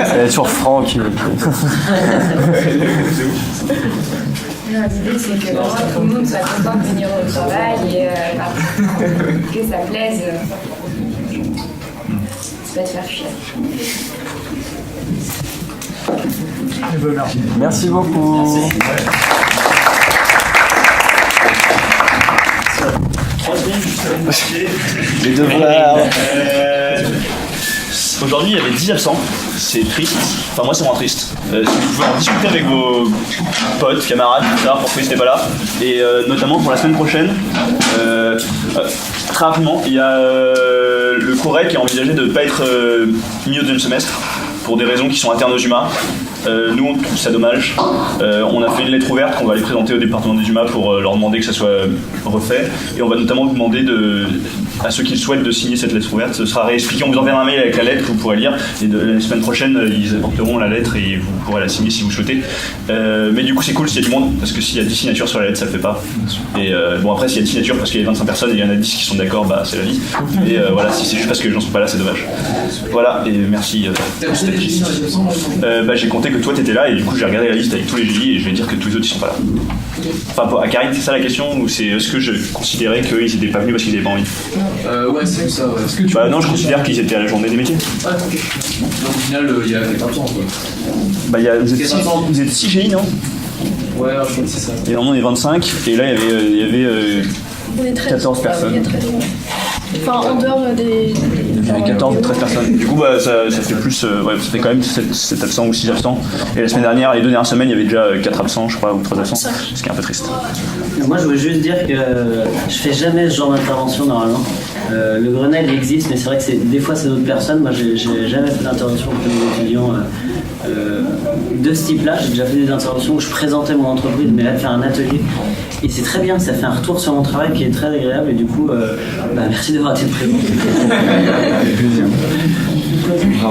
Ça va être sur Franck. Non, l'idée c'est que vraiment tout le monde soit content de venir au travail et que ça plaise. C'est pas de faire chier. Merci beaucoup. Merci. Les devoirs. Aujourd'hui, il y avait 10 absents. C'est triste. Enfin, moi, c'est moins triste. Si vous pouvez en discuter avec vos potes, camarades, etc., pourquoi ils n'étaient pas là. Et notamment pour la semaine prochaine, très rapidement, il y a le Corée qui a envisagé de ne pas être mis au deuxième semestre pour des raisons qui sont internes aux UMA. Nous, on trouve ça dommage. On a fait une lettre ouverte qu'on va aller présenter au département des UMA pour leur demander que ça soit refait. Et on va notamment vous demander à ceux qui souhaitent de signer cette lettre ouverte. Ce sera réexpliqué. On vous enverra un mail avec la lettre que vous pourrez lire. Et la semaine prochaine, ils apporteront la lettre et vous pourrez la signer si vous souhaitez. Mais du coup, c'est cool s'il y a du monde, parce que s'il y a 10 signatures sur la lettre, ça le fait pas. Et bon, après, s'il y a 10 signatures parce qu'il y a 25 personnes et il y en a 10 qui sont d'accord, bah c'est la vie. Et voilà, si c'est juste parce que les gens sont pas là, c'est dommage. Voilà, et merci. J'ai compté que toi t'étais là et du coup j'ai regardé la liste avec tous les GI et je vais dire que tous les autres ils sont pas là. Enfin, à Karine, c'est ça la question ou c'est est-ce que je considérais qu'ils étaient pas venus parce qu'ils avaient pas envie? Ouais, c'est ça. Ouais. Est-ce que non, je considère qu'ils étaient à la journée des métiers. Ah, ok. Donc au final, il y a 4 absents quoi. Vous êtes 6 GI, non? Ouais, je crois que c'est ça. Et normalement on est 25 et là il y avait On est 13. 14 personnes. Il y a 13. Enfin, en dehors des. Il y avait 14 ou 13 personnes. Du coup, ça fait plus. Ça fait quand même 7 absents ou 6 absents. Et la semaine dernière, les 2 dernières semaines, il y avait déjà 4 absents, je crois, ou 3 absents. Ce qui est un peu triste. Moi, je voulais juste dire que je fais jamais ce genre d'intervention normalement. Le Grenelle existe, mais c'est vrai que des fois c'est d'autres personnes. Moi, j'ai jamais fait d'intervention auprès des étudiants de ce type-là. J'ai déjà fait des interventions où je présentais mon entreprise, mais là, de faire un atelier. Et c'est très bien, ça fait un retour sur mon travail qui est très agréable. Et du coup, merci d'avoir été présent. Plaisir.